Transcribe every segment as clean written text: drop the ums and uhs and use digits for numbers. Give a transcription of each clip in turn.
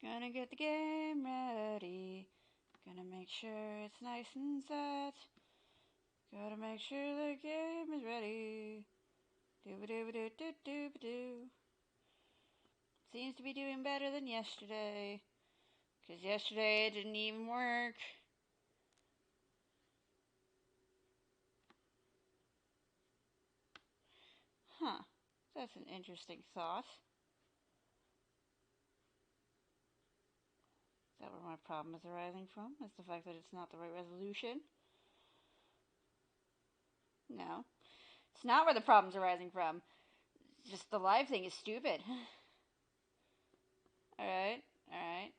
Gonna get the game ready. Gonna make sure it's nice and set. Gotta make sure the game is ready. Doo-ba-doo-ba-doo-doo-doo-ba-doo. Seems to be doing better than yesterday. 'Cause yesterday it didn't even work. Huh. That's an interesting thought. Is that where my problem is arising from? Is the fact that it's not the right resolution? No. It's not where the problem's arising from. Just the live thing is stupid. Alright, alright.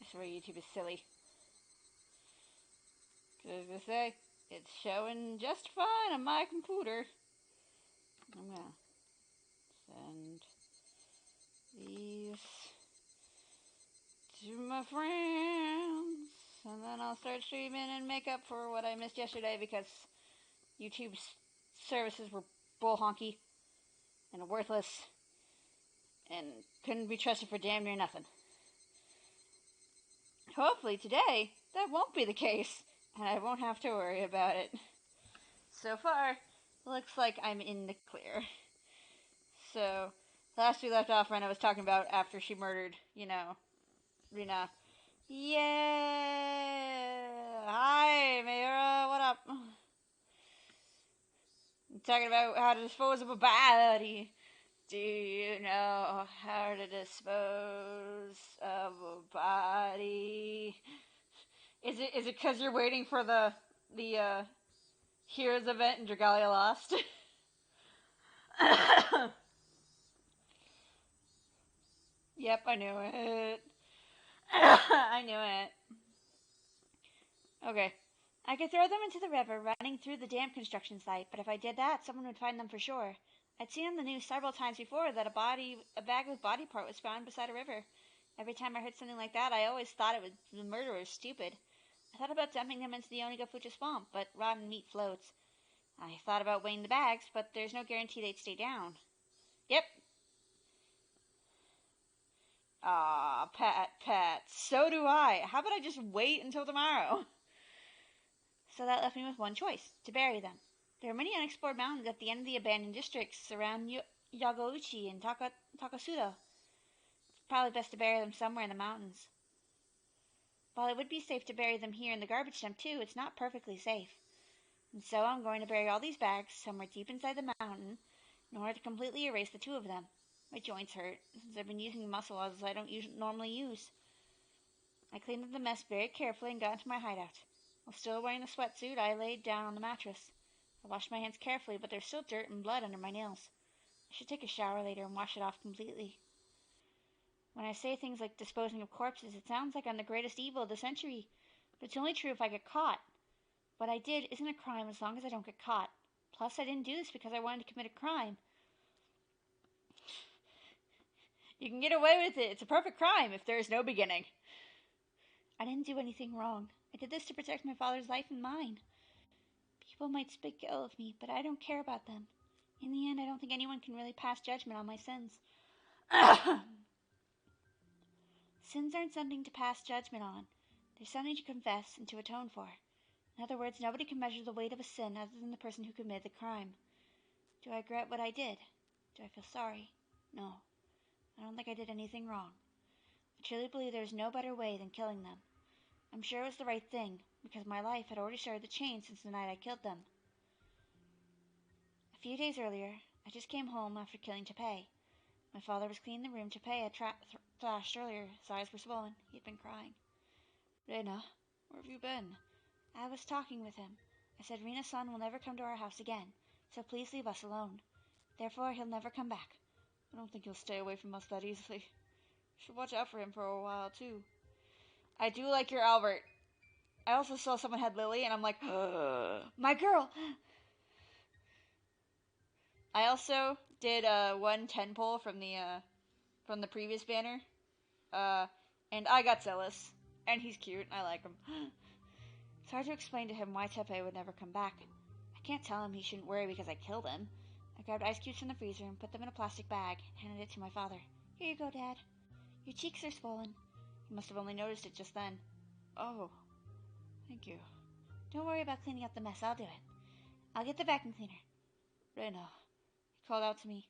I swear YouTube is silly. Cause I was gonna say, it's showing just fine on my computer. I'm gonna send these to my friends. And then I'll start streaming and make up for what I missed yesterday because YouTube's services were bull honky and worthless and couldn't be trusted for damn near nothing. Hopefully today that won't be the case and I won't have to worry about it. So far, looks like I'm in the clear. So, last we left off when I was talking about after she murdered, Rina. Yeah! Hi, Mayura, what up? I'm talking about how to dispose of a body. Do you know how to dispose of a body? Is it because you're waiting for the Heroes event in Dragalia Lost? Yep, I knew it. I knew it. Okay. I could throw them into the river running through the dam construction site, but if I did that, someone would find them for sure. I'd seen on the news several times before that a bag with body part was found beside a river. Every time I heard something like that, I always thought it was the murderers stupid. I thought about dumping them into the Onigafucha swamp, but rotten meat floats. I thought about weighing the bags, but there's no guarantee they'd stay down. Yep. Aw, Pat, so do I. How about I just wait until tomorrow? So that left me with one choice, to bury them. There are many unexplored mountains at the end of the abandoned districts around Yagouchi and Takasudo. It's probably best to bury them somewhere in the mountains. While it would be safe to bury them here in the garbage dump too, it's not perfectly safe. And so I'm going to bury all these bags somewhere deep inside the mountain in order to completely erase the two of them. My joints hurt, since I've been using muscle as I don't normally use. I cleaned up the mess very carefully and got into my hideout. While still wearing the sweatsuit, I laid down on the mattress. I washed my hands carefully, but there's still dirt and blood under my nails. I should take a shower later and wash it off completely. When I say things like disposing of corpses, it sounds like I'm the greatest evil of the century. But it's only true if I get caught. What I did isn't a crime as long as I don't get caught. Plus, I didn't do this because I wanted to commit a crime. You can get away with it. It's a perfect crime if there is no beginning. I didn't do anything wrong. I did this to protect my father's life and mine. People might speak ill of me, but I don't care about them. In the end, I don't think anyone can really pass judgment on my sins. Sins aren't something to pass judgment on. They're something to confess and to atone for. In other words, nobody can measure the weight of a sin other than the person who committed the crime. Do I regret what I did? Do I feel sorry? No. I don't think I did anything wrong. I truly believe there is no better way than killing them. I'm sure it was the right thing, because my life had already started to change since the night I killed them. A few days earlier, I just came home after killing Teppei. My father was cleaning the room Teppei had thrashed earlier. His eyes were swollen. He had been crying. Rena, where have you been? I was talking with him. I said Rina-san will never come to our house again, so please leave us alone. Therefore, he'll never come back. I don't think he'll stay away from us that easily. You should watch out for him for a while, too. I do like your Albert. I also saw someone had Lily, and I'm like, my girl! I also did 110 pull from the previous banner. And I got Zealous. And he's cute, I like him. It's hard to explain to him why Teppei would never come back. I can't tell him he shouldn't worry because I killed him. grabbed ice cubes from the freezer and put them in a plastic bag and handed it to my father. Here you go, Dad. Your cheeks are swollen. He must have only noticed it just then. Oh, thank you. Don't worry about cleaning up the mess. I'll do it. I'll get the vacuum cleaner. Rena, he called out to me.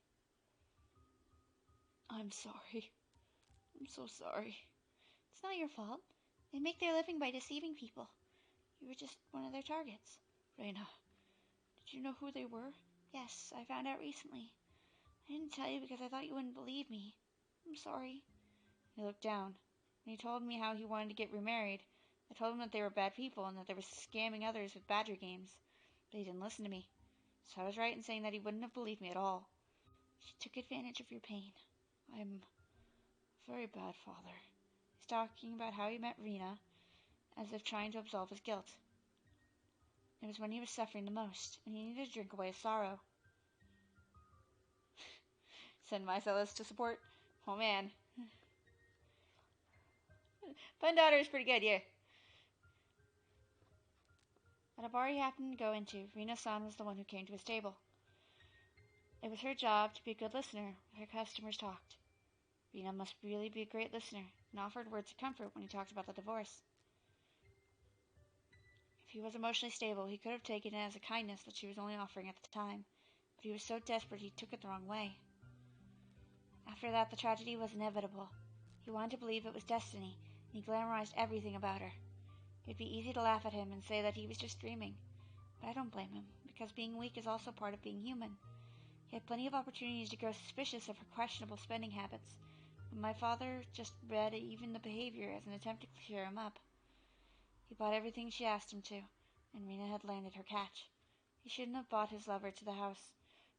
I'm sorry. I'm so sorry. It's not your fault. They make their living by deceiving people. You were just one of their targets. Rena, did you know who they were? Yes, I found out recently. I didn't tell you because I thought you wouldn't believe me. I'm sorry. He looked down, and he told me how he wanted to get remarried. I told him that they were bad people and that they were scamming others with Badger games. But he didn't listen to me. So I was right in saying that he wouldn't have believed me at all. She took advantage of your pain. I'm a very bad father. He's talking about how he met Rena, as if trying to absolve his guilt. It was when he was suffering the most, and he needed to drink away his sorrow. Send my Silas to support? Oh man. Fun daughter is pretty good, yeah. At a bar he happened to go into, Rena-san was the one who came to his table. It was her job to be a good listener when her customers talked. Rena must really be a great listener, and offered words of comfort when he talked about the divorce. If he was emotionally stable, he could have taken it as a kindness that she was only offering at the time, but he was so desperate he took it the wrong way. After that, the tragedy was inevitable. He wanted to believe it was destiny, and he glamorized everything about her. It'd be easy to laugh at him and say that he was just dreaming, but I don't blame him, because being weak is also part of being human. He had plenty of opportunities to grow suspicious of her questionable spending habits, but my father just read even the behavior as an attempt to cheer him up. He bought everything she asked him to, and Rena had landed her catch. He shouldn't have brought his lover to the house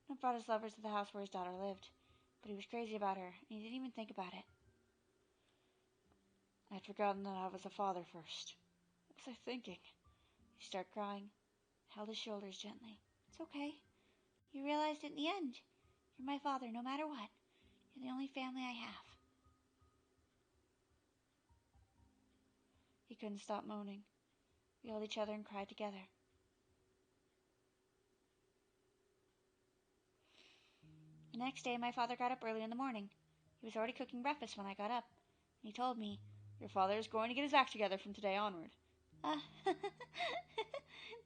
where his daughter lived, but he was crazy about her, and he didn't even think about it. I'd forgotten that I was a father first. What was I thinking? He started crying, held his shoulders gently. It's okay. You realized it in the end. You're my father no matter what. You're the only family I have. He couldn't stop moaning. We held each other and cried together. The next day, my father got up early in the morning. He was already cooking breakfast when I got up, and he told me, Your father is going to get his act together from today onward.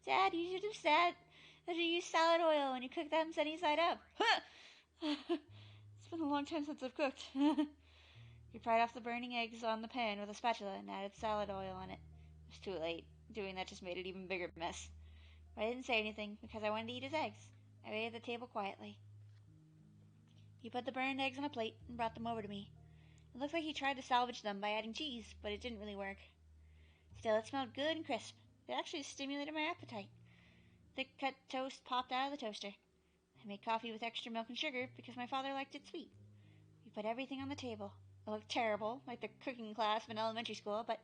Dad, you should have said that you use salad oil when you cook them sunny side up. It's been a long time since I've cooked. He pried off the burning eggs on the pan with a spatula and added salad oil on it. It was too late. Doing that just made it even bigger mess. But I didn't say anything because I wanted to eat his eggs. I waited at the table quietly. He put the burned eggs on a plate and brought them over to me. It looked like he tried to salvage them by adding cheese, but it didn't really work. Still, it smelled good and crisp. It actually stimulated my appetite. Thick-cut toast popped out of the toaster. I made coffee with extra milk and sugar because my father liked it sweet. We put everything on the table. It looked terrible, like the cooking class of an elementary school, but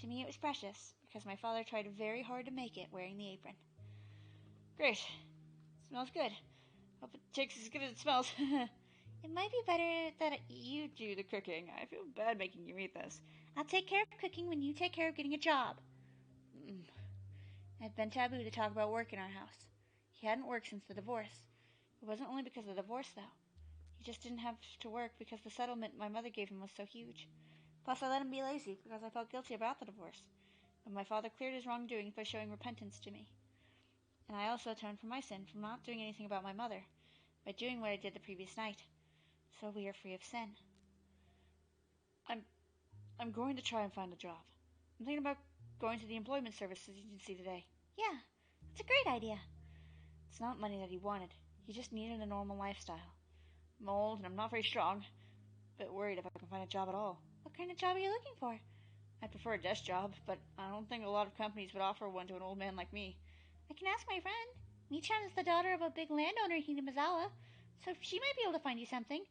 to me it was precious because my father tried very hard to make it wearing the apron. Great. It smells good. Hope it tastes as good as it smells. It might be better that you do the cooking. I feel bad making you eat this. I'll take care of cooking when you take care of getting a job. It had been taboo to talk about work in our house. He hadn't worked since the divorce. It wasn't only because of the divorce, though. He just didn't have to work because the settlement my mother gave him was so huge. Plus, I let him be lazy because I felt guilty about the divorce. But my father cleared his wrongdoings by showing repentance to me. And I also atoned for my sin from not doing anything about my mother, by doing what I did the previous night. So we are free of sin. I'm going to try and find a job. I'm thinking about going to the employment services agency today. Yeah, that's a great idea. It's not money that he wanted. He just needed a normal lifestyle. I'm old and I'm not very strong. A bit worried if I can find a job at all. What kind of job are you looking for? I'd prefer a desk job, but I don't think a lot of companies would offer one to an old man like me. I can ask my friend. Michan is the daughter of a big landowner in Hinamizawa, so she might be able to find you something.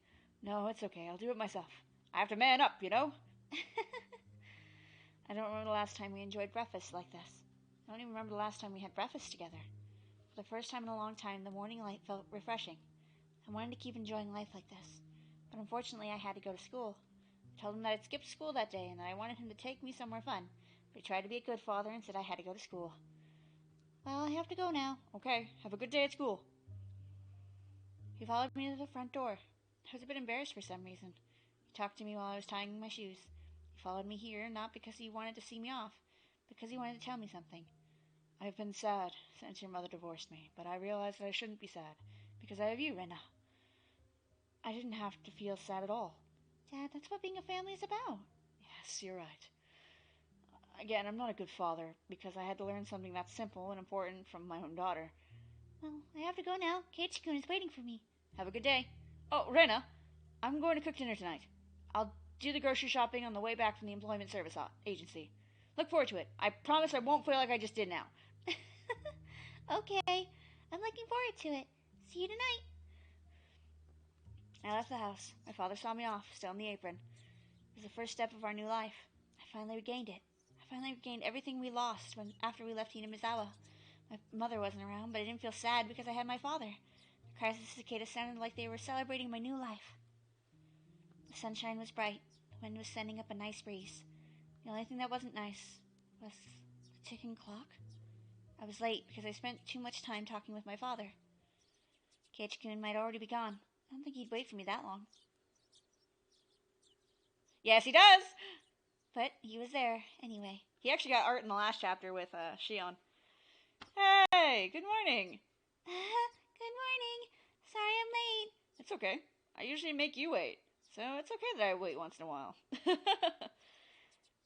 No, it's okay. I'll do it myself. I have to man up, you know? I don't remember the last time we enjoyed breakfast like this. I don't even remember the last time we had breakfast together. For the first time in a long time, the morning light felt refreshing. I wanted to keep enjoying life like this, but unfortunately I had to go to school. I told him that I'd skipped school that day and that I wanted him to take me somewhere fun, but he tried to be a good father and said I had to go to school. Well, I have to go now. Okay, have a good day at school. He followed me to the front door. I was a bit embarrassed for some reason. He talked to me while I was tying my shoes. He followed me here, not because he wanted to see me off, because he wanted to tell me something. I've been sad since your mother divorced me, but I realized that I shouldn't be sad, because I have you, Rena. I didn't have to feel sad at all. Dad, that's what being a family is about. Yes, you're right. Again, I'm not a good father, because I had to learn something that's simple and important from my own daughter. Well, I have to go now. Keiichi-kun is waiting for me. Have a good day. Oh, Rena, I'm going to cook dinner tonight. I'll do the grocery shopping on the way back from the employment service agency. Look forward to it. I promise I won't feel like I just did now. Okay, I'm looking forward to it. See you tonight. I left the house. My father saw me off, still in the apron. It was the first step of our new life. I finally regained it. I finally regained everything we lost after we left Hinamizawa. My mother wasn't around, but I didn't feel sad because I had my father. The cries of the cicadas sounded like they were celebrating my new life. The sunshine was bright. The wind was sending up a nice breeze. The only thing that wasn't nice was the ticking clock. I was late because I spent too much time talking with my father. Keiichi-kun might already be gone. I don't think he'd wait for me that long. Yes, he does! But he was there anyway. He actually got art in the last chapter with Shion. Hey, good morning. Good morning. Sorry I'm late. It's okay. I usually make you wait, so it's okay that I wait once in a while. We're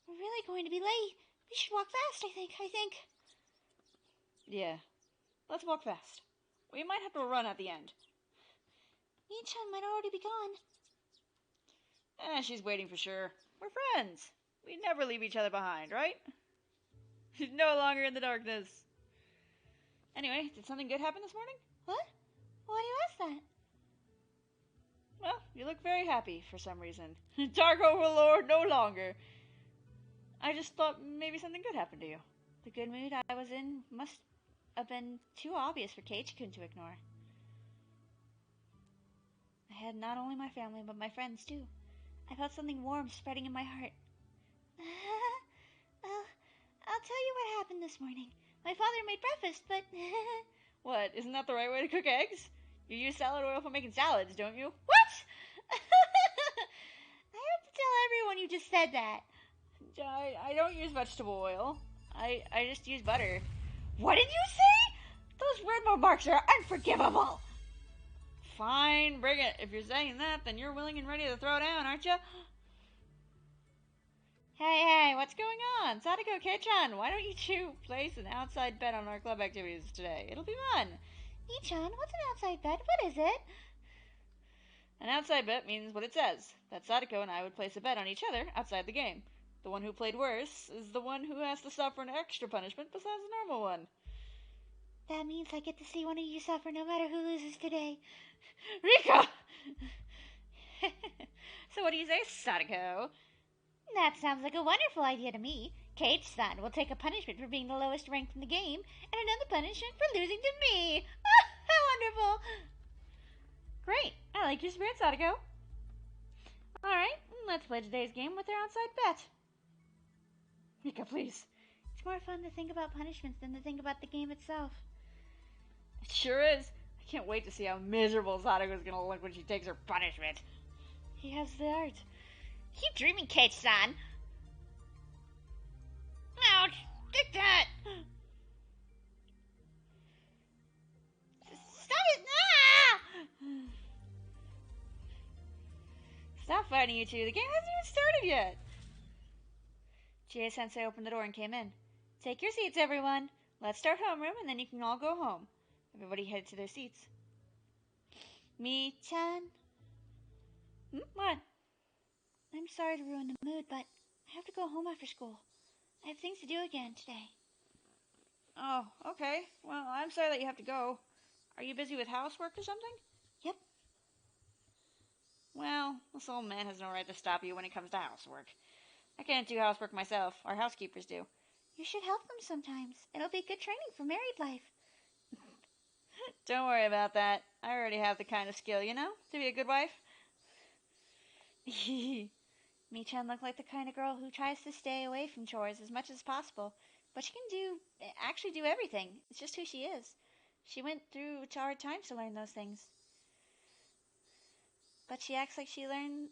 really going to be late. We should walk fast, I think. Yeah, let's walk fast. We might have to run at the end. Mii-chan might already be gone. She's waiting for sure. We're friends. We never leave each other behind, right? She's no longer in the darkness. Anyway, did something good happen this morning? What? Why do you ask that? Well, you look very happy for some reason. Dark Overlord no longer. I just thought maybe something good happened to you. The good mood I was in must have been too obvious for Keiichi-kun to ignore. I had not only my family, but my friends too. I felt something warm spreading in my heart. I'll tell you what happened this morning. My father made breakfast, but... What, isn't that the right way to cook eggs? You use salad oil for making salads, don't you? What? I have to tell everyone you just said that. I don't use vegetable oil. I just use butter. What did you say? Those red marks are unforgivable. Fine, bring it. If you're saying that, then you're willing and ready to throw down, aren't you? Hey, what's going on? Sadako Kei-chan, why don't you two place an outside bet on our club activities today? It'll be fun. Mii-chan, what's an outside bet? What is it? An outside bet means what it says, that Sadako and I would place a bet on each other outside the game. The one who played worse is the one who has to suffer an extra punishment besides the normal one. That means I get to see one of you suffer no matter who loses today. Rika! So what do you say, Sadako? That sounds like a wonderful idea to me. Keiichi-san will take a punishment for being the lowest ranked in the game, and another punishment for losing to me. How wonderful! Great, I like your spirit, Sadako. Alright, let's play today's game with our outside bet. Mika, please. It's more fun to think about punishments than to think about the game itself. It sure is. I can't wait to see how miserable Sadako's gonna look when she takes her punishment. He has the art. Keep dreaming, Keiichi-san. Ouch! Stick that! Stop it! Ah! Stop fighting, you two. The game hasn't even started yet. Chie-sensei opened the door and came in. Take your seats, everyone. Let's start homeroom, and then you can all go home. Everybody headed to their seats. Mii-chan? What? I'm sorry to ruin the mood, but I have to go home after school. I have things to do again today. Oh, okay. Well, I'm sorry that you have to go. Are you busy with housework or something? Yep. Well, this old man has no right to stop you when it comes to housework. I can't do housework myself. Our housekeepers do. You should help them sometimes. It'll be good training for married life. Don't worry about that. I already have the kind of skill, to be a good wife. Mii-chan looked like the kind of girl who tries to stay away from chores as much as possible, but she can actually do everything. It's just who she is. She went through hard times to learn those things. but she acts like she learned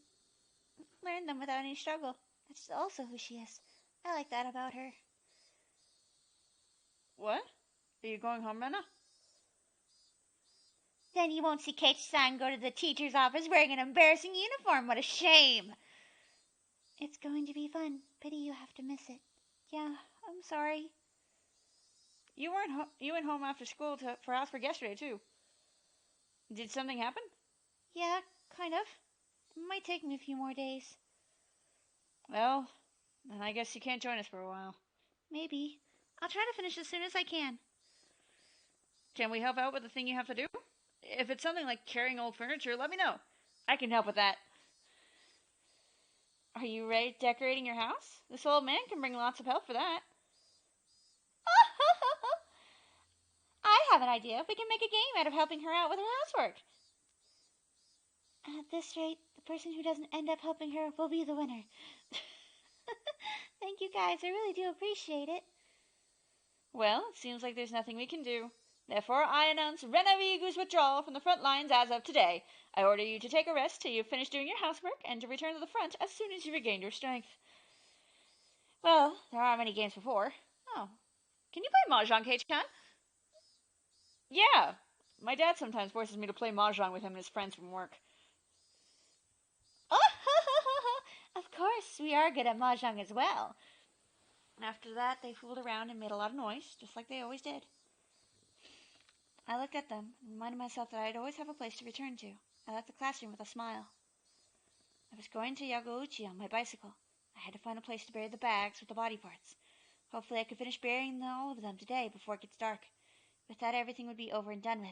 them without any struggle. That's also who she is. I like that about her. What? Are you going home, Rena? Then you won't see Kate-san go to the teacher's office wearing an embarrassing uniform. What a shame. It's going to be fun. Pity you have to miss it. Yeah, I'm sorry. You went home after school for housework yesterday, too. Did something happen? Yeah, kind of. It might take me a few more days. Well, then I guess you can't join us for a while. Maybe. I'll try to finish as soon as I can. Can we help out with the thing you have to do? If it's something like carrying old furniture, let me know. I can help with that. Are you ready decorating your house? This old man can bring lots of help for that. I have an idea. We can make a game out of helping her out with her housework. At this rate, the person who doesn't end up helping her will be the winner. Thank you guys. I really do appreciate it. Well, it seems like there's nothing we can do. Therefore, I announce Rena Ryugu's withdrawal from the front lines as of today. I order you to take a rest till you've finished doing your housework and to return to the front as soon as you regain your strength. Well, there aren't many games before. Oh. Can you play Mahjong, Kate-chan? Yeah. My dad sometimes forces me to play Mahjong with him and his friends from work. Of course, we are good at Mahjong as well. After that, they fooled around and made a lot of noise, just like they always did. I looked at them and reminded myself that I'd always have a place to return to. I left the classroom with a smile. I was going to Yagouchi on my bicycle. I had to find a place to bury the bags with the body parts. Hopefully I could finish burying all of them today before it gets dark. With that, everything would be over and done with.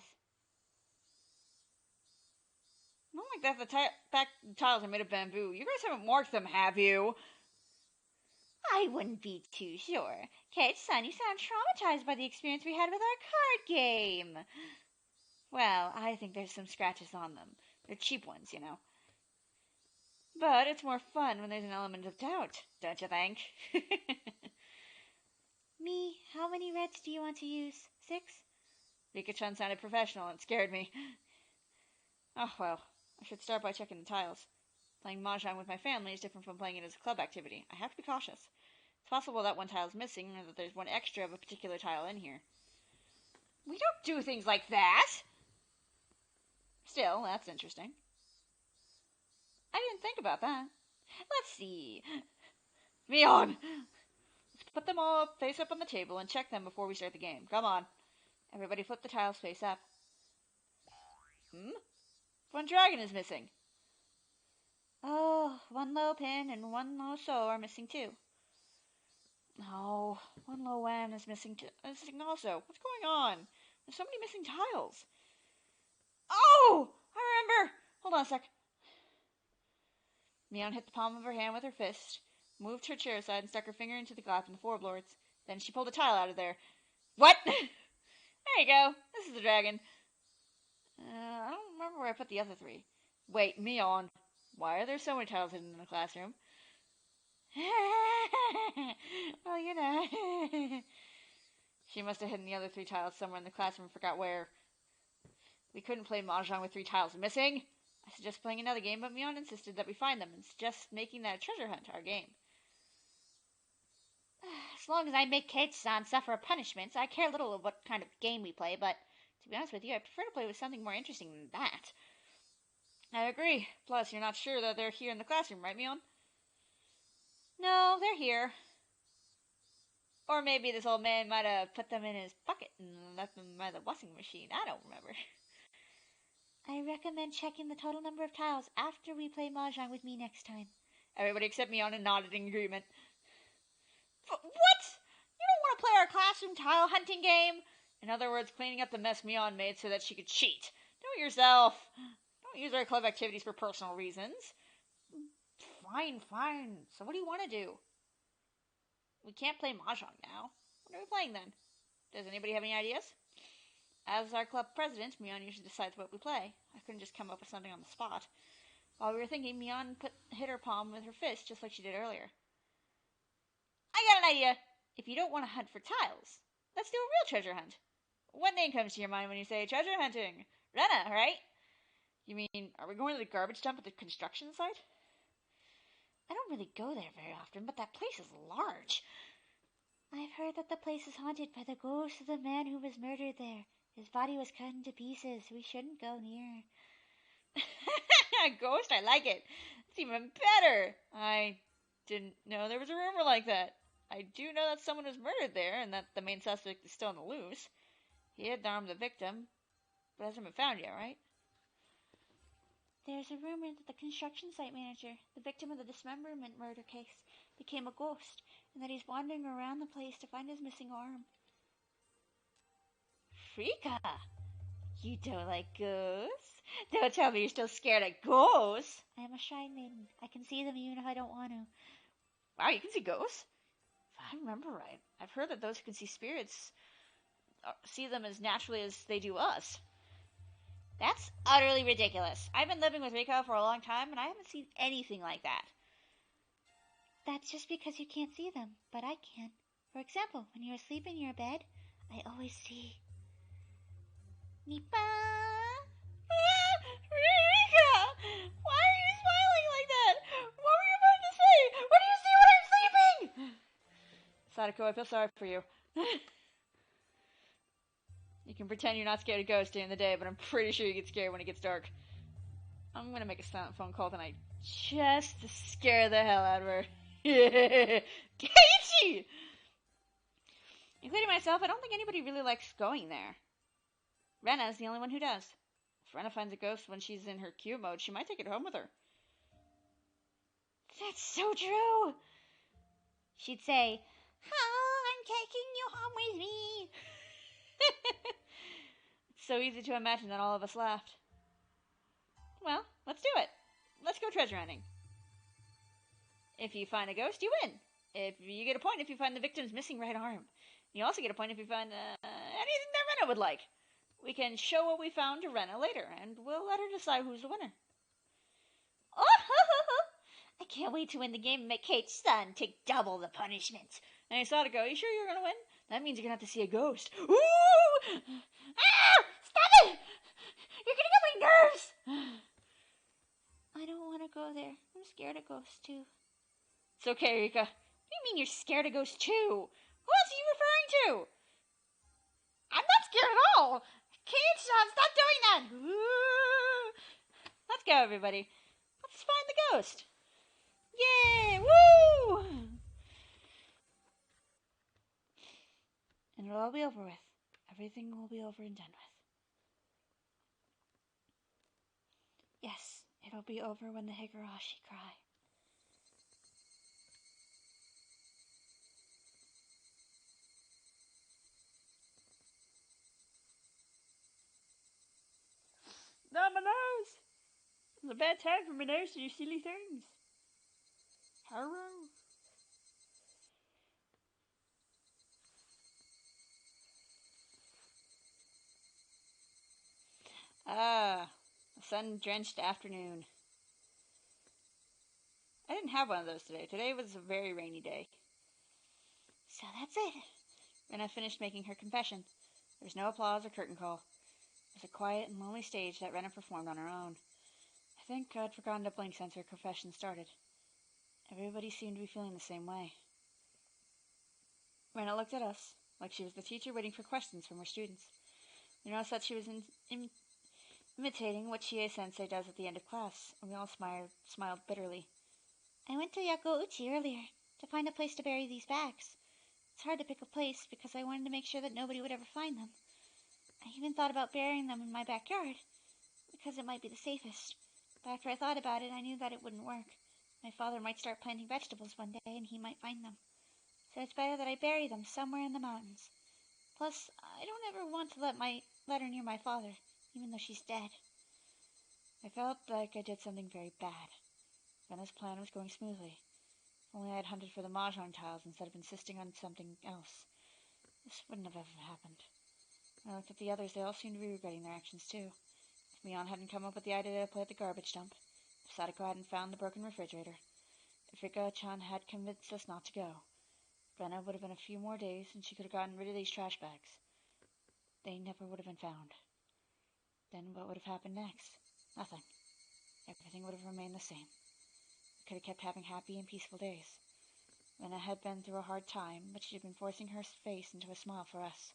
Not like that. The back tiles are made of bamboo. You guys haven't marked them, have you? I wouldn't be too sure. Kate-san, you sound traumatized by the experience we had with our card game. Well, I think there's some scratches on them. They're cheap ones, you know. But it's more fun when there's an element of doubt, don't you think? Me, how many reds do you want to use? 6? Rika-chan sounded professional and scared me. Oh, well, I should start by checking the tiles. Playing Mahjong with my family is different from playing it as a club activity. I have to be cautious. It's possible that one tile is missing, or that there's one extra of a particular tile in here. We don't do things like that! Still, that's interesting. I didn't think about that. Let's see. Mion! Let's put them all face up on the table and check them before we start the game. Come on. Everybody flip the tiles face up. One dragon is missing. Oh, one low pin and one low so are missing too. No, one low wan is missing also. What's going on? There's so many missing tiles. Oh! I remember! Hold on a sec. Mion hit the palm of her hand with her fist, moved her chair aside, and stuck her finger into the gap in the floorboards. Then she pulled a tile out of there. What? There you go. This is the dragon. I don't remember where I put the other 3. Wait, Mion. Why are there so many tiles hidden in the classroom? Well, you know. She must have hidden the other 3 tiles somewhere in the classroom and forgot where. We couldn't play Mahjong with 3 tiles missing. I suggest playing another game, but Mion insisted that we find them and suggests making that a treasure hunt our game. As long as I make Kate-san suffer punishments, I care little of what kind of game we play, but to be honest with you, I prefer to play with something more interesting than that. I agree. Plus, you're not sure that they're here in the classroom, right, Mion? No, they're here. Or maybe this old man might have put them in his pocket and left them by the washing machine. I don't remember. I recommend checking the total number of tiles after we play Mahjong with me next time. Everybody except Mion and nodded in agreement. What? You don't want to play our classroom tile hunting game? In other words, cleaning up the mess Mion made so that she could cheat. Do it yourself. Don't use our club activities for personal reasons. Fine. So what do you want to do? We can't play Mahjong now. What are we playing then? Does anybody have any ideas? As our club president, Mion usually decides what we play. I couldn't just come up with something on the spot. While we were thinking, Mion hit her palm with her fist, just like she did earlier. I got an idea! If you don't want to hunt for tiles, let's do a real treasure hunt. What name comes to your mind when you say treasure hunting? Rena, right? You mean, are we going to the garbage dump at the construction site? I don't really go there very often, but that place is large. I've heard that the place is haunted by the ghost of the man who was murdered there. His body was cut into pieces. We shouldn't go near. Ghost? I like it. It's even better. I didn't know there was a rumor like that. I do know that someone was murdered there and that the main suspect is still on the loose. He had harmed the victim, but hasn't been found yet, right? There's a rumor that the construction site manager, the victim of the dismemberment murder case, became a ghost, and that he's wandering around the place to find his missing arm. Frika! You don't like ghosts? Don't tell me you're still scared of ghosts! I am a shrine maiden. I can see them even if I don't want to. Wow, you can see ghosts? If I remember right, I've heard that those who can see spirits see them as naturally as they do us. That's utterly ridiculous. I've been living with Rika for a long time, and I haven't seen anything like that. That's just because you can't see them, but I can. For example, when you're asleep in your bed, I always see... Nipa! Rika! Why are you smiling like that? What were you about to say? What do you see when I'm sleeping? Sadako, I feel sorry for you. You can pretend you're not scared of ghosts during the day, but I'm pretty sure you get scared when it gets dark. I'm gonna make a silent phone call tonight just to scare the hell out of her. Keiichi! Including myself, I don't think anybody really likes going there. Rena's the only one who does. If Rena finds a ghost when she's in her cute mode, she might take it home with her. That's so true! She'd say, "Oh, I'm taking you home with me." It's so easy to imagine that all of us laughed. Well, let's do it. Let's go treasure hunting. If you find a ghost, you win. If you get a point if you find the victim's missing right arm. You also get a point if you find anything that Rena would like. We can show what we found to Rena later, and we'll let her decide who's the winner. Oh, I can't wait to win the game and make Kate's son take double the punishment. Hey, Sadako, you sure you're gonna win? That means you're gonna have to see a ghost. Ooh! Ah! Stop it! You're gonna get my nerves! I don't want to go there. I'm scared of ghosts, too. It's okay, Rika. What do you mean you're scared of ghosts, too? Who else are you referring to? I'm not scared at all! Kate-san, stop doing that! Ooh. Let's go, everybody. Let's find the ghost. Yay! Woo! And it'll all be over with. Everything will be over and done with. Yes, it'll be over when the Higurashi cry. No, my nose! It's a bad time for my nose to do silly things. Hello. Ah, a sun-drenched afternoon. I didn't have one of those today. Today was a very rainy day. So that's it. Rena finished making her confession. There was no applause or curtain call. It was a quiet and lonely stage that Rena performed on her own. I think I'd forgotten to blink since her confession started. Everybody seemed to be feeling the same way. Rena looked at us, like she was the teacher waiting for questions from her students. We noticed that she was imitating what Chie-sensei does at the end of class, and we all smiled bitterly. I went to Yakouchi earlier to find a place to bury these bags. It's hard to pick a place because I wanted to make sure that nobody would ever find them. I even thought about burying them in my backyard because it might be the safest. But after I thought about it, I knew that it wouldn't work. My father might start planting vegetables one day and he might find them. So it's better that I bury them somewhere in the mountains. Plus, I don't ever want to let her near my father, even though she's dead. I felt like I did something very bad. Rena's plan was going smoothly. If only I had hunted for the mahjong tiles instead of insisting on something else. This wouldn't have ever happened. When I looked at the others, they all seemed to be regretting their actions too. If Mion hadn't come up with the idea to play at the garbage dump, if Sadako hadn't found the broken refrigerator, if Rika-chan had convinced us not to go, Rena would have been a few more days and she could have gotten rid of these trash bags. They never would have been found. Then what would have happened next? Nothing. Everything would have remained the same. We could have kept having happy and peaceful days. Rena had been through a hard time, but she had been forcing her face into a smile for us.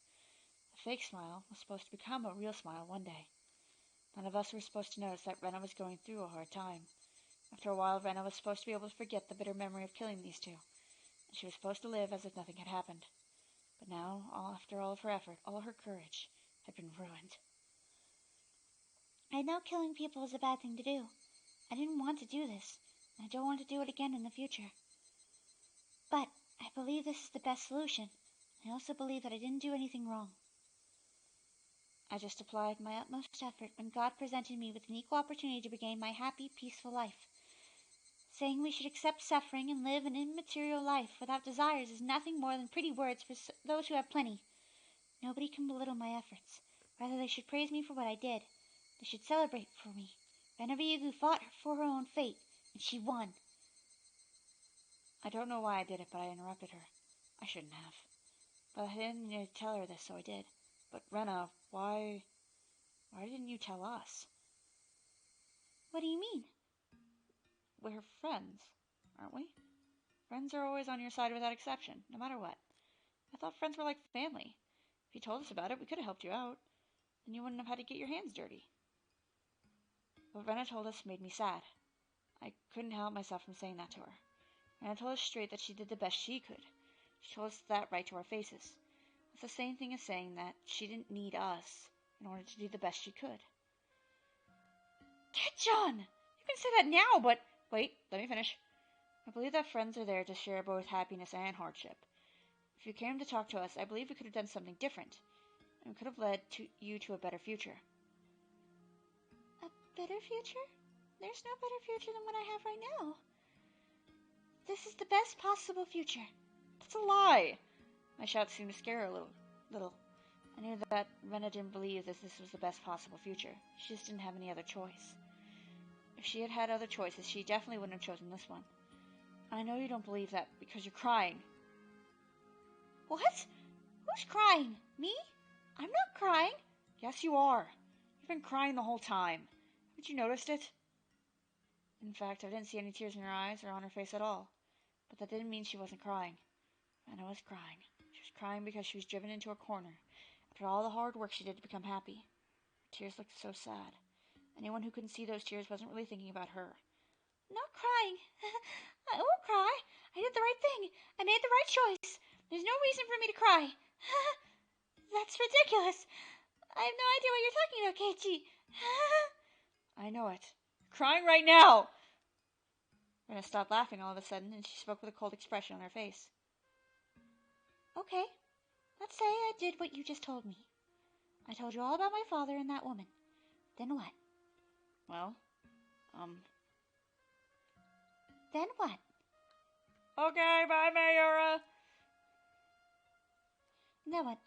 The fake smile was supposed to become a real smile one day. None of us were supposed to notice that Rena was going through a hard time. After a while, Rena was supposed to be able to forget the bitter memory of killing these two, and she was supposed to live as if nothing had happened. But now, after all of her effort, all her courage, had been ruined. I know killing people is a bad thing to do. I didn't want to do this, and I don't want to do it again in the future. But I believe this is the best solution. I also believe that I didn't do anything wrong. I just applied my utmost effort when God presented me with an equal opportunity to regain my happy, peaceful life. Saying we should accept suffering and live an immaterial life without desires is nothing more than pretty words for those who have plenty. Nobody can belittle my efforts. Rather, they should praise me for what I did. They should celebrate for me. Rena Ryugu fought for her own fate, and she won. I don't know why I did it, but I interrupted her. I shouldn't have. But I didn't need to tell her this, so I did. But Rena, why didn't you tell us? What do you mean? We're friends, aren't we? Friends are always on your side without exception, no matter what. I thought friends were like family. If you told us about it, we could have helped you out. Then you wouldn't have had to get your hands dirty. What Rena told us made me sad. I couldn't help myself from saying that to her. Rena told us straight that she did the best she could. She told us that right to our faces. It's the same thing as saying that she didn't need us in order to do the best she could. John! You can say that now, but... Wait, let me finish. I believe that friends are there to share both happiness and hardship. If you came to talk to us, I believe we could have done something different. And we could have led you to a better future. A better future? There's no better future than what I have right now. This is the best possible future. That's a lie! My shout seemed to scare her a little. I knew that Rena didn't believe that this was the best possible future. She just didn't have any other choice. If she had had other choices, she definitely wouldn't have chosen this one. I know you don't believe that because you're crying. What? Who's crying? Me? I'm not crying. Yes, you are. You've been crying the whole time. Haven't you noticed it? In fact, I didn't see any tears in her eyes or on her face at all. But that didn't mean she wasn't crying. Rena was crying. She was crying because she was driven into a corner after all the hard work she did to become happy. Her tears looked so sad. Anyone who couldn't see those tears wasn't really thinking about her. I'm not crying. I won't cry. I did the right thing. I made the right choice. There's no reason for me to cry. That's ridiculous. I have no idea what you're talking about, Keiichi. I know it. You're crying right now! Rena stopped laughing all of a sudden, and she spoke with a cold expression on her face. Okay, let's say I did what you just told me. I told you all about my father and that woman. Then what? Well, Then what? Okay, bye, Mayura! Then what,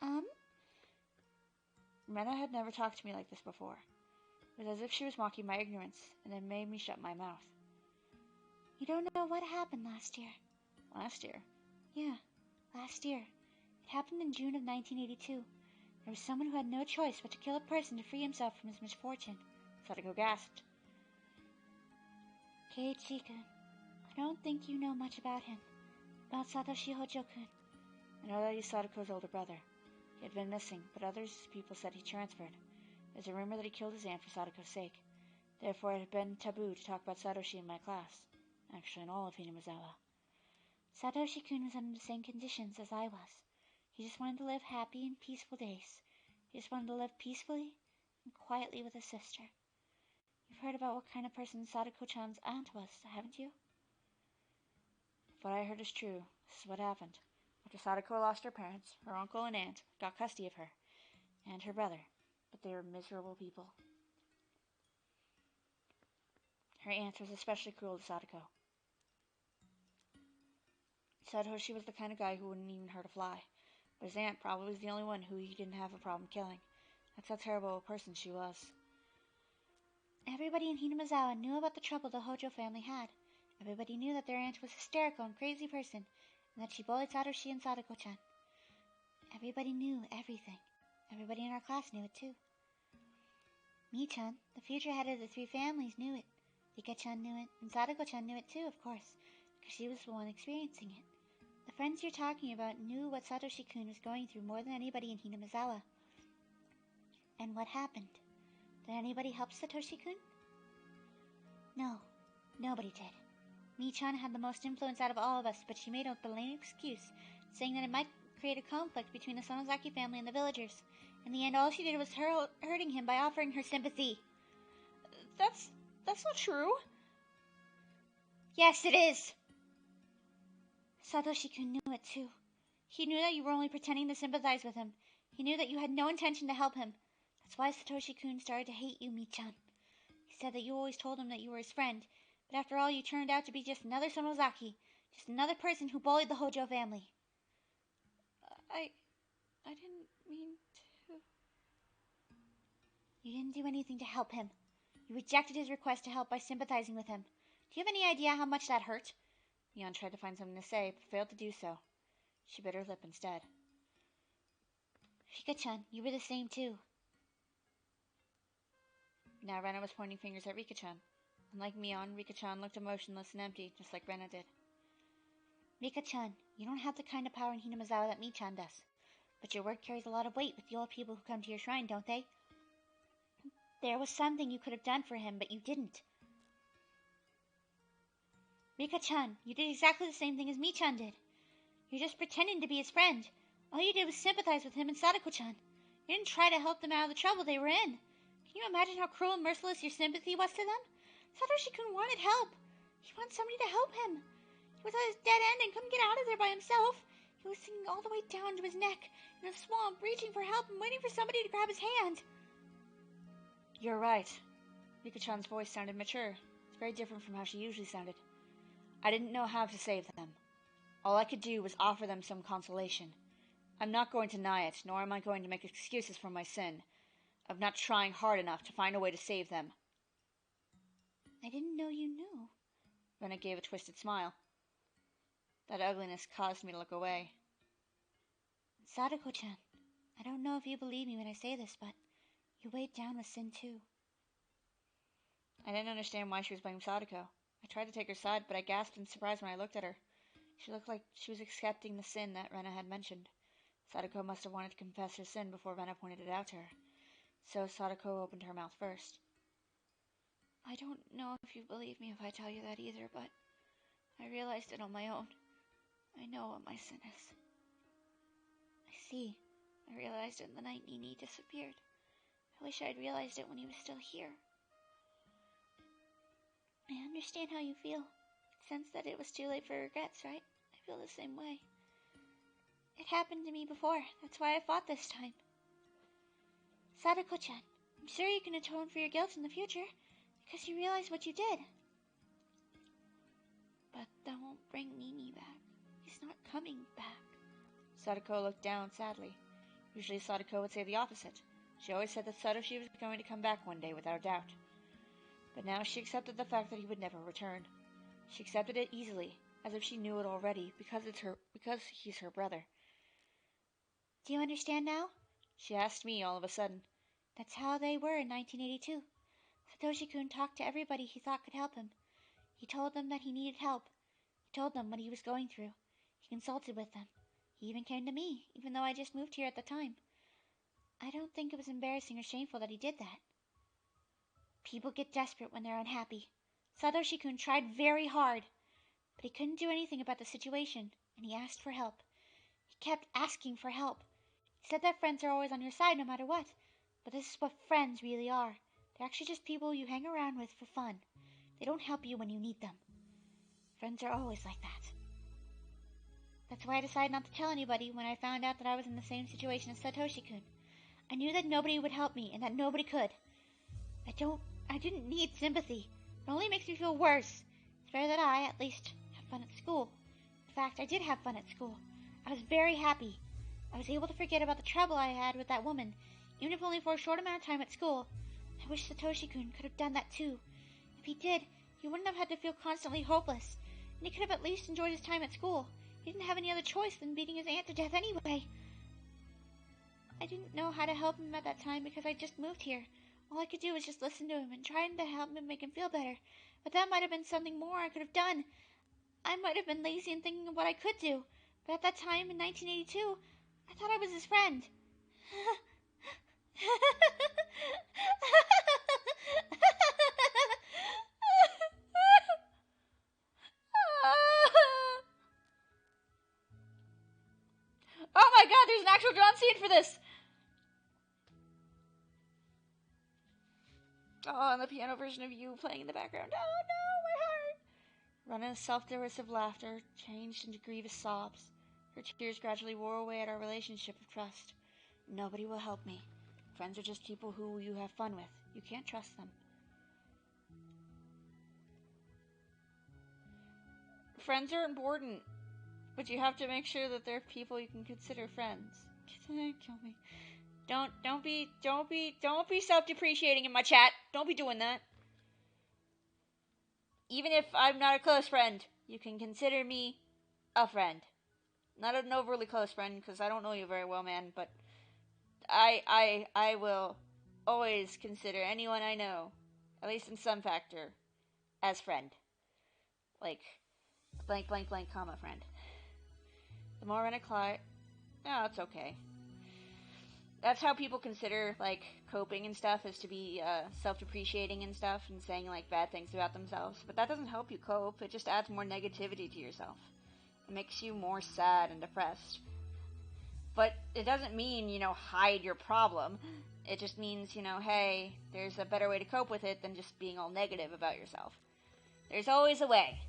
Rena had never talked to me like this before. It was as if she was mocking my ignorance, and it made me shut my mouth. You don't know what happened last year. Last year? Yeah, last year. It happened in June of 1982. There was someone who had no choice but to kill a person to free himself from his misfortune. Sadako gasped. Keiichi-kun, I don't think you know much about him. About Satoshi Hojo-kun. I know that he's Sadako's older brother. He had been missing, but others people said he transferred. There's a rumor that he killed his aunt for Sadako's sake. Therefore, it had been taboo to talk about Satoshi in my class. Actually, in all of Hinamizawa. Satoshi-kun was under the same conditions as I was. He just wanted to live happy and peaceful days. He just wanted to live peacefully and quietly with his sister. You've heard about what kind of person Sadako-chan's aunt was, haven't you? If what I heard is true, this is what happened. After Sadako lost her parents, her uncle and aunt got custody of her, and her brother, but they were miserable people. Her aunt was especially cruel to Sadako. Satoshi was the kind of guy who wouldn't even hurt a fly, but his aunt probably was the only one who he didn't have a problem killing. That's how terrible a person she was. Everybody in Hinamizawa knew about the trouble the Hojo family had. Everybody knew that their aunt was a hysterical and crazy person, and that she bullied Satoshi and Sadako-chan. Everybody knew everything. Everybody in our class knew it too. Me-chan, the future head of the three families, knew it. Rika-chan knew it, and Sadako-chan knew it too, of course, because she was the one experiencing it. The friends you're talking about knew what Satoshi-kun was going through more than anybody in Hinamizawa. And what happened? Did anybody help Satoshi-kun? No, nobody did. Mi-chan had the most influence out of all of us, but she made a lame excuse, saying that it might create a conflict between the Sonozaki family and the villagers. In the end, all she did was hurting him by offering her sympathy. That's not true. Yes, it is. Satoshi-kun knew it too. He knew that you were only pretending to sympathize with him. He knew that you had no intention to help him. That's why Satoshi-kun started to hate you, Mi-chan. He said that you always told him that you were his friend, but after all you turned out to be just another Sonozaki, just another person who bullied the Hojo family. I didn't mean to. You didn't do anything to help him. You rejected his request to help by sympathizing with him. Do you have any idea how much that hurt? Mion tried to find something to say, but failed to do so. She bit her lip instead. Rika-chan, you were the same too. Now Rena was pointing fingers at Rika-chan. Unlike Mion, Rika-chan looked emotionless and empty, just like Rena did. Rika-chan, you don't have the kind of power in Hinamizawa that Mi-chan does. But your word carries a lot of weight with the old people who come to your shrine, don't they? There was something you could have done for him, but you didn't. Rika-chan, you did exactly the same thing as Mi-chan did. You're just pretending to be his friend. All you did was sympathize with him and Sadako-chan. You didn't try to help them out of the trouble they were in. Can you imagine how cruel and merciless your sympathy was to them? Satoshi-kun wanted help. He wanted somebody to help him. He was at his dead end and couldn't get out of there by himself. He was sinking all the way down to his neck in a swamp, reaching for help and waiting for somebody to grab his hand. You're right. Rika-chan's voice sounded mature. It's very different from how she usually sounded. I didn't know how to save them. All I could do was offer them some consolation. I'm not going to deny it, nor am I going to make excuses for my sin of not trying hard enough to find a way to save them. I didn't know you knew. Rena gave a twisted smile. That ugliness caused me to look away. Sadako-chan, I don't know if you believe me when I say this, but you weighed down with sin too. I didn't understand why she was blaming Sadako. I tried to take her side, but I gasped in surprise when I looked at her. She looked like she was accepting the sin that Rena had mentioned. Sadako must have wanted to confess her sin before Rena pointed it out to her. So Sadako opened her mouth first. I don't know if you believe me if I tell you that either, but I realized it on my own. I know what my sin is. I see. I realized it the night Nini disappeared. I wish I'd realized it when he was still here. I understand how you feel. Sense that it was too late for regrets, right? I feel the same way. It happened to me before. That's why I fought this time. Sadako-chan, I'm sure you can atone for your guilt in the future, because you realize what you did. But that won't bring Nini back. He's not coming back. Sadako looked down sadly. Usually Sadako would say the opposite. She always said that Satoshi was going to come back one day without a doubt. But now she accepted the fact that he would never return. She accepted it easily, as if she knew it already, because he's her brother. Do you understand now? She asked me all of a sudden. That's how they were in 1982. Satoshi-kun talked to everybody he thought could help him. He told them that he needed help. He told them what he was going through. He consulted with them. He even came to me, even though I just moved here at the time. I don't think it was embarrassing or shameful that he did that. People get desperate when they're unhappy. Satoshi-kun tried very hard, but he couldn't do anything about the situation, and he asked for help. He kept asking for help. He said that friends are always on your side no matter what, but this is what friends really are. They're actually just people you hang around with for fun. They don't help you when you need them. Friends are always like that. That's why I decided not to tell anybody when I found out that I was in the same situation as Satoshi-kun. I knew that nobody would help me and that nobody could. I didn't need sympathy. It only makes me feel worse. It's better that I, at least, have fun at school. In fact, I did have fun at school. I was very happy. I was able to forget about the trouble I had with that woman, even if only for a short amount of time at school. I wish Satoshi-kun could have done that too. If he did, he wouldn't have had to feel constantly hopeless, and he could have at least enjoyed his time at school. He didn't have any other choice than beating his aunt to death anyway. I didn't know how to help him at that time because I just moved here. All I could do was just listen to him and try to help him make him feel better. But that might have been something more I could have done. I might have been lazy in thinking of what I could do. But at that time, in 1982, I thought I was his friend. Oh my god, there's an actual drawn scene for this! Oh, and the piano version of you playing in the background. Oh no, my heart! Rena's self-derisive laughter changed into grievous sobs. Her tears gradually wore away at our relationship of trust. Nobody will help me. Friends are just people who you have fun with. You can't trust them. Friends are important, but you have to make sure that they're people you can consider friends. Kill me. Don't be self-depreciating in my chat. Don't be doing that. Even if I'm not a close friend, you can consider me a friend. Not an overly close friend, because I don't know you very well, man, but I will always consider anyone I know, at least in some factor, as friend. Like, blank, blank, blank, comma, friend. The more Rena cried, oh, it's okay. That's how people consider, like, coping and stuff, is to be self-depreciating and stuff and saying, like, bad things about themselves. But that doesn't help you cope. It just adds more negativity to yourself. It makes you more sad and depressed. But it doesn't mean, hide your problem. It just means, hey, there's a better way to cope with it than just being all negative about yourself. There's always a way.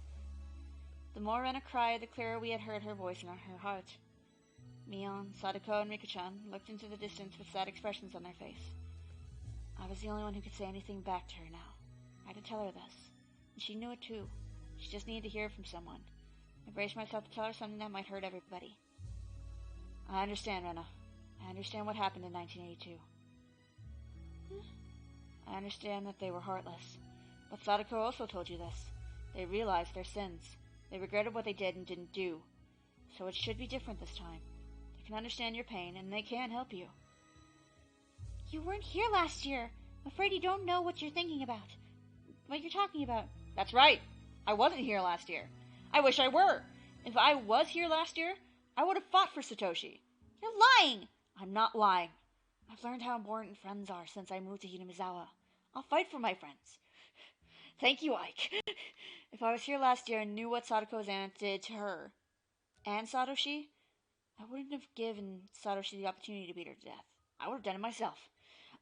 The more Rena cried, the clearer we had heard her voice in her heart. Mion, Sadako, and Miko-chan looked into the distance with sad expressions on their face. I was the only one who could say anything back to her now. I had to tell her this. And she knew it too. She just needed to hear it from someone. I braced myself to tell her something that might hurt everybody. I understand, Rena. I understand what happened in 1982. I understand that they were heartless. But Sadako also told you this. They realized their sins. They regretted what they did and didn't do. So it should be different this time. They can understand your pain, and they can help you. You weren't here last year. I'm afraid you don't know what you're thinking about. What you're talking about. That's right. I wasn't here last year. I wish I were. If I was here last year, I would have fought for Satoshi. You're lying! I'm not lying. I've learned how important friends are since I moved to Hinamizawa. I'll fight for my friends. Thank you, Ike. If I was here last year and knew what Sadako's aunt did to her and Satoshi, I wouldn't have given Satoshi the opportunity to beat her to death. I would have done it myself.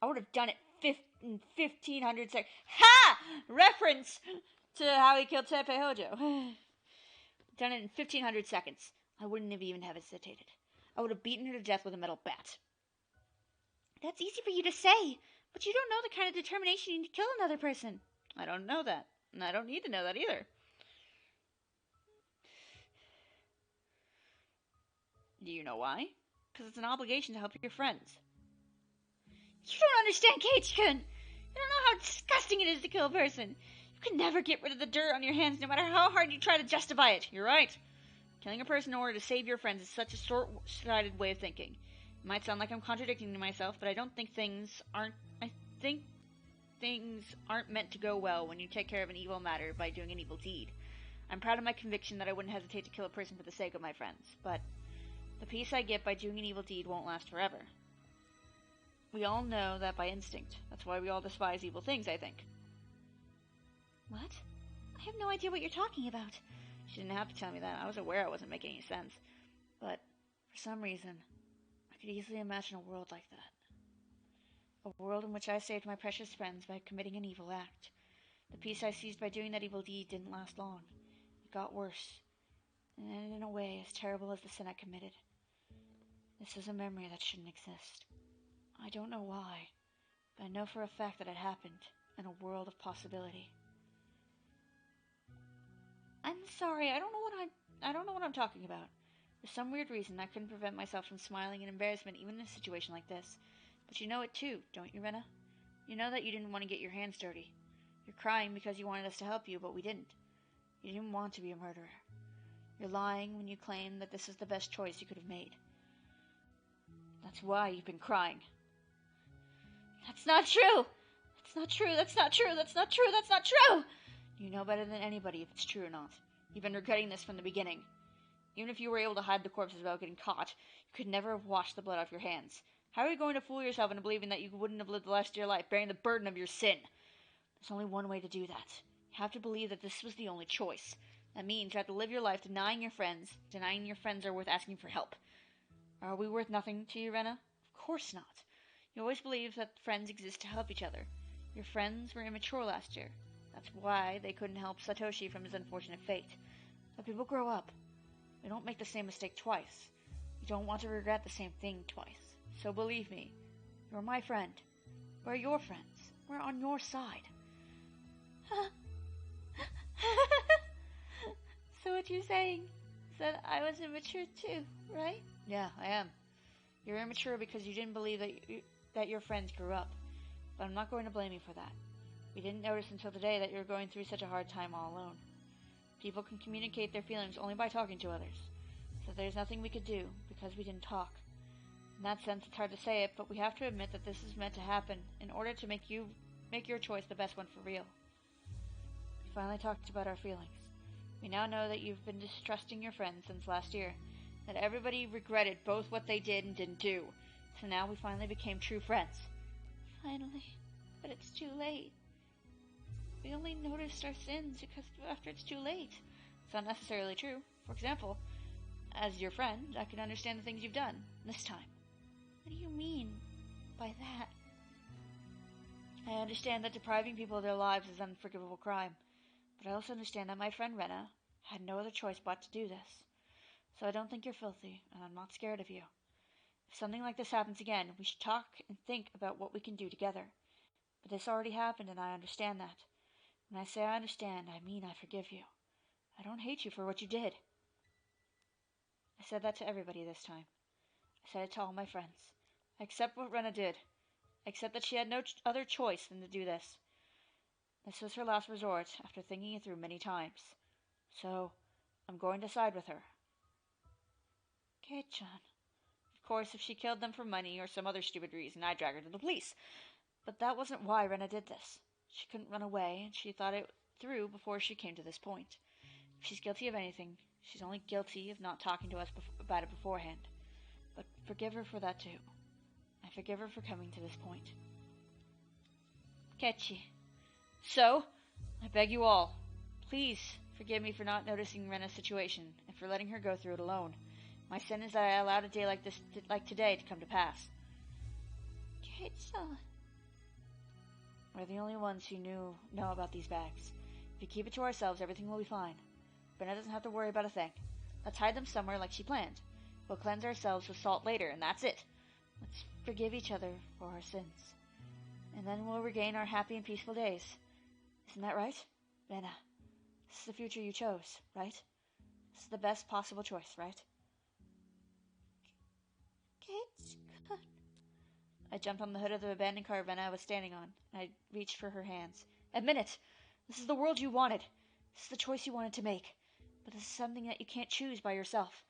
I would have done it in 1,500 seconds. Ha! Reference to how he killed Teppei Hojo. Done it in 1,500 seconds. I wouldn't have even hesitated. I would have beaten her to death with a metal bat. That's easy for you to say, but you don't know the kind of determination you need to kill another person. I don't know that, and I don't need to know that either. Do you know why? Because it's an obligation to help your friends. You don't understand, Keiichi-kun. You don't know how disgusting it is to kill a person. You can never get rid of the dirt on your hands, no matter how hard you try to justify it. You're right. Killing a person in order to save your friends is such a short-sighted way of thinking. It might sound like I'm contradicting myself, but I think things aren't meant to go well when you take care of an evil matter by doing an evil deed. I'm proud of my conviction that I wouldn't hesitate to kill a person for the sake of my friends, but the peace I get by doing an evil deed won't last forever. We all know that by instinct. That's why we all despise evil things, I think. What? I have no idea what you're talking about. She didn't have to tell me that. I was aware I wasn't making any sense. But, for some reason, I could easily imagine a world like that. A world in which I saved my precious friends by committing an evil act. The peace I seized by doing that evil deed didn't last long. It got worse, and ended in a way as terrible as the sin I committed. This is a memory that shouldn't exist. I don't know why, but I know for a fact that it happened in a world of possibility. I'm sorry, I don't know what I'm talking about. For some weird reason, I couldn't prevent myself from smiling in embarrassment even in a situation like this. But you know it too, don't you, Rena? You know that you didn't want to get your hands dirty. You're crying because you wanted us to help you, but we didn't. You didn't want to be a murderer. You're lying when you claim that this is the best choice you could have made. That's why you've been crying. That's not true! not true, that's not true, that's not true, that's not true! You know better than anybody if it's true or not. You've been regretting this from the beginning. Even if you were able to hide the corpses without getting caught, you could never have washed the blood off your hands. How are you going to fool yourself into believing that you wouldn't have lived the rest of your life bearing the burden of your sin? There's only one way to do that. You have to believe that this was the only choice. That means you have to live your life denying your friends are worth asking for help. Are we worth nothing to you, Rena? Of course not. You always believed that friends exist to help each other. Your friends were immature last year. That's why they couldn't help Satoshi from his unfortunate fate. But people grow up. We don't make the same mistake twice. You don't want to regret the same thing twice. So believe me, you're my friend. We're your friends. We're on your side. So what you're saying is that I was immature too, right? Yeah, I am. You're immature because you didn't believe that your friends grew up. But I'm not going to blame you for that. We didn't notice until today that you were going through such a hard time all alone. People can communicate their feelings only by talking to others. So there's nothing we could do because we didn't talk. In that sense, it's hard to say it, but we have to admit that this is meant to happen in order to make your choice the best one for real. We finally talked about our feelings. We now know that you've been distrusting your friends since last year, that everybody regretted both what they did and didn't do. So now we finally became true friends. Finally. But it's too late. We only noticed our sins because after it's too late. It's not necessarily true. For example, as your friend, I can understand the things you've done this time. What do you mean by that? I understand that depriving people of their lives is an unforgivable crime. But I also understand that my friend Rena had no other choice but to do this. So I don't think you're filthy, and I'm not scared of you. If something like this happens again, we should talk and think about what we can do together. But this already happened, and I understand that. When I say I understand, I mean I forgive you. I don't hate you for what you did. I said that to everybody this time. I said it to all my friends. I accept what Rena did. I accept that she had no other choice than to do this. This was her last resort after thinking it through many times. So, I'm going to side with her. Kei-chan. Of course, if she killed them for money or some other stupid reason, I'd drag her to the police. But that wasn't why Rena did this. She couldn't run away, and she thought it through before she came to this point. If she's guilty of anything, she's only guilty of not talking to us about it beforehand. But forgive her for that too. I forgive her for coming to this point. Kechi. So, I beg you all, please forgive me for not noticing Rena's situation and for letting her go through it alone. My sin is that I allowed a day like today to come to pass. Kate-san. We're the only ones who know about these bags. If we keep it to ourselves, everything will be fine. Brenna doesn't have to worry about a thing. Let's hide them somewhere like she planned. We'll cleanse ourselves with salt later, and that's it. Let's forgive each other for our sins. And then we'll regain our happy and peaceful days. Isn't that right? Brenna, this is the future you chose, right? This is the best possible choice, right? Kate. I jumped on the hood of the abandoned car Rena was standing on, and I reached for her hands. Admit it! This is the world you wanted. This is the choice you wanted to make. But this is something that you can't choose by yourself.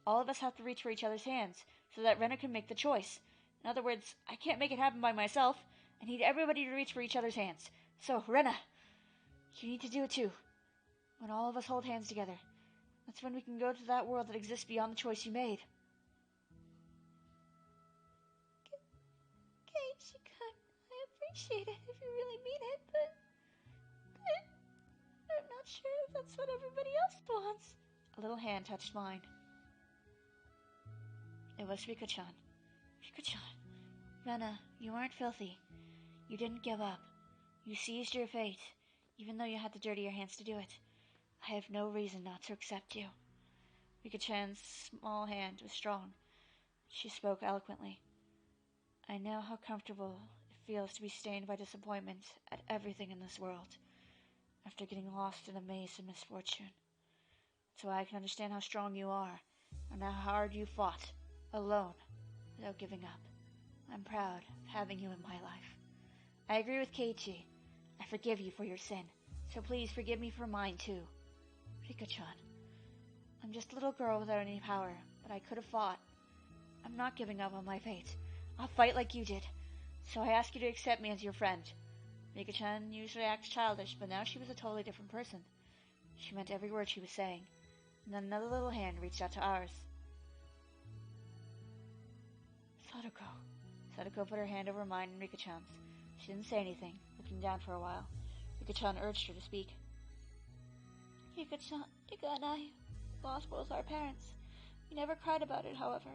All of us have to reach for each other's hands, so that Rena can make the choice. In other words, I can't make it happen by myself. I need everybody to reach for each other's hands. So, Rena, you need to do it too. When all of us hold hands together, that's when we can go to that world that exists beyond the choice you made. I appreciate it if you really mean it, but I'm not sure if that's what everybody else wants. A little hand touched mine. It was Rika-chan. Rika-chan. Rena, you weren't filthy. You didn't give up. You seized your fate, even though you had to dirty your hands to do it. I have no reason not to accept you. Rika-chan's small hand was strong. She spoke eloquently. I know how comfortable it feels to be stained by disappointment at everything in this world, after getting lost in a maze of misfortune. So I can understand how strong you are, and how hard you fought, alone, without giving up. I'm proud of having you in my life. I agree with Keiichi. I forgive you for your sin, so please forgive me for mine too. Rika-chan. I'm just a little girl without any power, but I could have fought. I'm not giving up on my fate. I'll fight like you did. So I ask you to accept me as your friend. Rika-chan usually acts childish, but now she was a totally different person. She meant every word she was saying. And then another little hand reached out to ours. Sadako. Sadako put her hand over mine and Rika-chan's. She didn't say anything, looking down for a while. Rika-chan urged her to speak. Rika-chan, Rika and I lost both our parents. We never cried about it, however,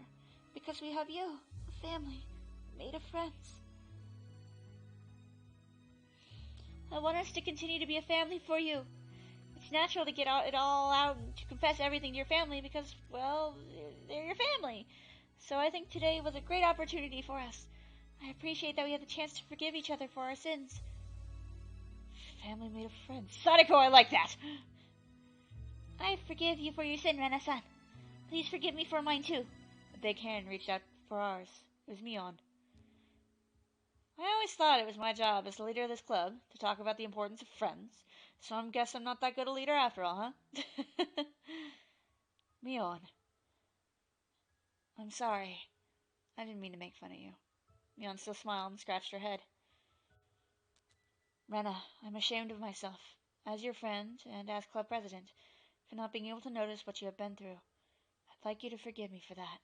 because we have you, a family, made of friends. I want us to continue to be a family for you. It's natural to get it all out and to confess everything to your family because, well, they're your family. So I think today was a great opportunity for us. I appreciate that we had the chance to forgive each other for our sins. Family made of friends. Sadako, I like that! I forgive you for your sin, Rena-san. Please forgive me for mine too. A big hand reached out for ours. It was Mion. I always thought it was my job as the leader of this club to talk about the importance of friends, so I guess I'm not that good a leader after all, huh? Mion. I'm sorry. I didn't mean to make fun of you. Mion still smiled and scratched her head. Rena, I'm ashamed of myself, as your friend and as club president, for not being able to notice what you have been through. I'd like you to forgive me for that.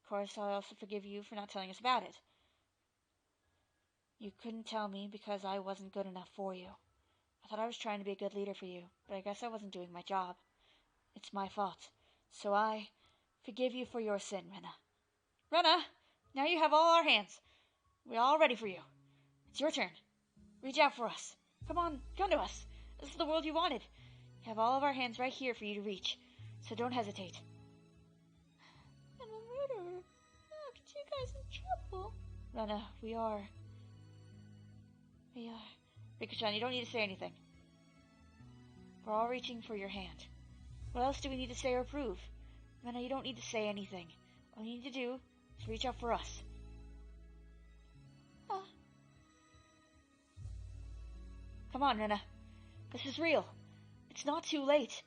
Of course, I also forgive you for not telling us about it. You couldn't tell me because I wasn't good enough for you. I thought I was trying to be a good leader for you, but I guess I wasn't doing my job. It's my fault. So I forgive you for your sin, Rena. Rena, now you have all our hands. We're all ready for you. It's your turn. Reach out for us. Come on, come to us. This is the world you wanted. You have all of our hands right here for you to reach, so don't hesitate. I'm a murderer. I'll get you guys in trouble. Rena, we are. Rika-chan, you don't need to say anything. We're all reaching for your hand. What else do we need to say or prove? Rena, you don't need to say anything. All you need to do is reach out for us. Come on, Rena. This is real. It's not too late.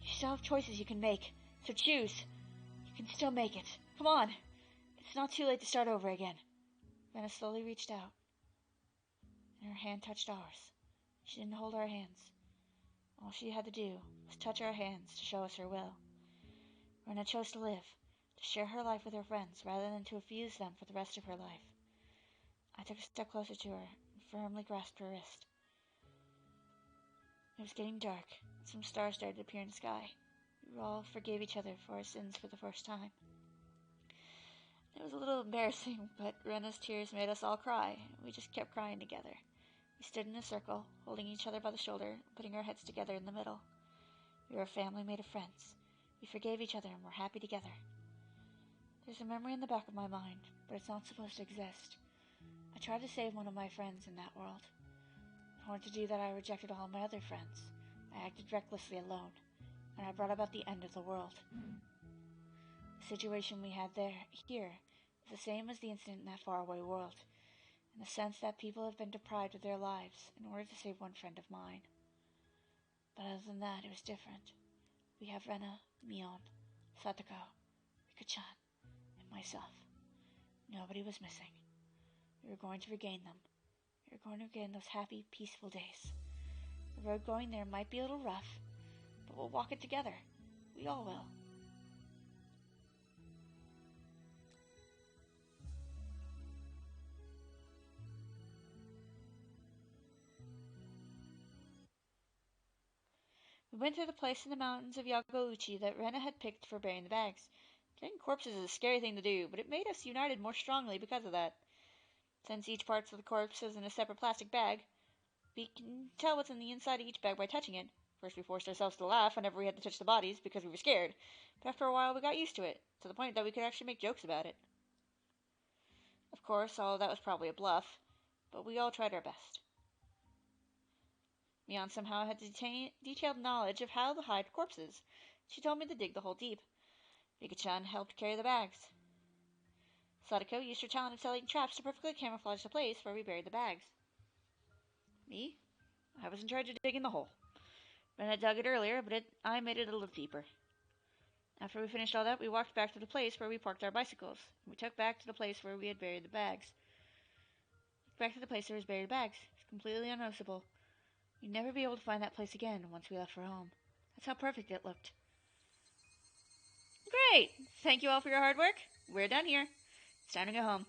You still have choices you can make, so choose. You can still make it. Come on. It's not too late to start over again. Rena slowly reached out, and her hand touched ours. She didn't hold our hands. All she had to do was touch our hands to show us her will. Rena chose to live, to share her life with her friends rather than to refuse them for the rest of her life. I took a step closer to her and firmly grasped her wrist. It was getting dark, and some stars started to appear in the sky. We all forgave each other for our sins for the first time. It was a little embarrassing, but Rena's tears made us all cry. We just kept crying together. We stood in a circle, holding each other by the shoulder, putting our heads together in the middle. We were a family made of friends. We forgave each other and were happy together. There's a memory in the back of my mind, but it's not supposed to exist. I tried to save one of my friends in that world. In order to do that, I rejected all my other friends. I acted recklessly alone, and I brought about the end of the world. The situation we had here is the same as the incident in that faraway world, in the sense that people have been deprived of their lives in order to save one friend of mine. But other than that, it was different. We have Rena, Mion, Satoko, Rika-chan, and myself. Nobody was missing. We were going to regain them. We were going to regain those happy, peaceful days. The road going there might be a little rough, but we'll walk it together. We all will. We went to the place in the mountains of Yagouchi that Rena had picked for burying the bags. Getting corpses is a scary thing to do, but it made us united more strongly because of that. Since each part of the corpse is in a separate plastic bag, we can tell what's in the inside of each bag by touching it. First we forced ourselves to laugh whenever we had to touch the bodies because we were scared, but after a while we got used to it, to the point that we could actually make jokes about it. Of course, all of that was probably a bluff, but we all tried our best. Mion somehow had detailed knowledge of how to hide corpses. She told me to dig the hole deep. Rika-chan helped carry the bags. Sadako used her talent of setting traps to perfectly camouflage the place where we buried the bags. Me? I was in charge of digging the hole. Rena dug it earlier, but I made it a little deeper. After we finished all that, we walked back to the place where we parked our bicycles. We took back to the place where we had buried the bags. back to the place where his buried bags. It's completely unnoticeable. You'd never be able to find that place again once we left for home. That's how perfect it looked. Great! Thank you all for your hard work. We're done here. It's time to go home.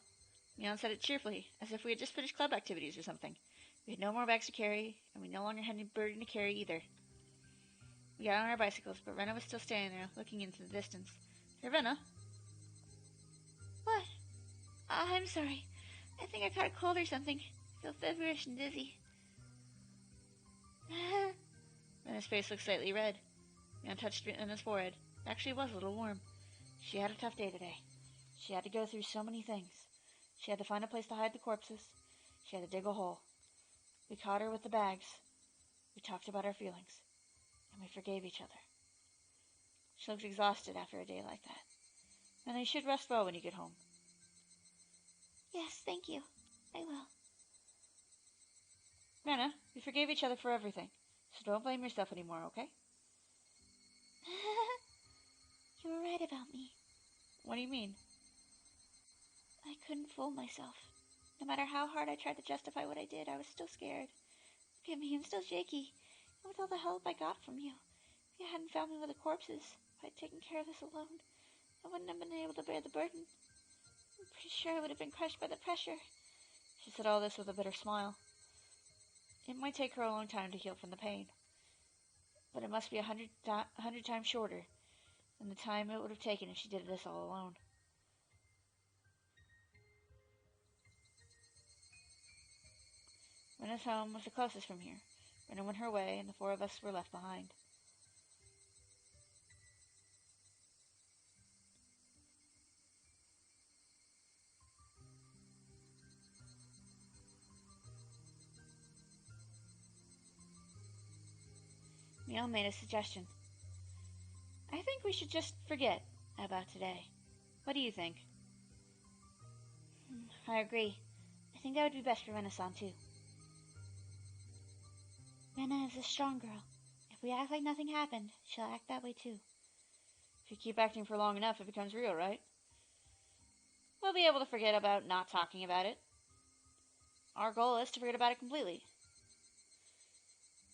Mion said it cheerfully, as if we had just finished club activities or something. We had no more bags to carry, and we no longer had any burden to carry either. We got on our bicycles, but Rena was still standing there, looking into the distance. Hey, Rena. What? I'm sorry. I think I caught a cold or something. I feel feverish and dizzy. Rena's face looked slightly red. Mion touched Rena's forehead. It actually was a little warm. She had a tough day today. She had to go through so many things. She had to find a place to hide the corpses. She had to dig a hole. We caught her with the bags. We talked about our feelings. And we forgave each other. She looks exhausted after a day like that. And you should rest well when you get home. Yes, thank you. I will. Rena, we forgave each other for everything. So don't blame yourself anymore, okay? You were right about me. What do you mean? I couldn't fool myself. No matter how hard I tried to justify what I did, I was still scared. Look at me, I'm still shaky. And with all the help I got from you, if you hadn't found me with the corpses, if I'd taken care of this alone, I wouldn't have been able to bear the burden. I'm pretty sure I would have been crushed by the pressure. She said all this with a bitter smile. It might take her a long time to heal from the pain, but it must be 100 times shorter than the time it would have taken if she did this all alone. Rena's home was the closest from here. Rena went her way, and the four of us were left behind. Mion made a suggestion. I think we should just forget about today. What do you think? I agree. I think that would be best for Rena-san, too. Rena is a strong girl. If we act like nothing happened, she'll act that way, too. If you keep acting for long enough, it becomes real, right? We'll be able to forget about not talking about it. Our goal is to forget about it completely.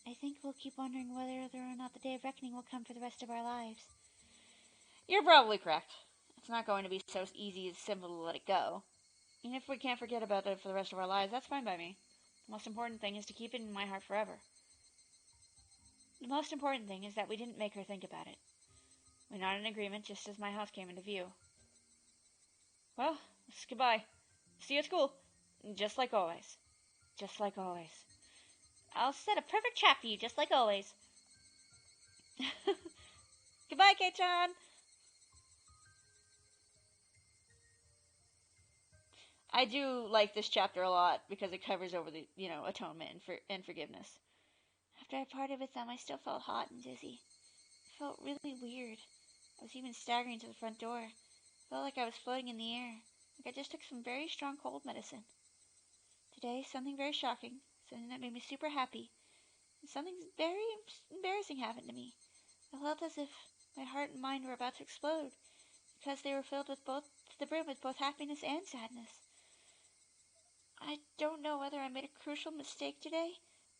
I think we'll keep wondering whether or not the day of reckoning will come for the rest of our lives. You're probably correct. It's not going to be so easy and simple to let it go. Even if we can't forget about it for the rest of our lives, that's fine by me. The most important thing is to keep it in my heart forever. The most important thing is that we didn't make her think about it. We nodded in agreement just as my house came into view. Well, this is goodbye. See you at school. Just like always. Just like always. I'll set a perfect trap for you, just like always. Goodbye, Kei-chan! I do like this chapter a lot because it covers over the, atonement and forgiveness. After I parted with them, I still felt hot and dizzy. I felt really weird. I was even staggering to the front door. I felt like I was floating in the air, like I just took some very strong cold medicine. Today, something very shocking, something that made me super happy, and something very embarrassing happened to me. I felt as if my heart and mind were about to explode, because they were filled with to the brim with both happiness and sadness. I don't know whether I made a crucial mistake today,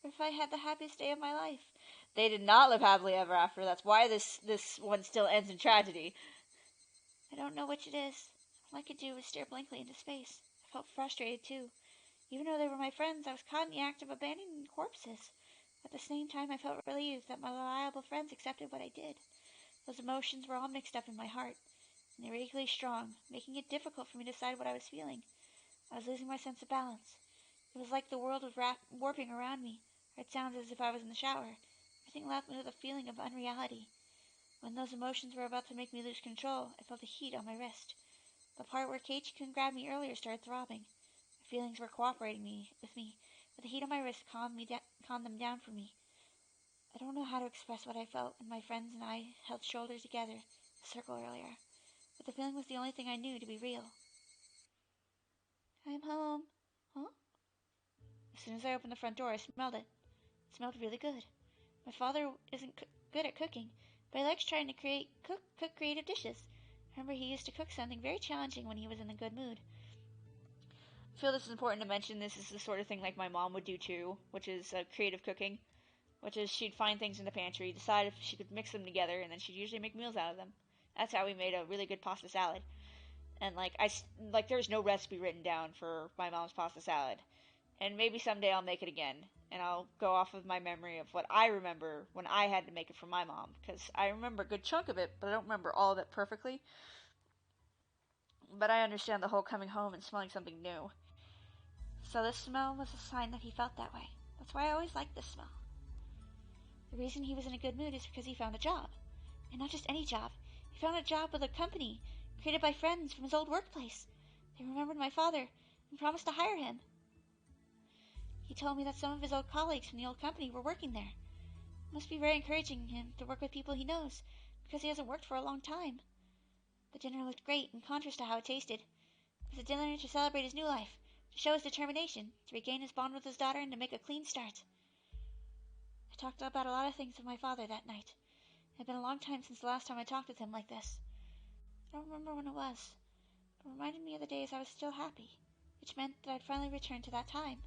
or if I had the happiest day of my life. They did not live happily ever after. That's why this one still ends in tragedy. I don't know which it is. All I could do was stare blankly into space. I felt frustrated, too. Even though they were my friends, I was caught in the act of abandoning corpses. At the same time, I felt relieved that my reliable friends accepted what I did. Those emotions were all mixed up in my heart, and they were equally strong, making it difficult for me to decide what I was feeling. I was losing my sense of balance. It was like the world was warping around me, or it sounded as if I was in the shower. Everything left me with a feeling of unreality. When those emotions were about to make me lose control, I felt a heat on my wrist. The part where Keiichi couldn't grab me earlier started throbbing. My feelings were cooperating with me, but the heat on my wrist calmed them down for me. I don't know how to express what I felt when my friends and I held shoulders together in a circle earlier, but the feeling was the only thing I knew to be real. I'm home. Huh? As soon as I opened the front door, I smelled it. It smelled really good. My father isn't good at cooking, but he likes trying to cook creative dishes. I remember he used to cook something very challenging when he was in a good mood. feel this is important to mention. This is the sort of thing like my mom would do too, which is creative cooking. Which is she'd find things in the pantry, decide if she could mix them together, and then she'd usually make meals out of them. That's how we made a really good pasta salad. And there's no recipe written down for my mom's pasta salad. And maybe someday I'll make it again, and I'll go off of my memory of what I remember when I had to make it for my mom, because I remember a good chunk of it, but I don't remember all of it perfectly. But I understand the whole coming home and smelling something new. So this smell was a sign that he felt that way. That's why I always liked this smell. The reason he was in a good mood is because he found a job. And not just any job. He found a job with a company created by friends from his old workplace. They remembered my father and promised to hire him. He told me that some of his old colleagues from the old company were working there. It must be very encouraging him to work with people he knows, because he hasn't worked for a long time. The dinner looked great in contrast to how it tasted. It was a dinner to celebrate his new life, to show his determination, to regain his bond with his daughter, and to make a clean start. I talked about a lot of things with my father that night. It had been a long time since the last time I talked with him like this. I don't remember when it was, but it reminded me of the days I was still happy, which meant that I'd finally returned to that time.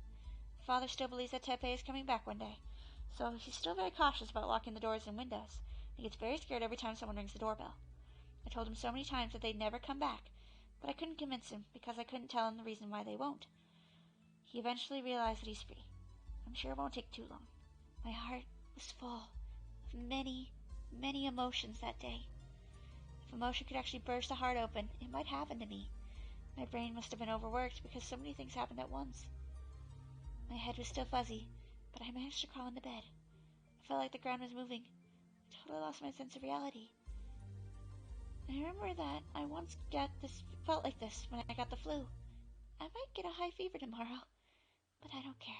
My father still believes that Teppei is coming back one day, so he's still very cautious about locking the doors and windows. He gets very scared every time someone rings the doorbell. I told him so many times that they'd never come back, but I couldn't convince him because I couldn't tell him the reason why they won't. He eventually realized that he's free. I'm sure it won't take too long. My heart was full of many, many emotions that day. If emotion could actually burst a heart open, it might happen to me. My brain must have been overworked because so many things happened at once. My head was still fuzzy, but I managed to crawl into bed. I felt like the ground was moving. I totally lost my sense of reality. I remember that I once felt like this when I got the flu. I might get a high fever tomorrow, but I don't care.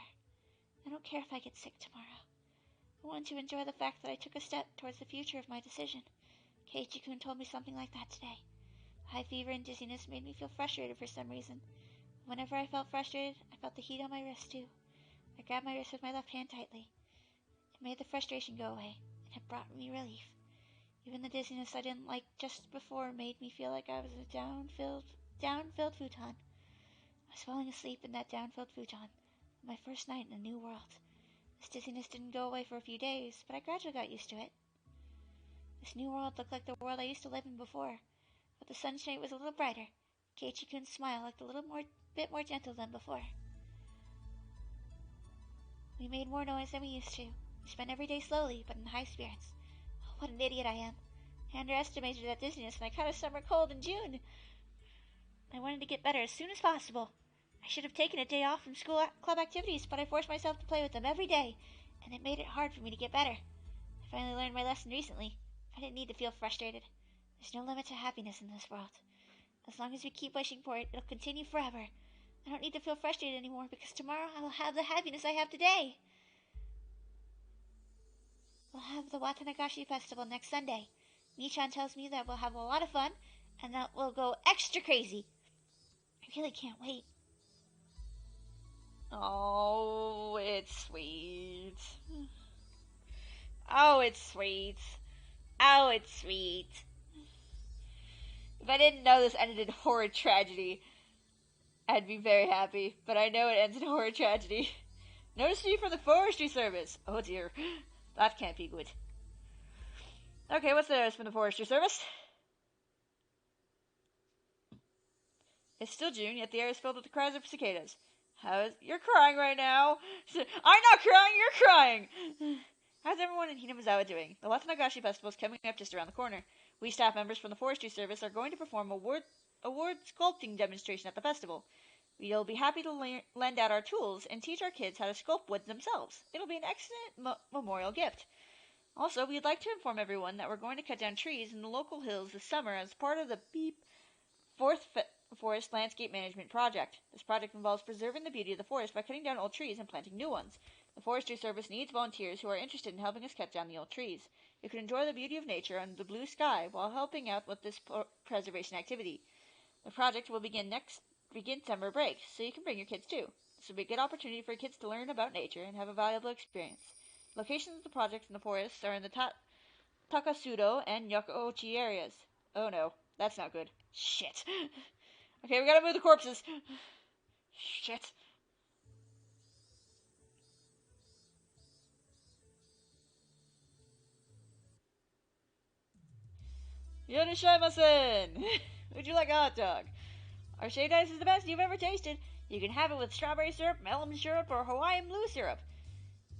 I don't care if I get sick tomorrow. I wanted to enjoy the fact that I took a step towards the future of my decision. Keiichi-kun told me something like that today. High fever and dizziness made me feel frustrated for some reason. Whenever I felt frustrated, I felt the heat on my wrist too. I grabbed my wrist with my left hand tightly. It made the frustration go away, and it brought me relief. Even the dizziness I didn't like just before made me feel like I was a down-filled futon. I was falling asleep in that down-filled futon, on my first night in a new world. This dizziness didn't go away for a few days, but I gradually got used to it. This new world looked like the world I used to live in before, but the sunshine was a little brighter. Keiichi-kun's smile looked a bit more gentle than before. We made more noise than we used to. We spent every day slowly, but in high spirits. Oh, what an idiot I am. I underestimated that dizziness and I caught a summer cold in June. I wanted to get better as soon as possible. I should have taken a day off from school club activities, but I forced myself to play with them every day, and it made it hard for me to get better. I finally learned my lesson recently. I didn't need to feel frustrated. There's no limit to happiness in this world. As long as we keep wishing for it, it'll continue forever. I don't need to feel frustrated anymore because tomorrow I will have the happiness I have today. We'll have the Watanagashi Festival next Sunday. Michan tells me that we'll have a lot of fun and that we'll go extra crazy. I really can't wait. Oh, it's sweet. Oh, it's sweet. Oh, it's sweet. If I didn't know this ended in horror tragedy, I'd be very happy. But I know it ends in horror tragedy. Notice me from the forestry service. Oh dear. That can't be good. Okay, what's the notice from the forestry service? It's still June, yet the air is filled with the cries of cicadas. You're crying right now. I'm not crying, you're crying! How's everyone in Hinamizawa doing? The Watanagashi Festival is coming up just around the corner. We staff members from the Forestry Service are going to perform a award sculpting demonstration at the festival. We'll be happy to lend out our tools and teach our kids how to sculpt wood themselves. It'll be an excellent memorial gift. Also, we'd like to inform everyone that we're going to cut down trees in the local hills this summer as part of the Fourth Forest Landscape Management Project. This project involves preserving the beauty of the forest by cutting down old trees and planting new ones. The Forestry Service needs volunteers who are interested in helping us cut down the old trees. You can enjoy the beauty of nature and the blue sky while helping out with this preservation activity. The project will begin summer break, so you can bring your kids too. This will be a good opportunity for kids to learn about nature and have a valuable experience. Locations of the projects in the forests are in the Takasudo and Yokochi areas. Oh no, that's not good. Shit. Okay, we gotta move the corpses. Shit. Yorishima-sen! Would you like a hot dog? Our shaved ice is the best you've ever tasted. You can have it with strawberry syrup, melon syrup, or Hawaiian blue syrup.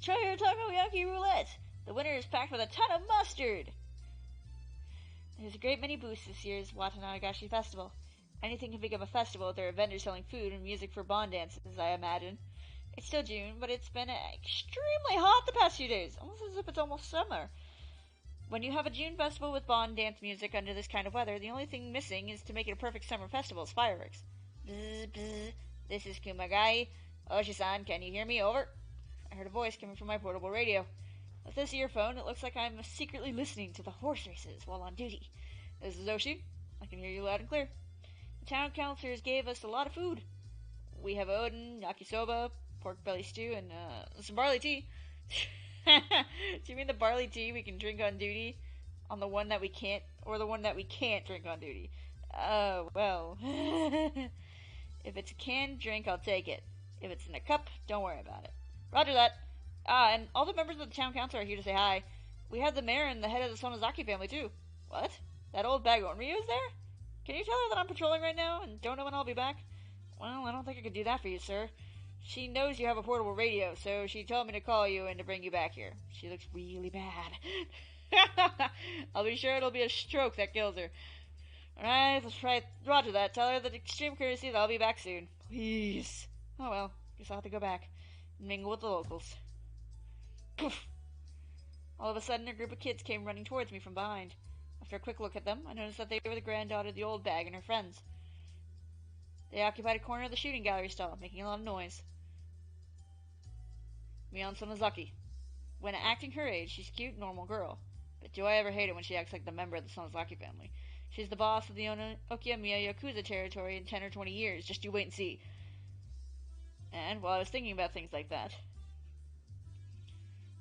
Try your takoyaki roulette. The winner is packed with a ton of mustard. There's a great many booths this year's Watanagashi Festival. Anything can become a festival if there are vendors selling food and music for bond dances, I imagine. It's still June, but it's been extremely hot the past few days, almost as if it's almost summer. When you have a June festival with bond dance music under this kind of weather, the only thing missing is to make it a perfect summer festival is fireworks. Bzz, bzz. This is Kumagai. Oshi-san, can you hear me? Over. I heard a voice coming from my portable radio. With this earphone, it looks like I'm secretly listening to the horse races while on duty. This is Oshi. I can hear you loud and clear. The town councilors gave us a lot of food. We have odin, yakisoba, pork belly stew, and some barley tea. Do you mean the barley tea we can drink on duty? On the one that we can't, or the one that we can't drink on duty? Oh, well. If it's a canned drink, I'll take it. If it's in a cup, don't worry about it. Roger that. And all the members of the town council are here to say hi. We have the mayor and the head of the Sonozaki family, too. What? That old bag Onryu is there? Can you tell her that I'm patrolling right now and don't know when I'll be back? Well, I don't think I could do that for you, sir. She knows you have a portable radio, so she told me to call you and to bring you back here. She looks really bad. I'll be sure it'll be a stroke that kills her. Alright, let's try. Roger that. Tell her that extreme courtesy that I'll be back soon. Please. Oh well, guess I'll have to go back and mingle with the locals. Poof! All of a sudden, a group of kids came running towards me from behind. After a quick look at them, I noticed that they were the granddaughter of the old bag and her friends. They occupied a corner of the shooting gallery stall, making a lot of noise. Mion Sonozaki. When acting her age, she's a cute, normal girl. But do I ever hate it when she acts like the member of the Sonozaki family. She's the boss of the Okiyamiya Yakuza territory in 10 or 20 years. Just you wait and see. And while I was thinking about things like that,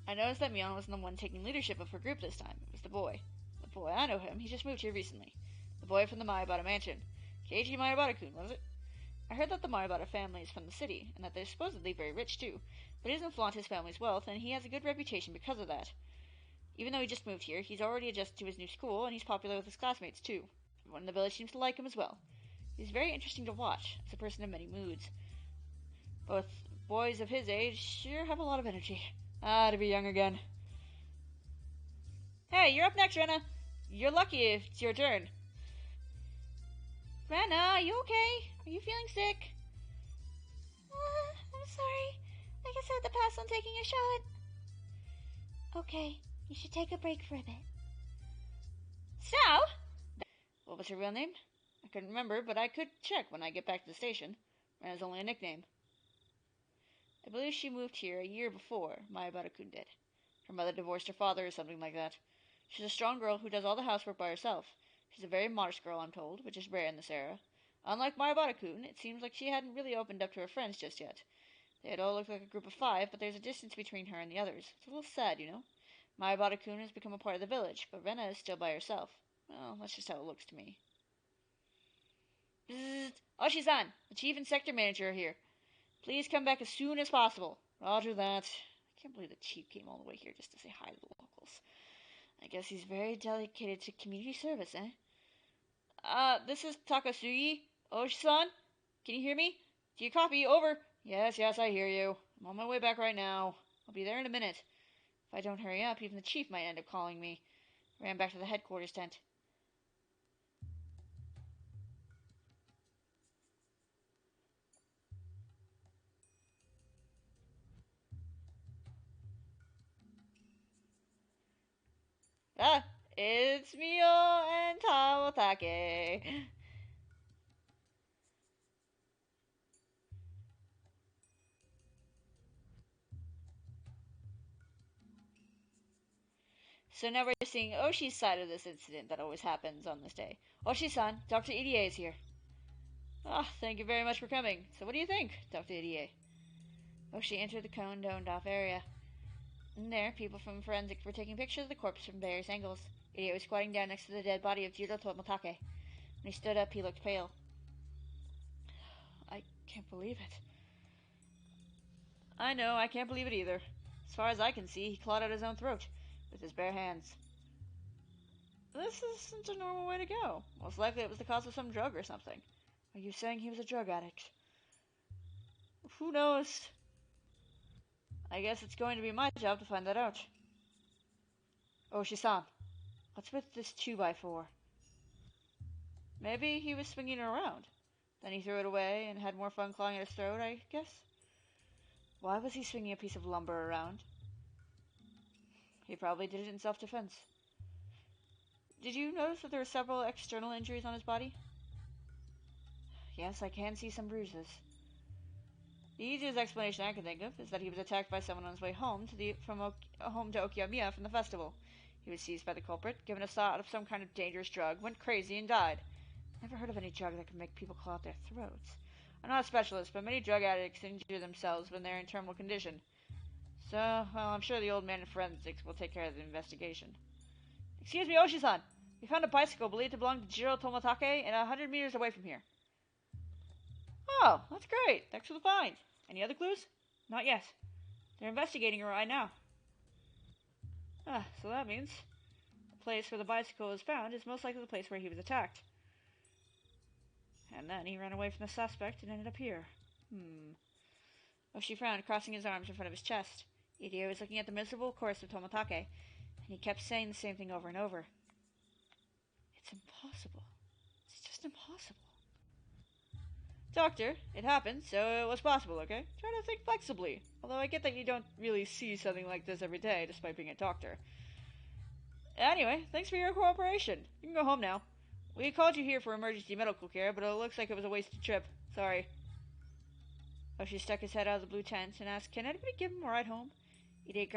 I noticed that Mion wasn't the one taking leadership of her group this time. It was the boy. The boy, I know him. He just moved here recently. The boy from the Maibata mansion. Keiji Maibata-kun, was it? I heard that the Maibata family is from the city, and that they're supposedly very rich too. But he doesn't flaunt his family's wealth, and he has a good reputation because of that. Even though he just moved here, he's already adjusted to his new school, and he's popular with his classmates too. Everyone in the village seems to like him as well. He's very interesting to watch, as a person in many moods. Both boys of his age sure have a lot of energy. To be young again. Hey, you're up next, Rena. You're lucky if it's your turn. Rena, are you okay? Are you feeling sick? I'm sorry. I guess I had to pass on taking a shot. Okay, you should take a break for a bit. So? What was her real name? I couldn't remember, but I could check when I get back to the station. Rena's only a nickname. I believe she moved here a year before Maibata-kun did. Her mother divorced her father or something like that. She's a strong girl who does all the housework by herself. She's a very modest girl, I'm told, which is rare in this era. Unlike Maibata-kun, it seems like she hadn't really opened up to her friends just yet. They had all looked like a group of 5, but there's a distance between her and the others. It's a little sad, you know. Maibata-kun has become a part of the village, but Rena is still by herself. Well, that's just how it looks to me. Bzzzt! Oshi-san, the chief and sector manager are here. Please come back as soon as possible. Roger that. I can't believe the chief came all the way here just to say hi to the locals. I guess he's very dedicated to community service, eh? This is Takasugi. Oshi-san? Can you hear me? Do you copy? Over. Yes, I hear you. I'm on my way back right now. I'll be there in a minute. If I don't hurry up, even the chief might end up calling me. Ran back to the headquarters tent. It's Mio and Tamotake. So now we're seeing Oshi's side of this incident that always happens on this day. Oshi-san, Dr. Irie is here. Thank you very much for coming. So what do you think, Dr. Irie? Oshi entered the cone-domed-off area. In there, people from forensics were taking pictures of the corpse from various angles. Irie was squatting down next to the dead body of Jiro Tomotake. When he stood up, he looked pale. I can't believe it. I know, I can't believe it either. As far as I can see, he clawed out his own throat with his bare hands. This isn't a normal way to go. Most likely it was the cause of some drug or something. Are you saying he was a drug addict? Who knows? I guess it's going to be my job to find that out. Oshi-san, what's with this 2x4? Maybe he was swinging it around. Then he threw it away and had more fun clawing at his throat, I guess. Why was he swinging a piece of lumber around? He probably did it in self-defense. Did you notice that there were several external injuries on his body? Yes, I can see some bruises. The easiest explanation I can think of is that he was attacked by someone on his way home home to Okiyamiya from the festival. He was seized by the culprit, given a shot of some kind of dangerous drug, went crazy, and died. Never heard of any drug that could make people claw out their throats. I'm not a specialist, but many drug addicts injure themselves when they're in terminal condition. So, well, I'm sure the old man in forensics will take care of the investigation. Excuse me, Oshi-san. We found a bicycle believed to belong to Jiro Toмотake and 100 meters away from here. Oh, that's great. Thanks for the find. Any other clues? Not yet. They're investigating it right now. So that means the place where the bicycle was found is most likely the place where he was attacked. And then he ran away from the suspect and ended up here. Oshi frowned, crossing his arms in front of his chest. Idio was looking at the miserable corpse of Toмотake, and he kept saying the same thing over and over. It's impossible. It's just impossible. Doctor, it happened, so it was possible, okay? Try to think flexibly. Although I get that you don't really see something like this every day, despite being a doctor. Anyway, thanks for your cooperation. You can go home now. We called you here for emergency medical care, but it looks like it was a wasted trip. Sorry. Oshi stuck his head out of the blue tent and asked, can anybody give him a ride home? Ide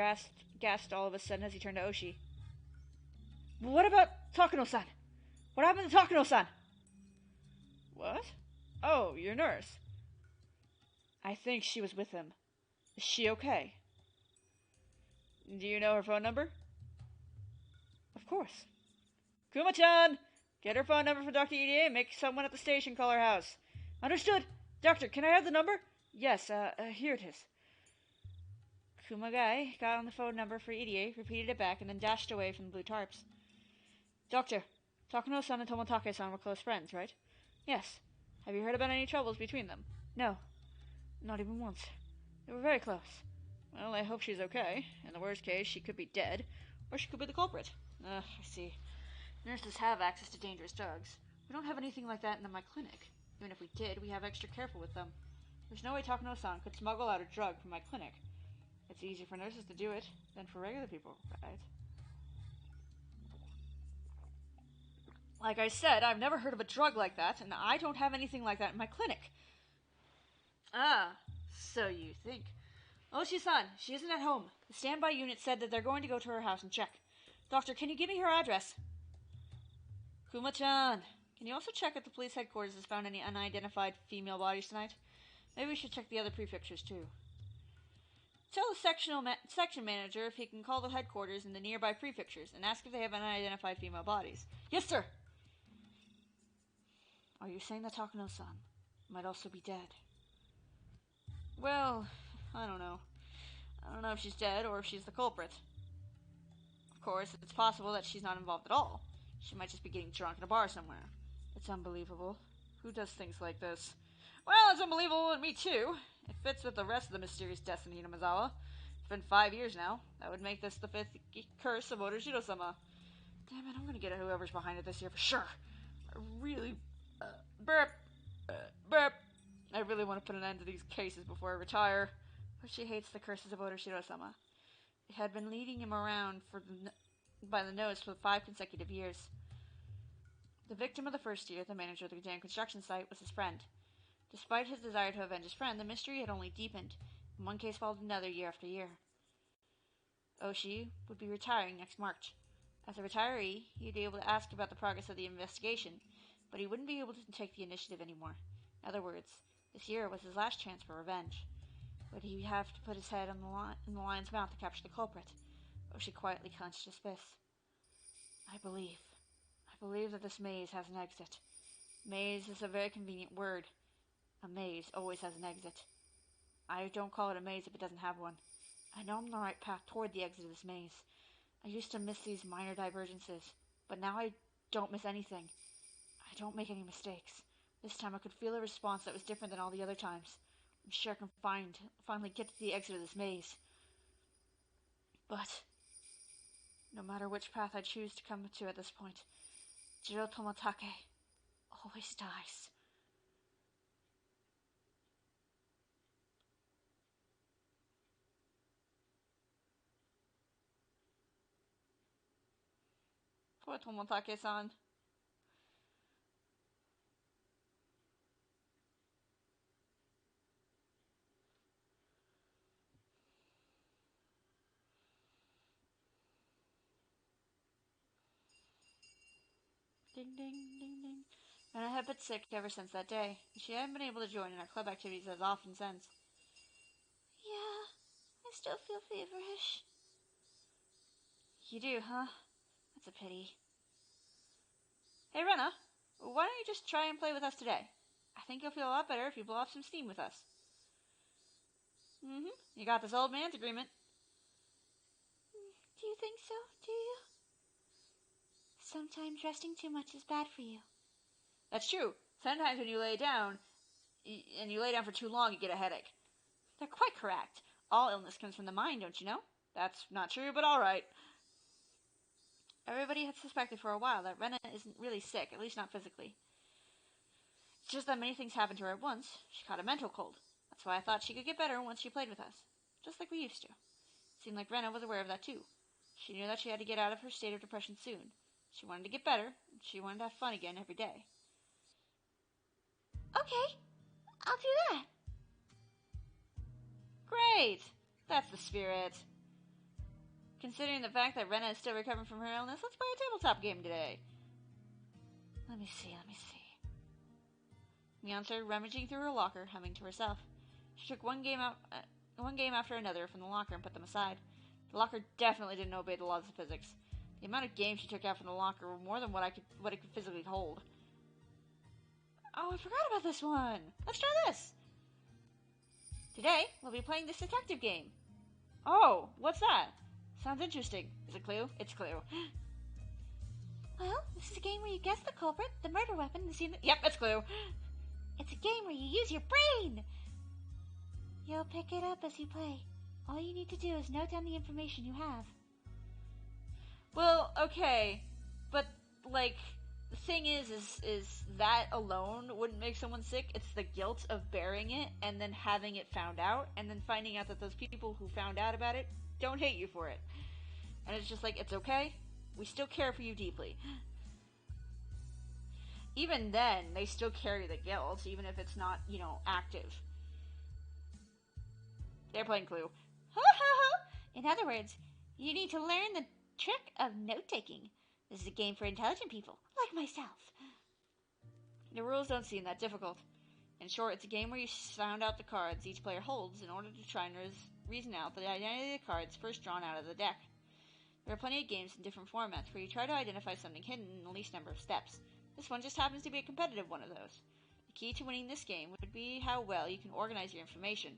gasped all of a sudden as he turned to Oshi. What about Takano-san? What happened to Takano-san? What? Oh, your nurse. I think she was with him. Is she okay? Do you know her phone number? Of course. Kuma-chan! Get her phone number for Dr. Ide and make someone at the station call her house. Understood! Doctor, can I have the number? Yes, here it is. Kumagai got on the phone number for Ide, repeated it back, and then dashed away from the blue tarps. Doctor, Takano-san and Toмотake-san were close friends, right? Yes. Have you heard about any troubles between them? No. Not even once. They were very close. Well, I hope she's okay. In the worst case, she could be dead, or she could be the culprit. I see. Nurses have access to dangerous drugs. We don't have anything like that in my clinic. Even if we did, we have extra careful with them. There's no way Takano-san could smuggle out a drug from my clinic. It's easier for nurses to do it than for regular people, right? Like I said, I've never heard of a drug like that, and I don't have anything like that in my clinic. Ah, so you think. Oshi-san, she isn't at home. The standby unit said that they're going to go to her house and check. Doctor, can you give me her address? Kuma-chan, can you also check if the police headquarters has found any unidentified female bodies tonight? Maybe we should check the other prefectures, too. Tell the section manager if he can call the headquarters in the nearby prefectures and ask if they have unidentified female bodies. Yes, sir! Are you saying that Takano-san might also be dead? Well, I don't know. I don't know if she's dead or if she's the culprit. Of course, it's possible that she's not involved at all. She might just be getting drunk in a bar somewhere. It's unbelievable. Who does things like this? Well, it's unbelievable in me too. It fits with the rest of the mysterious destiny in Inumazawa. It's been 5 years now. That would make this the 5th curse of Otoshiro-sama. Damn it, I'm gonna get at whoever's behind it this year for sure. I really... burp. I really want to put an end to these cases before I retire. But she hates the curses of Otoshiro-sama. It had been leading him around by the nose for 5 consecutive years. The victim of the first year, the manager of the dam construction site, was his friend. Despite his desire to avenge his friend, the mystery had only deepened, and one case followed another year after year. Oshi would be retiring next March. As a retiree, he would be able to ask about the progress of the investigation, but he wouldn't be able to take the initiative anymore. In other words, this year was his last chance for revenge. Would he have to put his head in the lion's mouth to capture the culprit? Oshi quietly clenched his fists. I believe that this maze has an exit. Maze is a very convenient word. A maze always has an exit. I don't call it a maze if it doesn't have one. I know I'm on the right path toward the exit of this maze. I used to miss these minor divergences, but now I don't miss anything. I don't make any mistakes. This time I could feel a response that was different than all the other times. I'm sure I can finally get to the exit of this maze. But no matter which path I choose to come to at this point, Jiro Tomatake always dies. Poor Tomatake-san. Ding, ding, ding, ding. And I have been sick ever since that day. She hadn't been able to join in our club activities as often since. Yeah, I still feel feverish. You do, huh? That's a pity. Hey, Rena, why don't you just try and play with us today? I think you'll feel a lot better if you blow off some steam with us. You got this old man's agreement. Do you think so? Do you? Sometimes resting too much is bad for you. That's true. Sometimes when you lay down, and you lay down for too long, you get a headache. They're quite correct. All illness comes from the mind, don't you know? That's not true, but alright. Everybody had suspected for a while that Rena isn't really sick, at least not physically. It's just that many things happened to her at once. She caught a mental cold. That's why I thought she could get better once she played with us. Just like we used to. It seemed like Rena was aware of that too. She knew that she had to get out of her state of depression soon. She wanted to get better, and she wanted to have fun again every day. Okay, I'll do that. Great! That's the spirit. Considering the fact that Rena is still recovering from her illness, let's play a tabletop game today. Let me see. Mion started rummaging through her locker, humming to herself. She took one game after another from the locker and put them aside. The locker definitely didn't obey the laws of physics. The amount of games she took out from the locker were more than what it could physically hold. Oh, I forgot about this one. Let's try this. Today, we'll be playing this detective game. Oh, what's that? Sounds interesting. Is it Clue? It's Clue. Well, this is a game where you guess the culprit, the murder weapon, the scene. Yep, it's Clue. It's a game where you use your brain. You'll pick it up as you play. All you need to do is note down the information you have. Well, okay, but like the thing is that alone wouldn't make someone sick. It's the guilt of bearing it and then having it found out and then finding out that those people who found out about it don't hate you for it. And it's just like, it's okay. We still care for you deeply. Even then, they still carry the guilt, even if it's not, active. They're playing Clue. In other words, you need to learn the trick of note-taking. This is a game for intelligent people, like myself. The rules don't seem that difficult. In short, it's a game where you sound out the cards each player holds in order to try and reason out the identity of the cards first drawn out of the deck. There are plenty of games in different formats where you try to identify something hidden in the least number of steps. This one just happens to be a competitive one of those. The key to winning this game would be how well you can organize your information.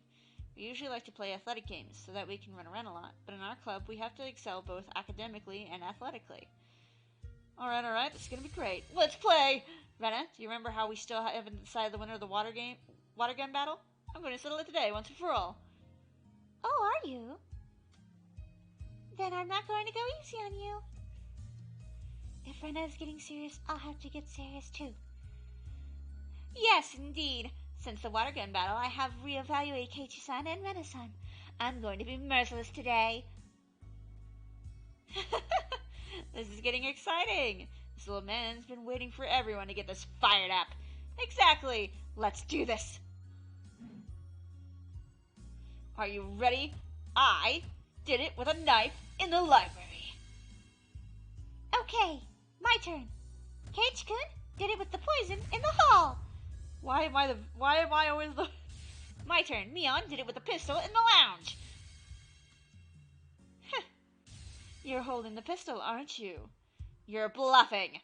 We usually like to play athletic games so that we can run around a lot, but in our club we have to excel both academically and athletically. Alright, this is gonna be great. Let's play! Rena, do you remember how we still haven't decided the winner of the water gun battle? I'm gonna settle it today, once and for all. Oh, are you? Then I'm not going to go easy on you. If Rena is getting serious, I'll have to get serious too. Yes, indeed. Since the water gun battle, I have reevaluated Keiichi-san and Rena-san. I'm going to be merciless today. This is getting exciting. This little man's been waiting for everyone to get this fired up. Exactly. Let's do this. Are you ready? I did it with a knife in the library. Okay, my turn. Keiichi-kun did it with the poison in the hall. Why am I always the... My turn. Mion did it with the pistol in the lounge. You're holding the pistol, aren't you? You're bluffing.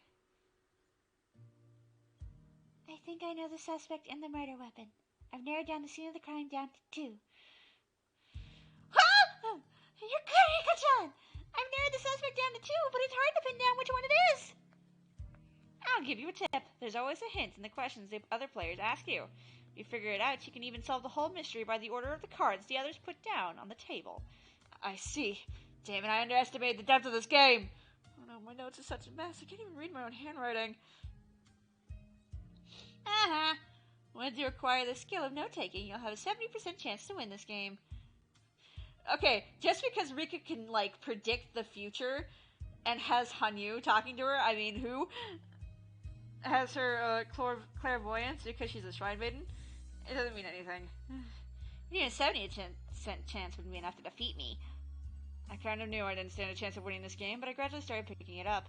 I think I know the suspect and the murder weapon. I've narrowed down the scene of the crime down to 2. Ah! You're good, Rika-chan! I've narrowed the suspect down to 2, but it's hard to pin down which one it is. I'll give you a tip. There's always a hint in the questions the other players ask you. If you figure it out, you can even solve the whole mystery by the order of the cards the others put down on the table. I see. Damn it, I underestimated the depth of this game. Oh no, my notes are such a mess. I can't even read my own handwriting. Uh-huh. Once you acquire the skill of note-taking, you'll have a 70% chance to win this game. Okay, just because Rika can, predict the future and has Hanyu talking to her, I mean, who has her clairvoyance because she's a shrine maiden, it doesn't mean anything. Even a 70% chance wouldn't be enough to defeat me. I kind of knew I didn't stand a chance of winning this game, but I gradually started picking it up.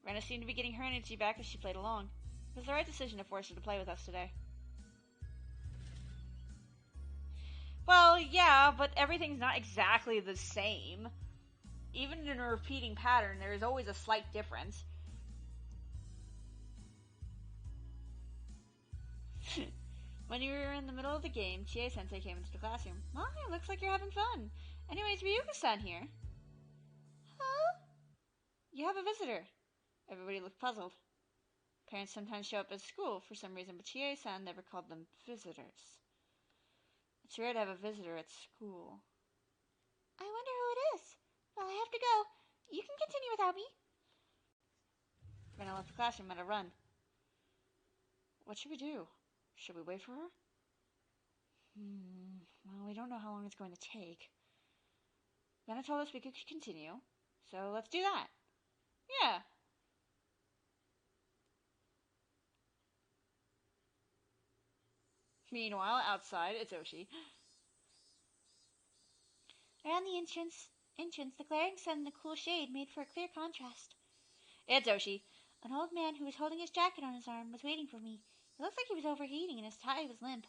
Rena seemed to be getting her energy back as she played along. It was the right decision to force her to play with us today. Well, yeah, but everything's not exactly the same. Even in a repeating pattern, there is always a slight difference. When you were in the middle of the game, Chie-sensei came into the classroom. My, looks like you're having fun. Anyways, Ryuga-san here. Huh? You have a visitor. Everybody looked puzzled. Parents sometimes show up at school for some reason, but Chie-san never called them visitors. It's rare to have a visitor at school. I wonder who it is. Well, I have to go. You can continue without me. Rena left the classroom at a run. What should we do? Should we wait for her? Well, we don't know how long it's going to take. Rena told us we could continue, so let's do that. Yeah. Meanwhile, outside, it's Oshi. Around the entrance, the glaring sun and the cool shade made for a clear contrast. It's Oshi. An old man who was holding his jacket on his arm was waiting for me. It looked like he was overheating and his tie was limp.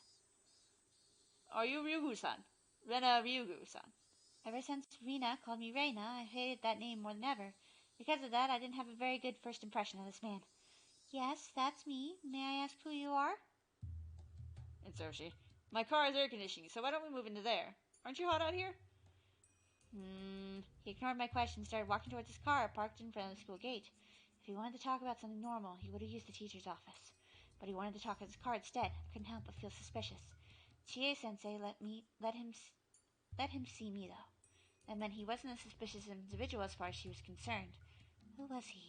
Are you Ryugu-san? Rena Ryugu-san. Ever since Rena called me Reina, I hated that name more than ever. Because of that, I didn't have a very good first impression of this man. Yes, that's me. May I ask who you are? It's Oshi. My car is air conditioning, so why don't we move into there? Aren't you hot out here? He ignored my question and started walking towards his car parked in front of the school gate. If he wanted to talk about something normal, he would have used the teacher's office. But he wanted to talk at his car instead. I couldn't help but feel suspicious. Chie-sensei let him see me, though. That meant he wasn't a suspicious individual as far as she was concerned. Who was he?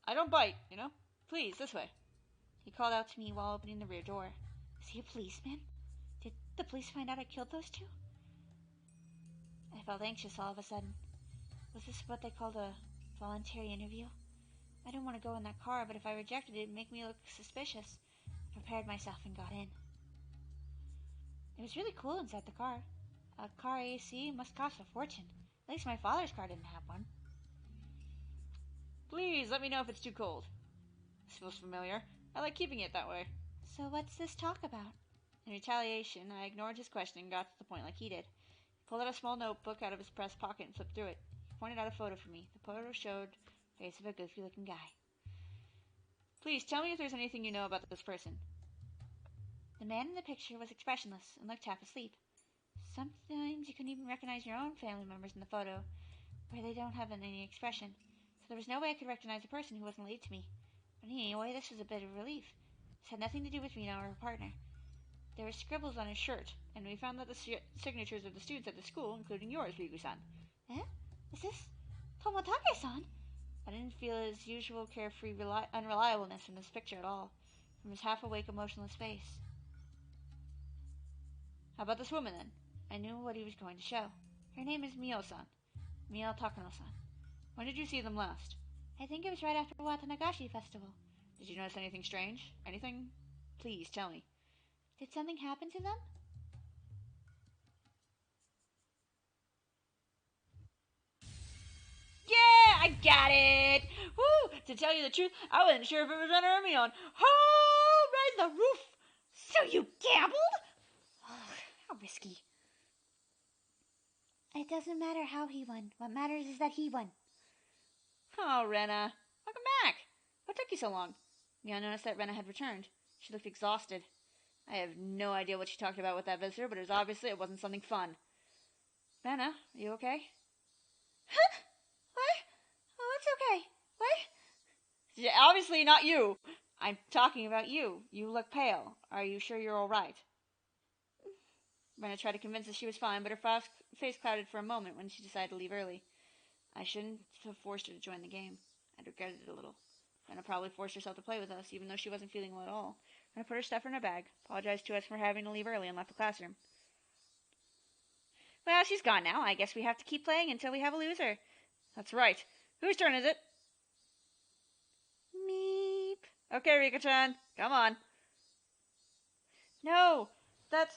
I don't bite, you know? Please, this way. He called out to me while opening the rear door. Is he a policeman? Did the police find out I killed those two? I felt anxious all of a sudden. Was this what they called a voluntary interview? I didn't want to go in that car, but if I rejected it, it'd make me look suspicious. I prepared myself and got in. It was really cool inside the car. A car AC must cost a fortune. At least my father's car didn't have one. Please, let me know if it's too cold. This feels familiar. I like keeping it that way. So what's this talk about? In retaliation, I ignored his question and got to the point like he did. He pulled out a small notebook out of his breast pocket and flipped through it. He pointed out a photo for me. The photo showed the face of a goofy-looking guy. Please, tell me if there's anything you know about this person. The man in the picture was expressionless and looked half asleep. Sometimes you couldn't even recognize your own family members in the photo, where they don't have any expression. So there was no way I could recognize a person who wasn't related to me. But anyway, this was a bit of relief. This had nothing to do with Rena or her partner. There were scribbles on his shirt, and we found that the signatures of the students at the school, including yours, Ryugu-san. Eh? Is this Tomotake-san? I didn't feel his usual carefree unreliableness in this picture at all, from his half-awake, emotionless face. How about this woman, then? I knew what he was going to show. Her name is Mio-san. Mio Takano-san. When did you see them last? I think it was right after Watanagashi Festival. Did you notice anything strange? Anything? Please, tell me. Did something happen to them? Yeah, I got it! Woo! To tell you the truth, I wasn't sure if it was Rena or Mion. Oh, raise the roof! So you gambled? Oh, how risky. It doesn't matter how he won. What matters is that he won. Oh, Rena. Welcome back. What took you so long? Mion noticed that Rena had returned. She looked exhausted. I have no idea what she talked about with that visitor, but it wasn't something fun. Rena, are you okay? Huh? What? Oh, it's okay. What? Yeah, obviously not you. I'm talking about you. You look pale. Are you sure you're all right? Rena tried to convince us she was fine, but her face clouded for a moment when she decided to leave early. I shouldn't have forced her to join the game. I'd regretted it a little. Rena probably forced herself to play with us, even though she wasn't feeling well at all. Rena put her stuff in her bag, apologized to us for having to leave early, and left the classroom. Well, she's gone now. I guess we have to keep playing until we have a loser. That's right. Whose turn is it? Meep. Okay, Rika-chan. Come on. No, that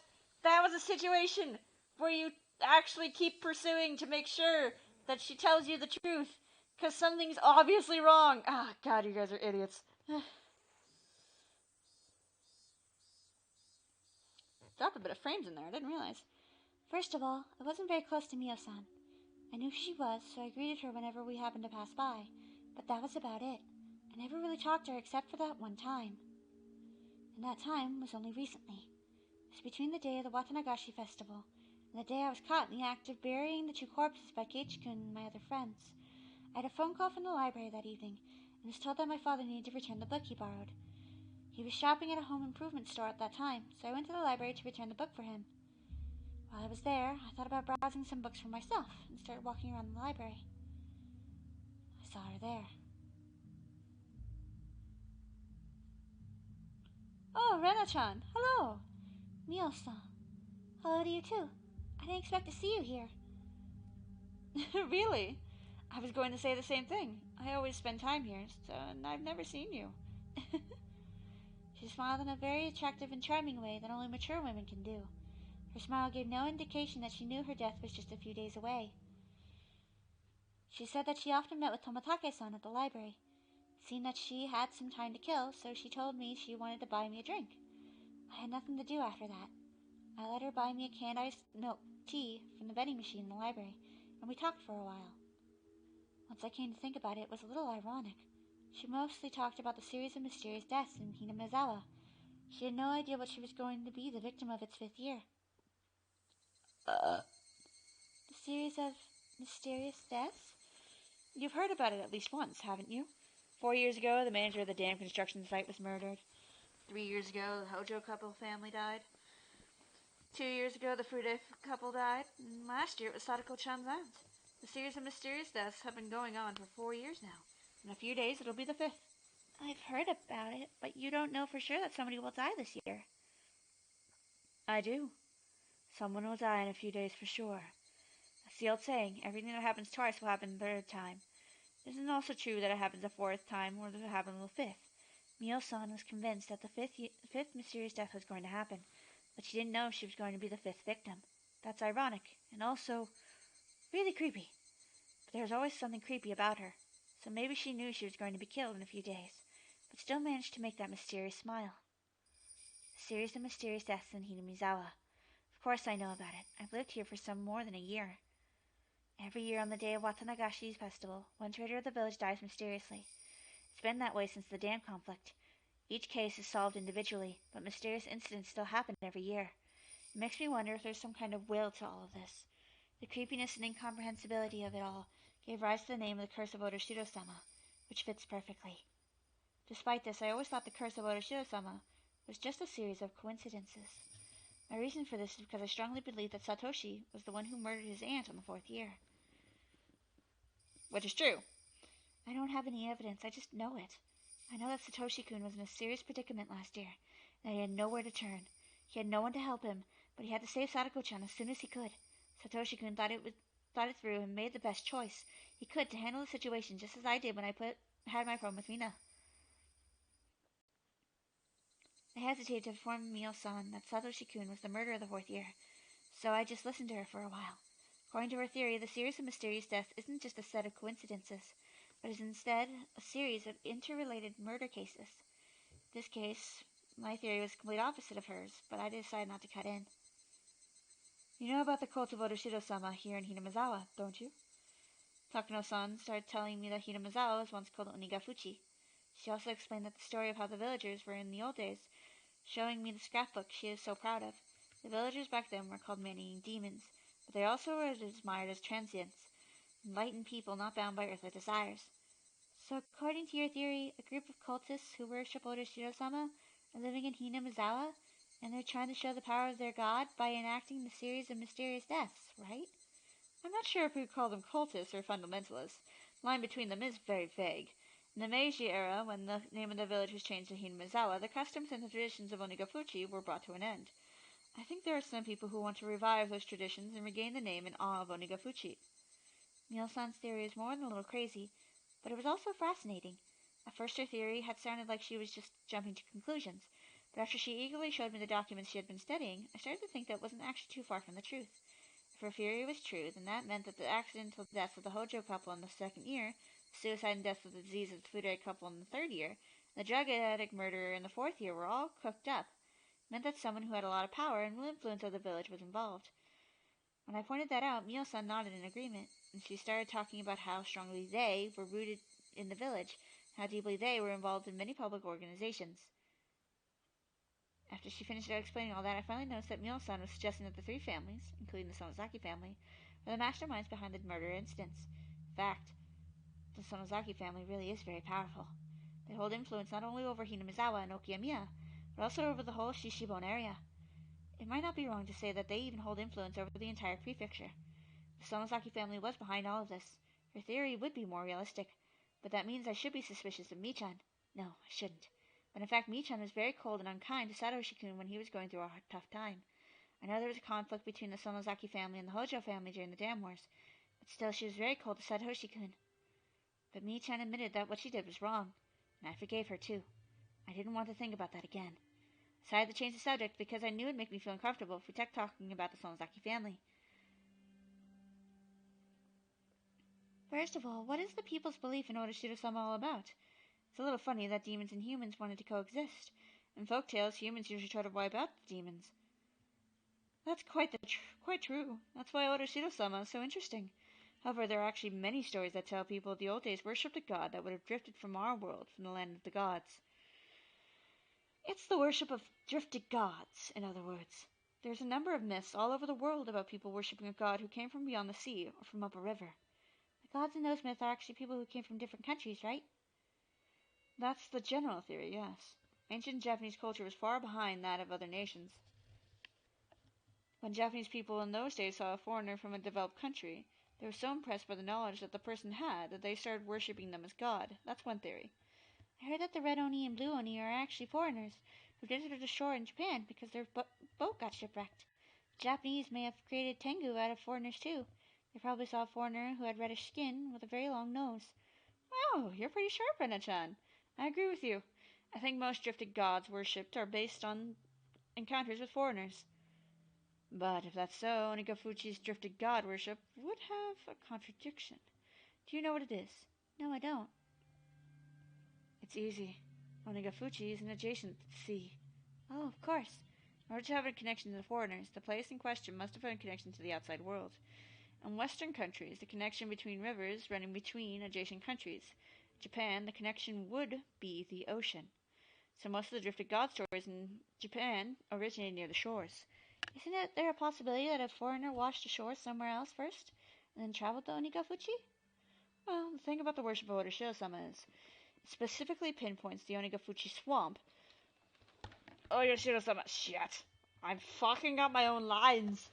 was a situation where you actually keep pursuing to make sure that she tells you the truth, because something's obviously wrong. Ah, God, you guys are idiots. Dropped a bit of frames in there. I didn't realize. First of all, I wasn't very close to Mio-san. I knew who she was, so I greeted her whenever we happened to pass by, but that was about it. I never really talked to her except for that one time. And that time was only recently. It was between the day of the Watanagashi festival and the day I was caught in the act of burying the two corpses by Keiichi-kun and my other friends. I had a phone call from the library that evening and was told that my father needed to return the book he borrowed. He was shopping at a home improvement store at that time, so I went to the library to return the book for him. While I was there, I thought about browsing some books for myself and started walking around the library. I saw her there. Oh, Rena-chan, hello! Mio-san, hello to you too. I didn't expect to see you here. Really? I was going to say the same thing. I always spend time here, and I've never seen you. She smiled in a very attractive and charming way that only mature women can do. Her smile gave no indication that she knew her death was just a few days away. She said that she often met with Toмотake-san at the library. It seemed that she had some time to kill, so she told me she wanted to buy me a drink. I had nothing to do after that. I let her buy me a canned iced milk tea from the vending machine in the library, and we talked for a while. Once I came to think about it, it was a little ironic. She mostly talked about the series of mysterious deaths in Hinamizawa. She had no idea what she was going to be the victim of its 5th year. The series of mysterious deaths? You've heard about it at least once, haven't you? 4 years ago, the manager of the dam construction site was murdered. 3 years ago, the Hojo couple family died. 2 years ago, the Fude couple died. And last year, it was Sadako-chan's aunt. The series of mysterious deaths have been going on for 4 years now. In a few days, it'll be the 5th. I've heard about it, but you don't know for sure that somebody will die this year. I do. Someone will die in a few days for sure. That's the old saying, everything that happens twice will happen the 3rd time. Isn't it also true that it happens a 4th time, or that it happens the 5th? Mio-san was convinced that the fifth mysterious death was going to happen, but she didn't know she was going to be the 5th victim. That's ironic, and also really creepy. But there's always something creepy about her, so maybe she knew she was going to be killed in a few days, but still managed to make that mysterious smile. A series of mysterious deaths in Hinamizawa. Of course I know about it. I've lived here for some more than a year. Every year on the day of Watanagashi's festival, one trader of the village dies mysteriously. It's been that way since the dam conflict. Each case is solved individually, but mysterious incidents still happen every year. It makes me wonder if there's some kind of will to all of this. The creepiness and incomprehensibility of it all gave rise to the name of the Curse of Otoshiro-sama, which fits perfectly. Despite this, I always thought the Curse of Otoshiro-sama was just a series of coincidences. My reason for this is because I strongly believe that Satoshi was the one who murdered his aunt on the 4th year. Which is true. I don't have any evidence, I just know it. I know that Satoshi-kun was in a serious predicament last year, and he had nowhere to turn. He had no one to help him, but he had to save Sadako-chan as soon as he could. Satoshi-kun thought it through and made the best choice he could to handle the situation, just as I did when I had my problem with Mina. I hesitated to inform Mio-san that Satoshi-kun was the murderer of the 4th year, so I just listened to her for a while. According to her theory, the series of mysterious deaths isn't just a set of coincidences, but is instead a series of interrelated murder cases. In this case, my theory was the complete opposite of hers, but I decided not to cut in. You know about the cult of Otoshiro-sama here in Hinamizawa, don't you? Takano-san started telling me that Hinamizawa was once called Onigafuchi. She also explained that the story of how the villagers were in the old days showing me the scrapbook she is so proud of. The villagers back then were called man-eating demons, but they also were admired as transients, enlightened people not bound by earthly desires. So according to your theory, a group of cultists who worship Otoshiro-sama are living in Hinamizawa, and they're trying to show the power of their god by enacting the series of mysterious deaths, right? I'm not sure if we would call them cultists or fundamentalists. The line between them is very vague. In the Meiji era, when the name of the village was changed to Hinamizawa, the customs and the traditions of Onigafuchi were brought to an end. I think there are some people who want to revive those traditions and regain the name and awe of Onigafuchi. Mio-san's theory is more than a little crazy, but it was also fascinating. At first her theory had sounded like she was just jumping to conclusions, but after she eagerly showed me the documents she had been studying, I started to think that wasn't actually too far from the truth. If her theory was true, then that meant that the accidental deaths of the Hojo couple in the second year, the suicide and deaths of the disease of the food addict couple in the third year, and the drug addict murderer in the fourth year were all cooked up. It meant that someone who had a lot of power and influence of the village was involved. When I pointed that out, Mio-san nodded in agreement, and she started talking about how strongly they were rooted in the village, how deeply they were involved in many public organizations. After she finished explaining all that, I finally noticed that Mio-san was suggesting that the three families, including the Sonozaki family, were the masterminds behind the murder incidents. In fact, the Sonozaki family really is very powerful. They hold influence not only over Hinamizawa and Okiyamiya, but also over the whole Shishibone area. It might not be wrong to say that they even hold influence over the entire prefecture. The Sonozaki family was behind all of this. Her theory would be more realistic, but that means I should be suspicious of Michan. No, I shouldn't. But in fact, Michan was very cold and unkind to Satoshi-kun when he was going through a tough time. I know there was a conflict between the Sonozaki family and the Hojo family during the Dam Wars, but still she was very cold to Satoshi-kun. But Michan admitted that what she did was wrong, and I forgave her too. I didn't want to think about that again. I decided to change the subject because I knew it would make me feel uncomfortable if we kept talking about the Sonozaki family. First of all, what is the people's belief in Otoshiro-sama all about? It's a little funny that demons and humans wanted to coexist. In folk tales, humans usually try to wipe out the demons. That's quite true. That's why Otoshiro-sama is so interesting. However, there are actually many stories that tell people of the old days worshipped a god that would have drifted from our world, from the land of the gods. It's the worship of drifted gods, in other words. There's a number of myths all over the world about people worshipping a god who came from beyond the sea or from up a river. The gods in those myths are actually people who came from different countries, right? That's the general theory, yes. Ancient Japanese culture was far behind that of other nations. When Japanese people in those days saw a foreigner from a developed country, they were so impressed by the knowledge that the person had that they started worshipping them as god. That's one theory. I heard that the red oni and blue oni are actually foreigners who visited the shore in Japan because their boat got shipwrecked. The Japanese may have created Tengu out of foreigners too. They probably saw a foreigner who had reddish skin with a very long nose. Wow, you're pretty sharp, Anna-chan. I agree with you. I think most drifted gods worshipped are based on encounters with foreigners. But if that's so, Onigafuchi's drifted god worship would have a contradiction. Do you know what it is? No, I don't. It's easy. Onigafuchi is an adjacent sea. Oh, of course. In order to have a connection to the foreigners, the place in question must have had a connection to the outside world. In Western countries, the connection between rivers running between adjacent countries. Japan, the connection would be the ocean. So most of the drifted god stories in Japan originated near the shores. Isn't there a possibility that a foreigner washed ashore somewhere else first, and then traveled to Onigafuchi? Well, the thing about the worship of Otoshiro-sama is, it specifically pinpoints the Onigafuchi swamp. Otoshiro-sama, shit! I'm fucking up my own lines!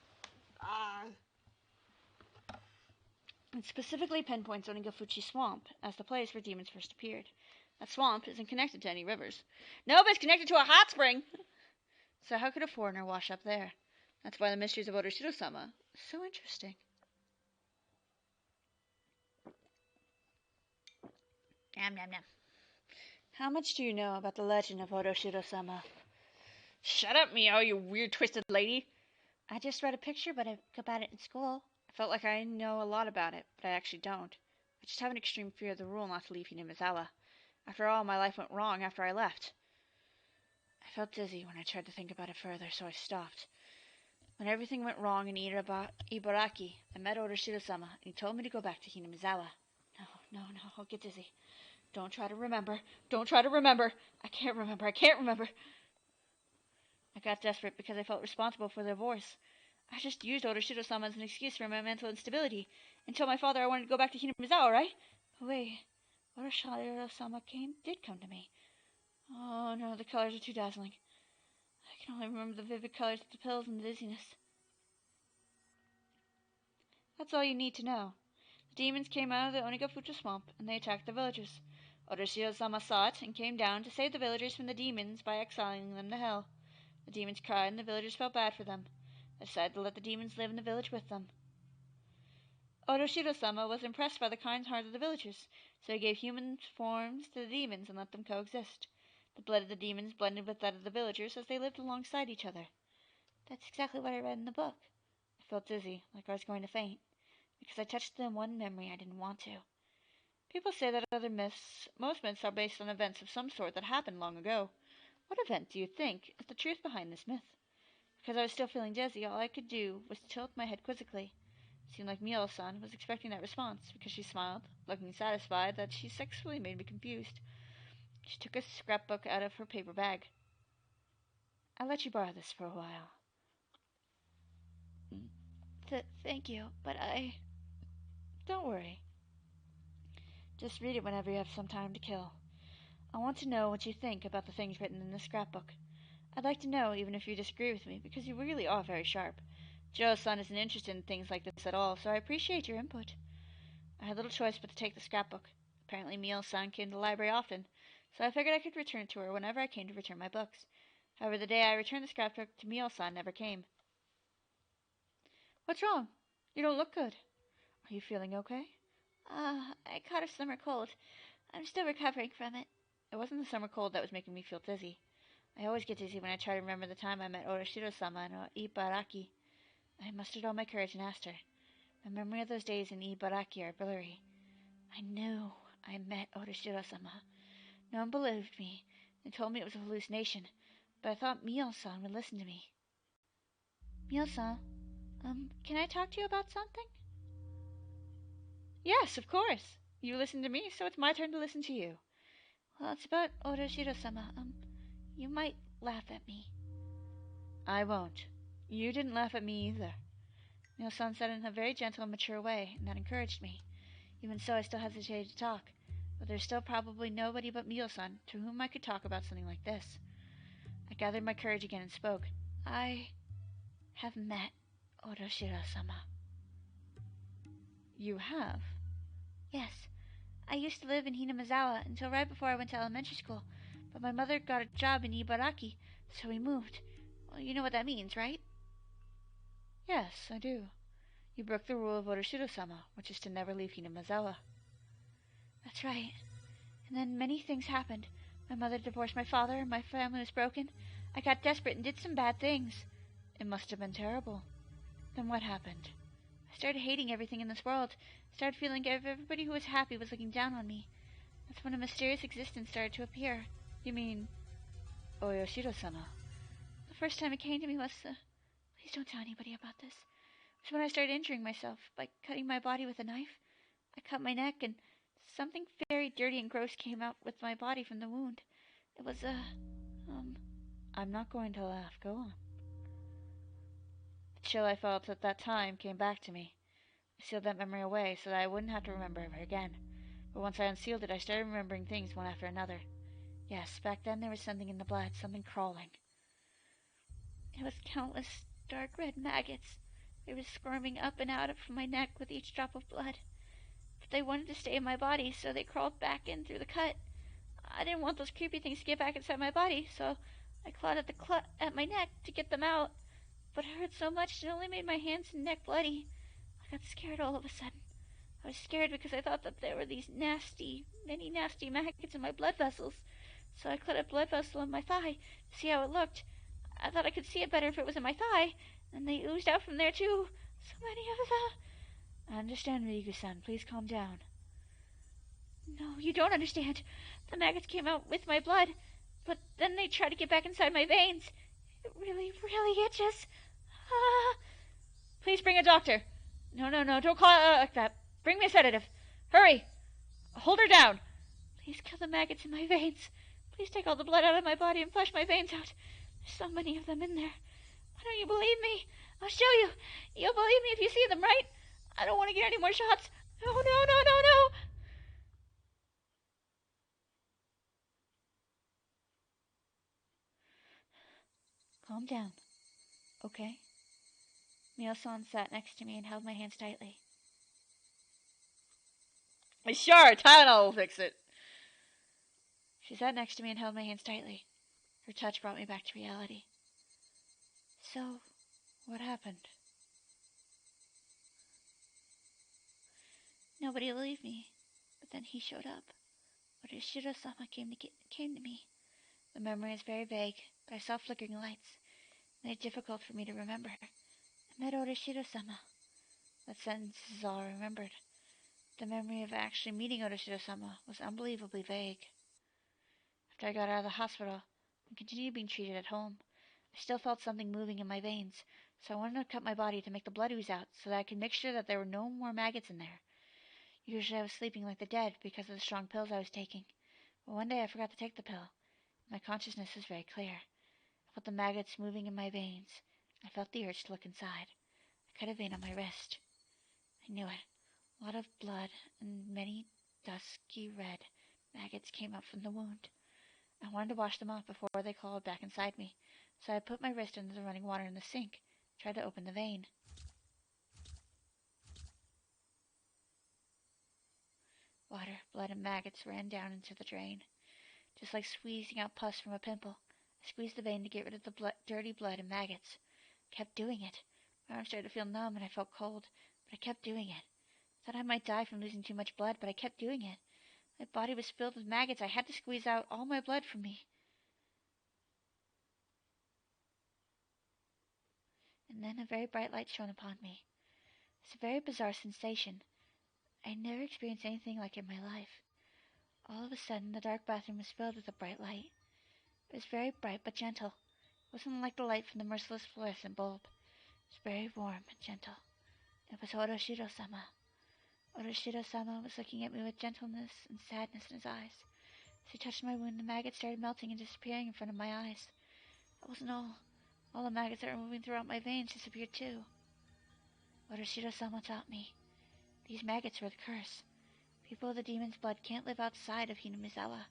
It specifically pinpoints Onigafuchi Swamp as the place where demons first appeared. That swamp isn't connected to any rivers. Nope, it's connected to a hot spring! So how could a foreigner wash up there? That's why the mysteries of Otoshiro-sama are so interesting. Nom nom nom. How much do you know about the legend of Otoshiro-sama? Shut up, Mio, you weird twisted lady! I just read a picture about it in school. I felt like I know a lot about it, but I actually don't. I just have an extreme fear of the rule not to leave Hinamizawa. After all, my life went wrong after I left. I felt dizzy when I tried to think about it further, so I stopped. When everything went wrong in Ibaraki, I met Otoshiro-sama, and he told me to go back to Hinamizawa. No, I'll get dizzy. Don't try to remember. I can't remember. I got desperate because I felt responsible for their divorce. I just used Otoshiro-sama as an excuse for my mental instability and told my father I wanted to go back to Hinamizawa, right? But wait, Otoshiro-sama did come to me. Oh no, the colors are too dazzling. I can only remember the vivid colors of the pills and the dizziness. That's all you need to know. The demons came out of the Onigafuta swamp, and they attacked the villagers. Otoshiro-sama saw it, and came down to save the villagers from the demons by exiling them to hell. The demons cried, and the villagers felt bad for them. They decided to let the demons live in the village with them. Otoshiro-sama was impressed by the kind heart of the villagers, so he gave human forms to the demons and let them coexist. The blood of the demons blended with that of the villagers as they lived alongside each other. That's exactly what I read in the book. I felt dizzy, like I was going to faint, because I touched the one memory I didn't want to. People say that most myths are based on events of some sort that happened long ago. What event do you think is the truth behind this myth? Because I was still feeling dizzy, all I could do was tilt my head quizzically. It seemed like Mio-san was expecting that response, because she smiled, looking satisfied that she successfully made me confused. She took a scrapbook out of her paper bag. I'll let you borrow this for a while. Thank you, but Don't worry. Just read it whenever you have some time to kill. I want to know what you think about the things written in the scrapbook. I'd like to know, even if you disagree with me, because you really are very sharp. Joe-san isn't interested in things like this at all, so I appreciate your input. I had little choice but to take the scrapbook. Apparently Mio-san came to the library often, so I figured I could return it to her whenever I came to return my books. However, the day I returned the scrapbook to Mio-san never came. What's wrong? You don't look good. Are you feeling okay? I caught a summer cold. I'm still recovering from it. It wasn't the summer cold that was making me feel dizzy. I always get dizzy when I try to remember the time I met Otoshiro-sama in Ibaraki. I mustered all my courage and asked her. My memory of those days in Ibaraki are blurry. I knew I met Otoshiro-sama. No one believed me. They told me it was a hallucination, but I thought Mio-san would listen to me. Mio-san, can I talk to you about something? Yes, of course. You listen to me, so it's my turn to listen to you. Well, it's about Otoshiro-sama. You might laugh at me. I won't. You didn't laugh at me either. Mio-san said it in a very gentle and mature way, and that encouraged me. Even so, I still hesitated to talk, but there's still probably nobody but Mio-san to whom I could talk about something like this. I gathered my courage again and spoke. I have met Otoshiro-sama. You have? Yes. I used to live in Hinamizawa until right before I went to elementary school, but my mother got a job in Ibaraki, so we moved. Well, you know what that means, right? Yes, I do. You broke the rule of Otoshiro-sama, which is to never leave Hinamizawa. That's right. And then many things happened. My mother divorced my father, my family was broken. I got desperate and did some bad things. It must have been terrible. Then what happened? I started hating everything in this world. I started feeling everybody who was happy was looking down on me. That's when a mysterious existence started to appear. You mean Oyoshiro-sama? The first time it came to me was, please don't tell anybody about this. It was when I started injuring myself by cutting my body with a knife. I cut my neck and something very dirty and gross came out with my body from the wound. It was, I'm not going to laugh. Go on. The chill I felt at that time came back to me. I sealed that memory away so that I wouldn't have to remember it again. But once I unsealed it, I started remembering things one after another. Yes, back then there was something in the blood, something crawling. It was countless dark red maggots. They were squirming up and out from my neck with each drop of blood. But they wanted to stay in my body, so they crawled back in through the cut. I didn't want those creepy things to get back inside my body, so I clawed at my neck to get them out. But it hurt so much it only made my hands and neck bloody. I got scared all of a sudden. I was scared because I thought that there were these many nasty maggots in my blood vessels. So I cut a blood vessel in my thigh to see how it looked. I thought I could see it better if it was in my thigh, and they oozed out from there too. So many of them. I understand, Rigu-san. Please calm down. No, you don't understand. The maggots came out with my blood, but then they tried to get back inside my veins. It really, really itches. Please bring a doctor. No, don't call it like that. Bring me a sedative. Hurry. Hold her down. Please kill the maggots in my veins. Please take all the blood out of my body and flush my veins out. There's so many of them in there. Why don't you believe me? I'll show you. You'll believe me if you see them, right? I don't want to get any more shots. No, no, no, no, no. Calm down, okay? Mio-san sat next to me and held my hands tightly. Sure, Tylenol will fix it. She sat next to me and held my hands tightly. Her touch brought me back to reality. So, what happened? Nobody believed me, but then he showed up. Orishiro-sama came to me. The memory is very vague, but I saw flickering lights, made it difficult for me to remember. I met Orishiro-sama. That sentence is all I remembered. The memory of actually meeting Orishiro-sama was unbelievably vague. After I got out of the hospital and continued being treated at home, I still felt something moving in my veins, so I wanted to cut my body to make the blood ooze out so that I could make sure that there were no more maggots in there. Usually I was sleeping like the dead because of the strong pills I was taking, but one day I forgot to take the pill. My consciousness was very clear. I felt the maggots moving in my veins. I felt the urge to look inside. I cut a vein on my wrist. I knew it. A lot of blood and many dusky red maggots came up from the wound. I wanted to wash them off before they crawled back inside me, so I put my wrist into the running water in the sink, tried to open the vein. Water, blood, and maggots ran down into the drain. Just like squeezing out pus from a pimple, I squeezed the vein to get rid of the dirty blood and maggots. I kept doing it. My arms started to feel numb and I felt cold, but I kept doing it. I thought I might die from losing too much blood, but I kept doing it. My body was filled with maggots. I had to squeeze out all my blood from me. And then a very bright light shone upon me. It's a very bizarre sensation. I never experienced anything like it in my life. All of a sudden, the dark bathroom was filled with a bright light. It was very bright but gentle. It wasn't like the light from the merciless fluorescent bulb. It was very warm and gentle. It was Orishiro-sama. Orishiro-sama was looking at me with gentleness and sadness in his eyes. As he touched my wound, the maggots started melting and disappearing in front of my eyes. That wasn't all. All the maggots that were moving throughout my veins disappeared too. Orishiro-sama taught me. These maggots were the curse. People with the demon's blood can't live outside of Hinamizawa.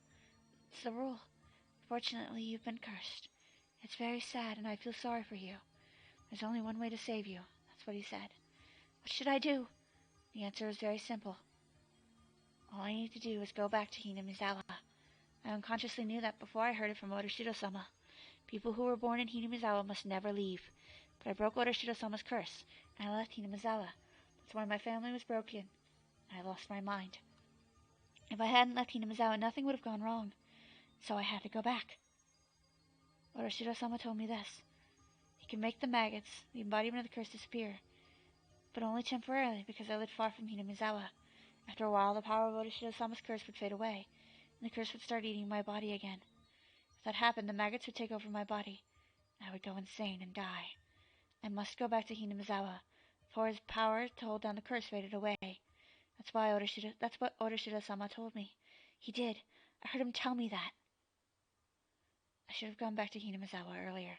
It's the rule. Fortunately, you've been cursed. It's very sad, and I feel sorry for you. There's only one way to save you. That's what he said. What should I do? The answer was very simple. All I need to do is go back to Hinamizawa. I unconsciously knew that before I heard it from Orishiro-sama. People who were born in Hinamizawa must never leave. But I broke Orishiro-sama's curse, and I left Hinamizawa. That's why my family was broken, and I lost my mind. If I hadn't left Hinamizawa, nothing would have gone wrong. So I had to go back. Orishiro-sama told me this. He can make the maggots, the embodiment of the curse, disappear. But only temporarily, because I lived far from Hinamizawa. After a while, the power of Orishiro-sama's curse would fade away, and the curse would start eating my body again. If that happened, the maggots would take over my body, and I would go insane and die. I must go back to Hinamizawa, before his power to hold down the curse faded away. That's what Orishiro-sama told me. He did. I heard him tell me that. I should have gone back to Hinamizawa earlier.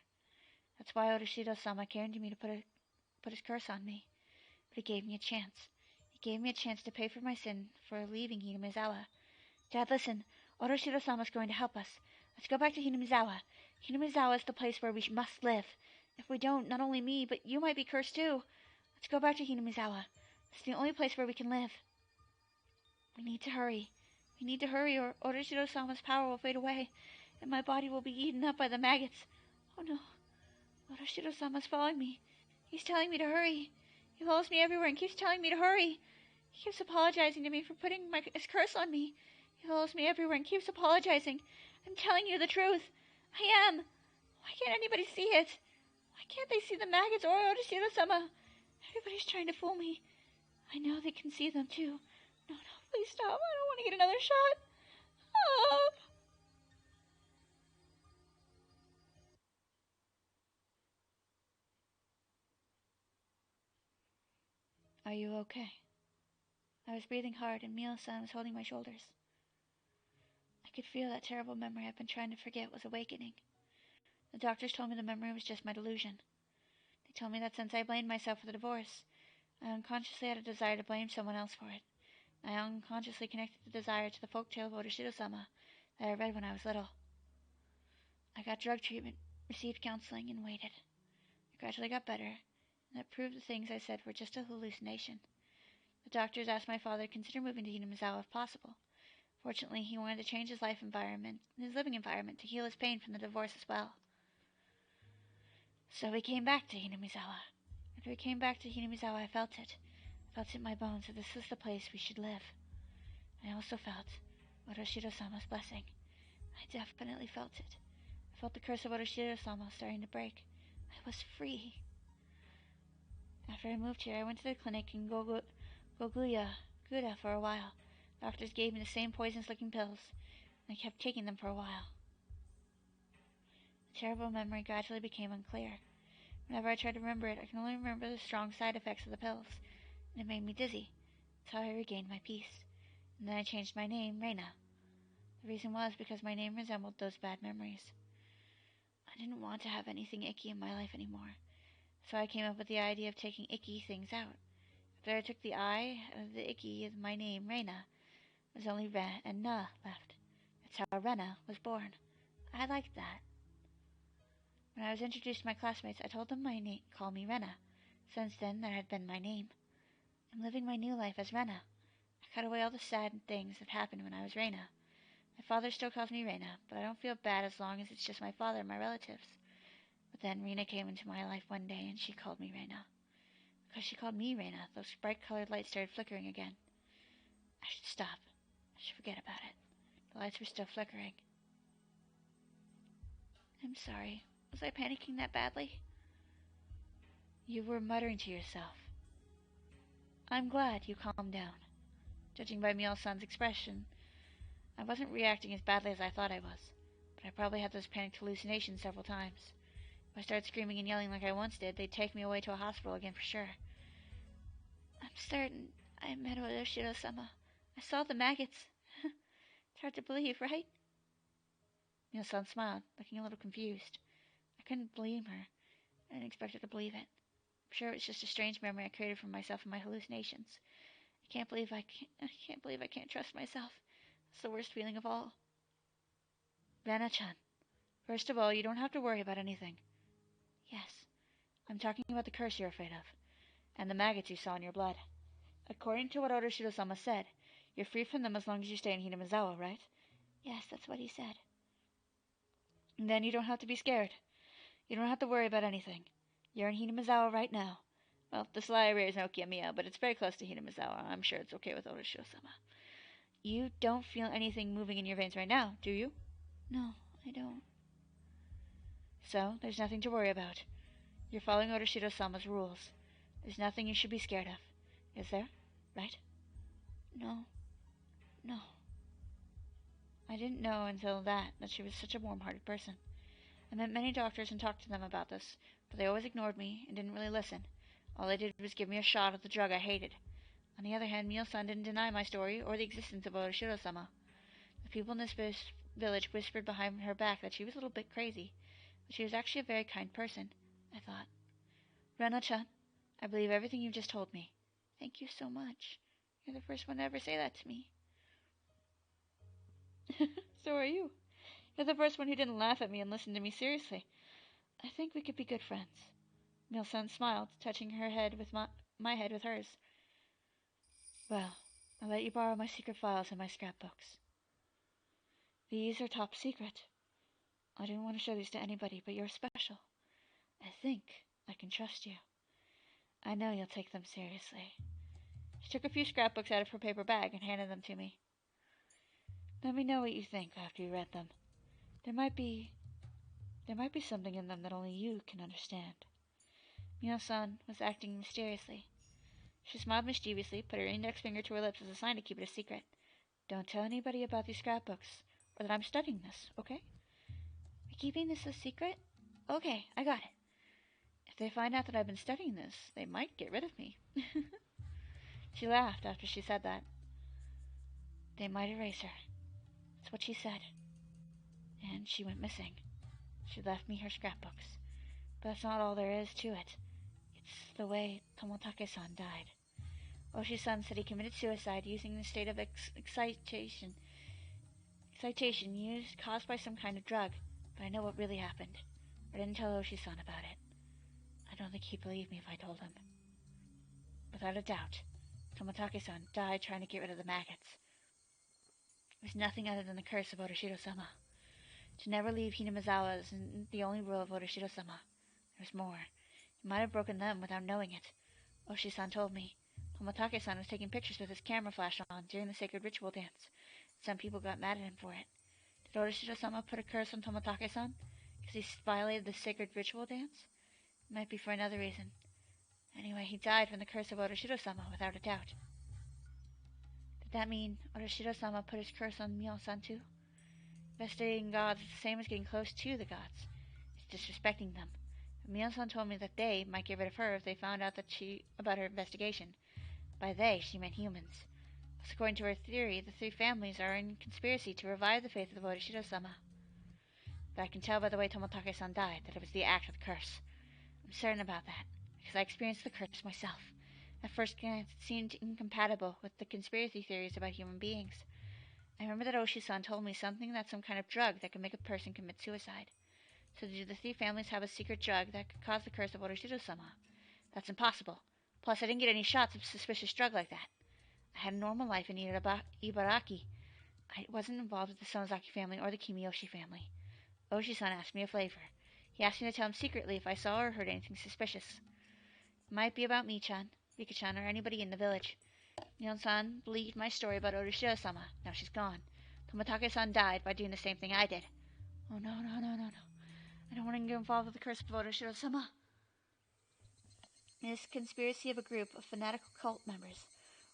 That's why Orishiro-sama came to me to put his curse on me. But he gave me a chance. He gave me a chance to pay for my sin for leaving Hinamizawa. Dad, listen. Orishiro-sama's going to help us. Let's go back to Hinamizawa. Hinamizawa is the place where we must live. If we don't, not only me, but you might be cursed too. Let's go back to Hinamizawa. It's the only place where we can live. We need to hurry. We need to hurry, or Orishiro-sama's power will fade away, and my body will be eaten up by the maggots. Oh no. Orishiro-sama's following me. He's telling me to hurry. He follows me everywhere and keeps telling me to hurry. He keeps apologizing to me for putting his curse on me. He follows me everywhere and keeps apologizing. I'm telling you the truth. I am. Why can't anybody see it? Why can't they see the maggots or Orishiro-sama? Everybody's trying to fool me. I know they can see them too. No, please stop. I don't want to get another shot. Stop. Are you okay? I was breathing hard, and Mio-san was holding my shoulders. I could feel that terrible memory I've been trying to forget was awakening. The doctors told me the memory was just my delusion. They told me that since I blamed myself for the divorce, I unconsciously had a desire to blame someone else for it. I unconsciously connected the desire to the folk tale of Otoshiro-sama that I read when I was little. I got drug treatment, received counseling, and waited. I gradually got better, and that proved the things I said were just a hallucination. The doctors asked my father to consider moving to Hinamizawa if possible. Fortunately, he wanted to change his living environment to heal his pain from the divorce as well. So we came back to Hinamizawa. After we came back to Hinamizawa, I felt it. I felt it in my bones that this was the place we should live. I also felt Otoshiro-sama's blessing. I definitely felt it. I felt the curse of Otoshiro-sama starting to break. I was free. After I moved here, I went to the clinic in Goguya for a while. Doctors gave me the same poisonous-looking pills, and I kept taking them for a while. The terrible memory gradually became unclear. Whenever I tried to remember it, I can only remember the strong side effects of the pills, and it made me dizzy. That's how I regained my peace. And then I changed my name, Reina. The reason was because my name resembled those bad memories. I didn't want to have anything icky in my life anymore, so I came up with the idea of taking icky things out. After I took the I out of the icky of my name, Reina, there was only Re and Na left. That's how Rena was born. I liked that. When I was introduced to my classmates, I told them call me Rena. Since then, that had been my name. I'm living my new life as Rena. I cut away all the sad things that happened when I was Reina. My father still calls me Reina, but I don't feel bad as long as it's just my father and my relatives. But then Rena came into my life one day, and she called me Reina. Because she called me Reina, those bright-colored lights started flickering again. I should stop. I should forget about it. The lights were still flickering. I'm sorry. Was I panicking that badly? You were muttering to yourself. I'm glad you calmed down. Judging by Mio-san's expression, I wasn't reacting as badly as I thought I was, but I probably had those panicked hallucinations several times. If I started screaming and yelling like I once did, they'd take me away to a hospital again for sure. I'm certain I met Otoshiro-sama. I saw the maggots. It's hard to believe, right? Mio-san smiled, looking a little confused. I couldn't blame her. I didn't expect her to believe it. I'm sure it was just a strange memory I created for myself in my hallucinations. I can't believe I can't trust myself. It's the worst feeling of all. Rena-chan, first of all, you don't have to worry about anything. Yes, I'm talking about the curse you're afraid of, and the maggots you saw in your blood. According to what Otoshiro-sama said, you're free from them as long as you stay in Hinamizawa, right? Yes, that's what he said. And then you don't have to be scared. You don't have to worry about anything. You're in Hinamizawa right now. Well, the sly area is no Kiyomiya, but it's very close to Hinamizawa. I'm sure it's okay with Otoshiro-sama. You don't feel anything moving in your veins right now, do you? No, I don't. So, there's nothing to worry about. You're following Otoshiro-sama's rules. There's nothing you should be scared of. Is there? Right? No. No. I didn't know until that she was such a warm-hearted person. I met many doctors and talked to them about this, but they always ignored me and didn't really listen. All they did was give me a shot of the drug I hated. On the other hand, Mio-san didn't deny my story or the existence of Otoshiro-sama. The people in this village whispered behind her back that she was a little bit crazy, but she was actually a very kind person, I thought. Rena-chan, I believe everything you've just told me. Thank you so much. You're the first one to ever say that to me. So are you. You're the first one who didn't laugh at me and listen to me seriously. I think we could be good friends. Mio-san smiled, touching her head with my head with hers. Well, I'll let you borrow my secret files and my scrapbooks. These are top secret. I didn't want to show these to anybody, but you're special. I think I can trust you. I know you'll take them seriously. She took a few scrapbooks out of her paper bag and handed them to me. Let me know what you think after you read them. There might be something in them that only you can understand. Mio-san was acting mysteriously. She smiled mischievously, put her index finger to her lips as a sign to keep it a secret. Don't tell anybody about these scrapbooks, or that I'm studying this, okay? Are keeping this a secret? Okay, I got it. If they find out that I've been studying this, they might get rid of me. She laughed after she said that. They might erase her. That's what she said. And she went missing. She left me her scrapbooks. But that's not all there is to it. It's the way Toмотake-san died. Oshi-san said he committed suicide using the state of excitation caused by some kind of drug, but I know what really happened. I didn't tell Oshi-san about it. I don't think he'd believe me if I told him. Without a doubt, Toмотake-san died trying to get rid of the maggots. It was nothing other than the curse of Otoshiro-sama. To never leave Hinamizawa isn't the only rule of Otoshiro-sama. There's more. He might have broken them without knowing it. Oshi-san told me. Toмотake-san was taking pictures with his camera flash on during the sacred ritual dance. Some people got mad at him for it. Did Otoshiro-sama put a curse on Toмотake-san because he violated the sacred ritual dance? It might be for another reason. Anyway, he died from the curse of Otoshiro-sama, without a doubt. Did that mean Otoshiro-sama put his curse on Mio-san too? Investigating gods is the same as getting close to the gods. It's disrespecting them. But Mio-san told me that they might get rid of her if they found out about her investigation. By they, she meant humans. Thus, according to her theory, the three families are in conspiracy to revive the faith of Otoshiro-sama. But I can tell by the way Toмотake-san died that it was the act of the curse. I'm certain about that, because I experienced the curse myself. At first glance, it seemed incompatible with the conspiracy theories about human beings. I remember that Oshi-san told me something about some kind of drug that could make a person commit suicide. So do the three families have a secret drug that could cause the curse of Otoshiro-sama? That's impossible. Plus, I didn't get any shots of suspicious drug like that. I had a normal life in Ibaraki. I wasn't involved with the Sonozaki family or the Kimiyoshi family. Oshi-san asked me a flavor. He asked me to tell him secretly if I saw or heard anything suspicious. It might be about Mi-chan, Rika-chan, or anybody in the village. Mion-san believed my story about Otoshiro-sama. Now she's gone. Toмотake-san died by doing the same thing I did. Oh, no. I don't want to get involved with the curse of Otoshiro-sama. Is this conspiracy of a group of fanatical cult members?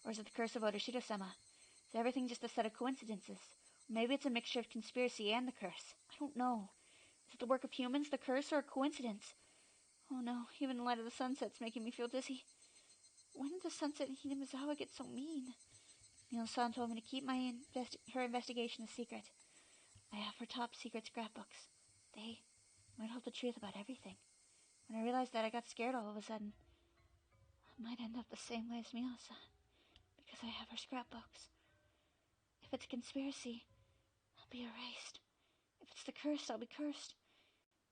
Or is it the curse of Otoshiro-sama? Is everything just a set of coincidences? Or maybe it's a mixture of conspiracy and the curse. I don't know. Is it the work of humans, the curse, or a coincidence? Oh no, even the light of the sunset's making me feel dizzy. When did the sunset in Hinamizawa get so mean? Mio-san told me to keep her investigation a secret. I have her top secret scrapbooks. They might hold the truth about everything. When I realized that, I got scared all of a sudden. I might end up the same way as Mio-san, because I have her scrapbooks. If it's a conspiracy, I'll be erased. If it's the curse, I'll be cursed.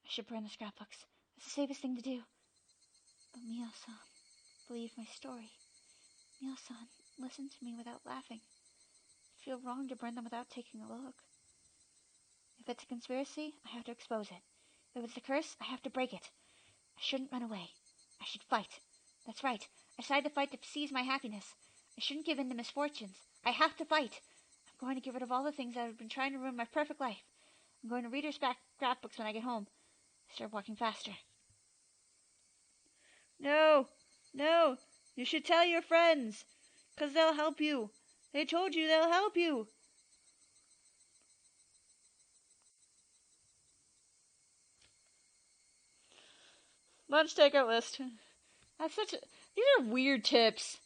I should burn the scrapbooks. That's the safest thing to do. But Mio-san believed my story. Mio-san listened to me without laughing. I feel wrong to burn them without taking a look. If it's a conspiracy, I have to expose it. If it's the curse, I have to break it. I shouldn't run away. I should fight. That's right. I decided to fight to seize my happiness. I shouldn't give in to misfortunes. I have to fight. I'm going to get rid of all the things that have been trying to ruin my perfect life. I'm going to read her scrapbooks when I get home. I start walking faster. No, you should tell your friends, 'cause they'll help you. They told you they'll help you. Lunch takeout list. These are weird tips.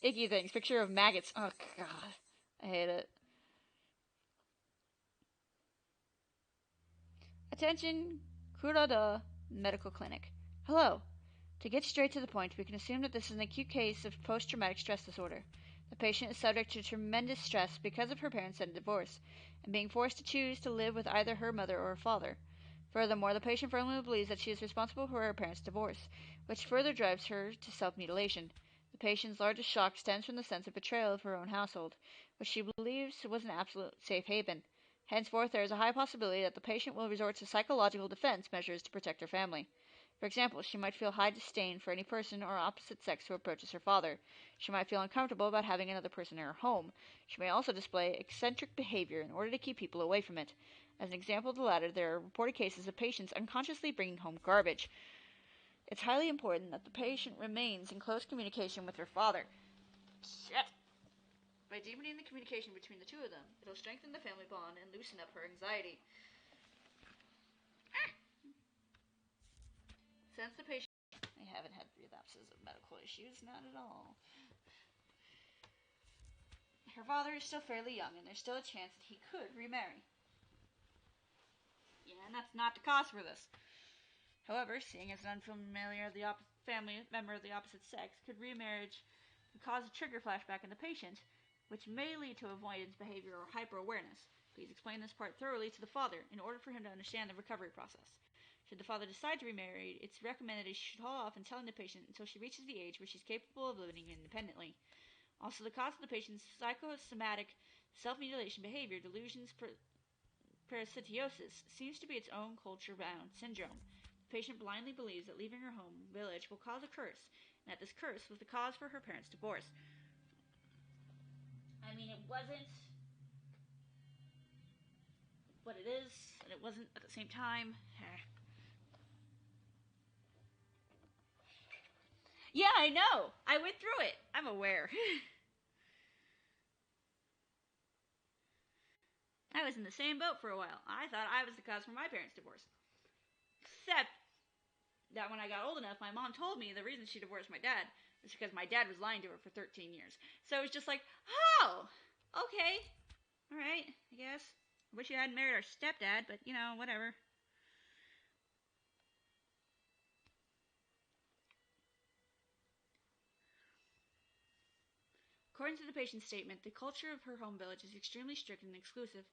Icky things. Picture of maggots. Oh, God. I hate it. Attention, Kurada Medical Clinic. Hello. To get straight to the point, we can assume that this is an acute case of post-traumatic stress disorder. The patient is subject to tremendous stress because of her parents' sudden divorce, and being forced to choose to live with either her mother or her father. Furthermore, the patient firmly believes that she is responsible for her parents' divorce, which further drives her to self-mutilation. The patient's largest shock stems from the sense of betrayal of her own household, which she believes was an absolute safe haven. Henceforth, there is a high possibility that the patient will resort to psychological defense measures to protect her family. For example, she might feel high disdain for any person or opposite sex who approaches her father. She might feel uncomfortable about having another person in her home. She may also display eccentric behavior in order to keep people away from it. As an example of the latter, there are reported cases of patients unconsciously bringing home garbage. It's highly important that the patient remains in close communication with her father. Shit! By deepening the communication between the two of them, it'll strengthen the family bond and loosen up her anxiety. Since the patient... I haven't had relapses of medical issues, not at all. Her father is still fairly young, and there's still a chance that he could remarry. Yeah, and that's not the cause for this. However, seeing as an unfamiliar family member of the opposite sex could remarriage cause a trigger flashback in the patient, which may lead to avoidance behavior or hyper-awareness. Please explain this part thoroughly to the father in order for him to understand the recovery process. Should the father decide to remarry, it's recommended he should hold off on telling the patient until she reaches the age where she's capable of living independently. Also, the cause of the patient's psychosomatic self-mutilation behavior, delusions, parasitiosis, seems to be its own culture-bound syndrome. The patient blindly believes that leaving her home village will cause a curse, and that this curse was the cause for her parents' divorce. I mean, it wasn't what it is, and it wasn't at the same time. Yeah, I know! I went through it! I'm aware. I was in the same boat for a while. I thought I was the cause for my parents' divorce. Except that when I got old enough, my mom told me the reason she divorced my dad was because my dad was lying to her for 13 years. So it was just like, oh, okay, alright, I guess. I wish you hadn't married our stepdad, but, you know, whatever. According to the patient's statement, the culture of her home village is extremely strict and exclusive.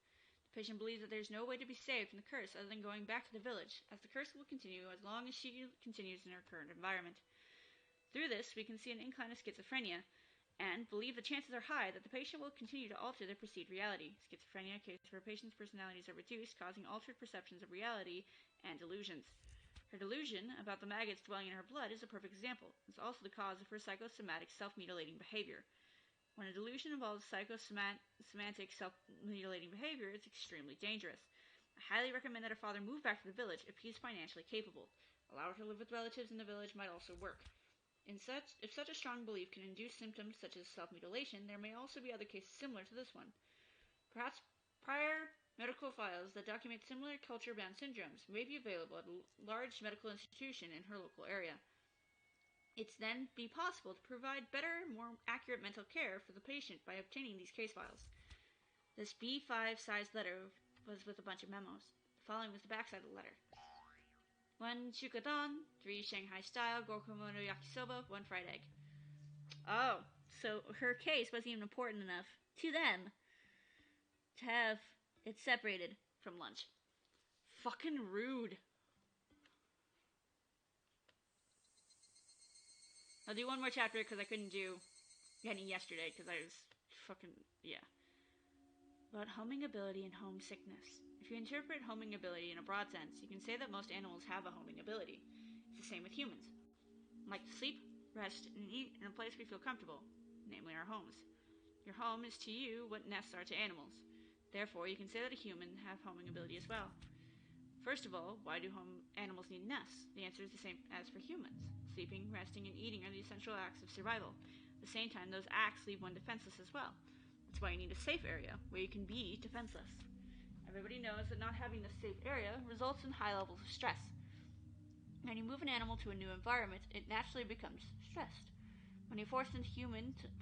The patient believes that there is no way to be saved from the curse other than going back to the village, as the curse will continue as long as she continues in her current environment. Through this, we can see an incline of schizophrenia, and believe the chances are high that the patient will continue to alter their perceived reality. Schizophrenia, a case where a patient's personalities are reduced, causing altered perceptions of reality and delusions. Her delusion about the maggots dwelling in her blood is a perfect example. It's also the cause of her psychosomatic self-mutilating behavior. When a delusion involves psychosomatic self-mutilating behavior, it's extremely dangerous. I highly recommend that her father move back to the village if he is financially capable. Allow her to live with relatives in the village might also work. If such a strong belief can induce symptoms such as self-mutilation, there may also be other cases similar to this one. Perhaps prior medical files that document similar culture-bound syndromes may be available at a large medical institution in her local area. It's then be possible to provide better, more accurate mental care for the patient by obtaining these case files. This B5-sized letter was with a bunch of memos. The following was the backside of the letter. 1 chukadon, 3 Shanghai-style gokumono yakisoba, 1 fried egg. Oh, so her case wasn't even important enough to them to have it separated from lunch. Fucking rude. I'll do one more chapter because I couldn't do any yesterday because I was fucking, yeah. About homing ability and homesickness. If you interpret homing ability in a broad sense, you can say that most animals have a homing ability. It's the same with humans. Like to sleep, rest, and eat in a place we feel comfortable, namely our homes. Your home is to you what nests are to animals. Therefore, you can say that a human have homing ability as well. First of all, why do animals need nests? The answer is the same as for humans. Sleeping, resting, and eating are the essential acts of survival. At the same time, those acts leave one defenseless as well. That's why you need a safe area, where you can be defenseless. Everybody knows that not having this safe area results in high levels of stress. When you move an animal to a new environment, it naturally becomes stressed. When you force a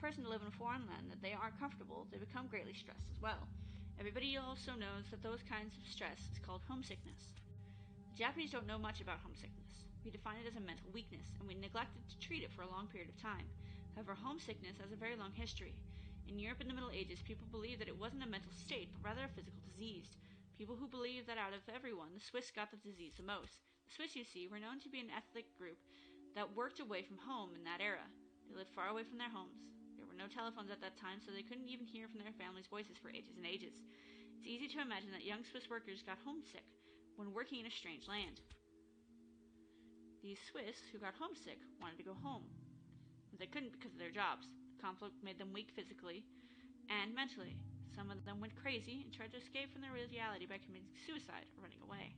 person to live in a foreign land that they aren't comfortable, they become greatly stressed as well. Everybody also knows that those kinds of stress is called homesickness. The Japanese don't know much about homesickness. We define it as a mental weakness, and we neglected to treat it for a long period of time. However, homesickness has a very long history. In Europe in the Middle Ages, people believed that it wasn't a mental state, but rather a physical disease. People who believed that out of everyone, the Swiss got the disease the most. The Swiss, you see, were known to be an ethnic group that worked away from home in that era. They lived far away from their homes. There were no telephones at that time, so they couldn't even hear from their families' voices for ages and ages. It's easy to imagine that young Swiss workers got homesick when working in a strange land. These Swiss who got homesick wanted to go home, but they couldn't because of their jobs. The conflict made them weak physically and mentally. Some of them went crazy and tried to escape from their reality by committing suicide or running away.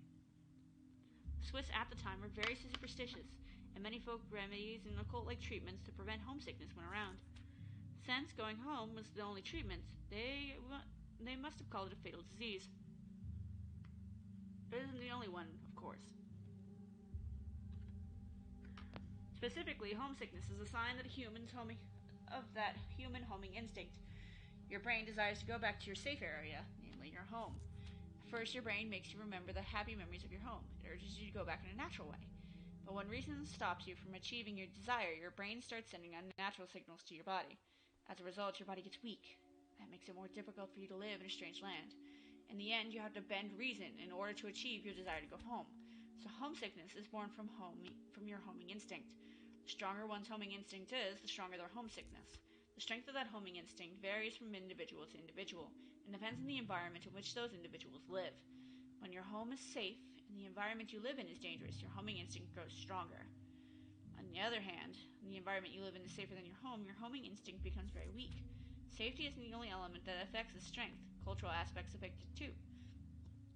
The Swiss at the time were very superstitious, and many folk remedies and occult-like treatments to prevent homesickness went around. Since going home was the only treatment, they must have called it a fatal disease. It isn't the only one, of course. Specifically, homesickness is a sign that that human homing instinct. Your brain desires to go back to your safe area, namely your home. First, your brain makes you remember the happy memories of your home. It urges you to go back in a natural way. But when reason stops you from achieving your desire, your brain starts sending unnatural signals to your body. As a result, your body gets weak. That makes it more difficult for you to live in a strange land. In the end, you have to bend reason in order to achieve your desire to go home. So homesickness is born from your homing instinct. The stronger one's homing instinct is, the stronger their homesickness. The strength of that homing instinct varies from individual to individual and depends on the environment in which those individuals live. When your home is safe and the environment you live in is dangerous, your homing instinct grows stronger. On the other hand, when the environment you live in is safer than your homing instinct becomes very weak. Safety isn't the only element that affects its strength. Cultural aspects affect it too.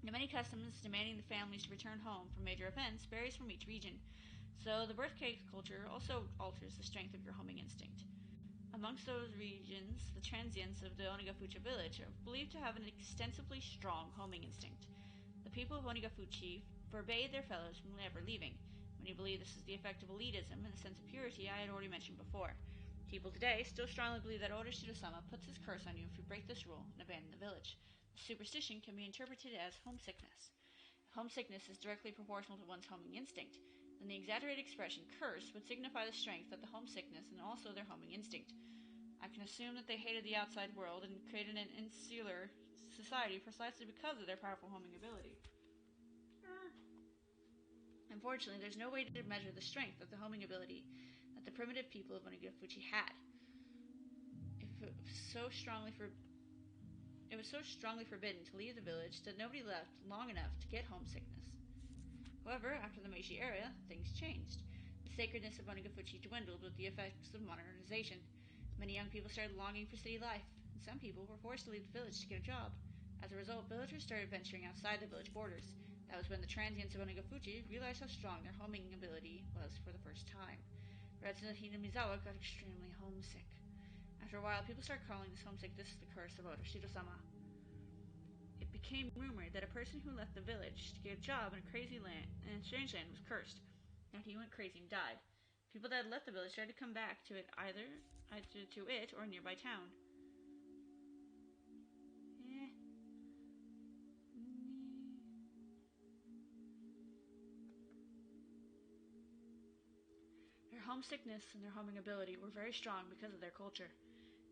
The many customs demanding the families to return home from major events varies from each region, so the birthcake culture also alters the strength of your homing instinct. Amongst those regions, the transients of the Onigafuchi village are believed to have an extensively strong homing instinct. The people of Onigafuchi forbade their fellows from ever leaving. Many believe this is the effect of elitism and the sense of purity I had already mentioned before. People today still strongly believe that Oda-Shiro-sama puts his curse on you if you break this rule and abandon the village. The superstition can be interpreted as homesickness. If homesickness is directly proportional to one's homing instinct, then the exaggerated expression curse would signify the strength of the homesickness and also their homing instinct. I can assume that they hated the outside world and created an insular society precisely because of their powerful homing ability. Unfortunately, there's no way to measure the strength of the homing ability that the primitive people of Onigafuchi had. It was so strongly forbidden to leave the village that nobody left long enough to get homesickness. However, after the Meiji era, things changed. The sacredness of Onigafuchi dwindled with the effects of modernization. Many young people started longing for city life, and some people were forced to leave the village to get a job. As a result, villagers started venturing outside the village borders. That was when the transients of Onigafuchi realized how strong their homing ability was for the first time. The residents of Hinamizawa got extremely homesick. After a while, people started calling this homesickness the curse of Oda-Shiro-sama. It became rumored that a person who left the village to get a job in a strange land was cursed, and he went crazy and died. People that had left the village started to come back to it either to it or a nearby town. Their homesickness and their homing ability were very strong because of their culture.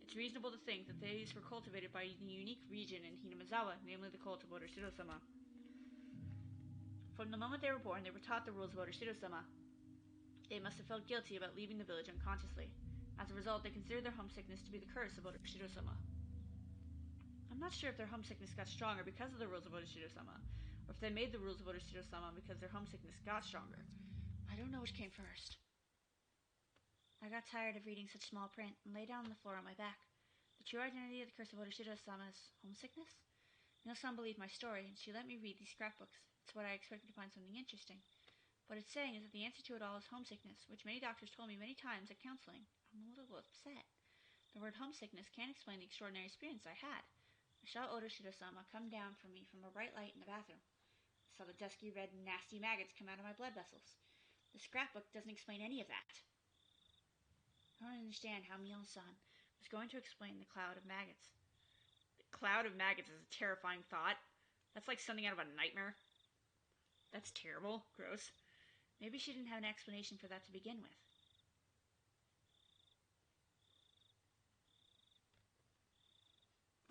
It's reasonable to think that these were cultivated by a unique region in Hinamizawa, namely the cult of Oda-Shiro-sama. From the moment they were born, they were taught the rules of Oda-Shiro-sama. They must have felt guilty about leaving the village unconsciously. As a result, they considered their homesickness to be the curse of Oda-Shiro-sama. I'm not sure if their homesickness got stronger because of the rules of Oda-Shiro-sama, or if they made the rules of Oda-Shiro-sama because their homesickness got stronger. I don't know which came first. I got tired of reading such small print and lay down on the floor on my back. The true identity of the curse of Oda-Shiro-sama is homesickness? Mio-san believed my story, and she let me read these scrapbooks. It's what I expected to find something interesting. What it's saying is that the answer to it all is homesickness, which many doctors told me many times at counseling. I'm a little upset. The word homesickness can't explain the extraordinary experience I had. I saw Oda-Shiro-sama come down from me from a bright light in the bathroom. I saw the dusky red nasty maggots come out of my blood vessels. The scrapbook doesn't explain any of that. I don't understand how Mio-san was going to explain the cloud of maggots. The cloud of maggots is a terrifying thought. That's like something out of a nightmare. That's terrible. Gross. Maybe she didn't have an explanation for that to begin with.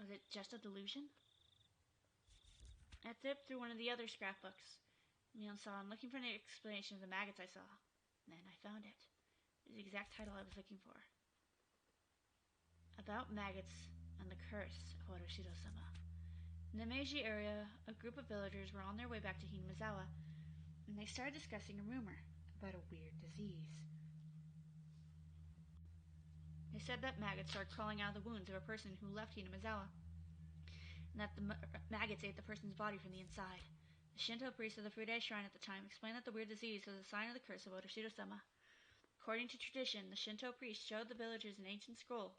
Was it just a delusion? I flipped through one of the other scrapbooks. Mio-san, looking for an explanation of the maggots I saw. Then I found it. The exact title I was looking for. About maggots and the curse of Oda-Shiro-sama. In the Meiji area, a group of villagers were on their way back to Hinamizawa, and they started discussing a rumor about a weird disease. They said that maggots started crawling out of the wounds of a person who left Hinamizawa, and that the maggots ate the person's body from the inside. The Shinto priest of the Fude Shrine at the time explained that the weird disease was a sign of the curse of Oda-Shiro-sama. According to tradition, the Shinto priest showed the villagers an ancient scroll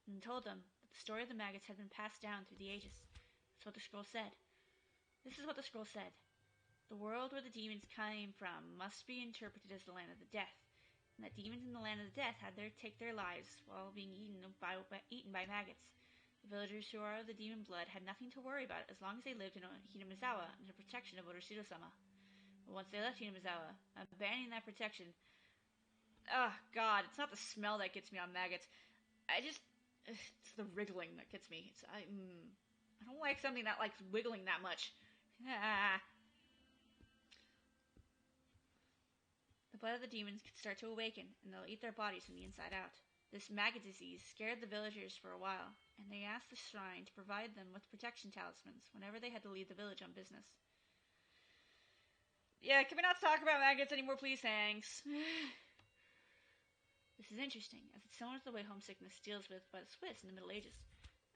and told them that the story of the maggots had been passed down through the ages. That's what the scroll said. This is what the scroll said. The world where the demons came from must be interpreted as the land of the death, and that demons in the land of the death had take their lives while being eaten by maggots. The The villagers who are of the demon blood had nothing to worry about as long as they lived in Hinamizawa under protection of Otoshiro-sama. But once they left Hinamizawa, abandoning that protection... Oh, God, it's not the smell that gets me on maggots. It's the wriggling that gets me. I don't like something that likes wiggling that much. The blood of the demons can start to awaken, and they'll eat their bodies from the inside out. This maggot disease scared the villagers for a while, and they asked the shrine to provide them with protection talismans whenever they had to leave the village on business. Yeah, can we not talk about maggots anymore, please? Thanks. This is interesting, as it's similar to the way homesickness deals with by the Swiss in the Middle Ages.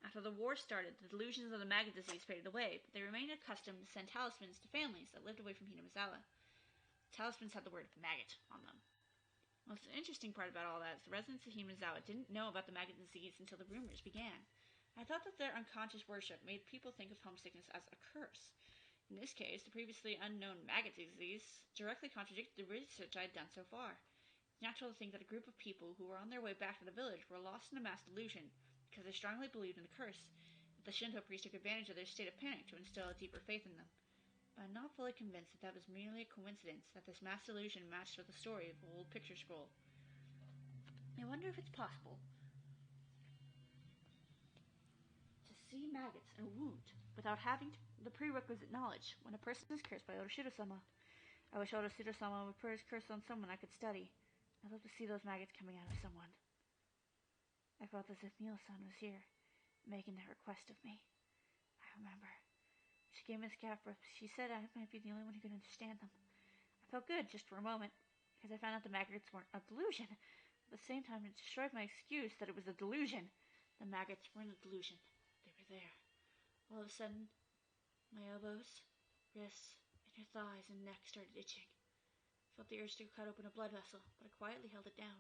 After the war started, the delusions of the maggot disease faded away, but they remained accustomed to send talismans to families that lived away from Hinamizawa. Talismans had the word maggot on them. The most interesting part about all that is the residents of Hinamizawa didn't know about the maggot disease until the rumors began. I thought that their unconscious worship made people think of homesickness as a curse. In this case, the previously unknown maggot disease directly contradicted the research I had done so far. It's natural to think that a group of people who were on their way back to the village were lost in a mass delusion because they strongly believed in the curse, that the Shinto priest took advantage of their state of panic to instill a deeper faith in them. But I'm not fully convinced that that was merely a coincidence, that this mass delusion matched with the story of the old picture scroll. I wonder if it's possible to see maggots in a wound without having the prerequisite knowledge when a person is cursed by Otoshiro-sama. I wish Otoshiro-sama would put his curse on someone I could study. I'd love to see those maggots coming out of someone. I felt as if Mio-san was here, making that request of me. I remember. She gave me a scat breath. She said I might be the only one who could understand them. I felt good just for a moment, because I found out the maggots weren't a delusion. At the same time, it destroyed my excuse that it was a delusion. The maggots weren't a delusion. They were there. All of a sudden, my elbows, wrists, inner thighs, and neck started itching. I felt the urge to cut open a blood vessel, but I quietly held it down.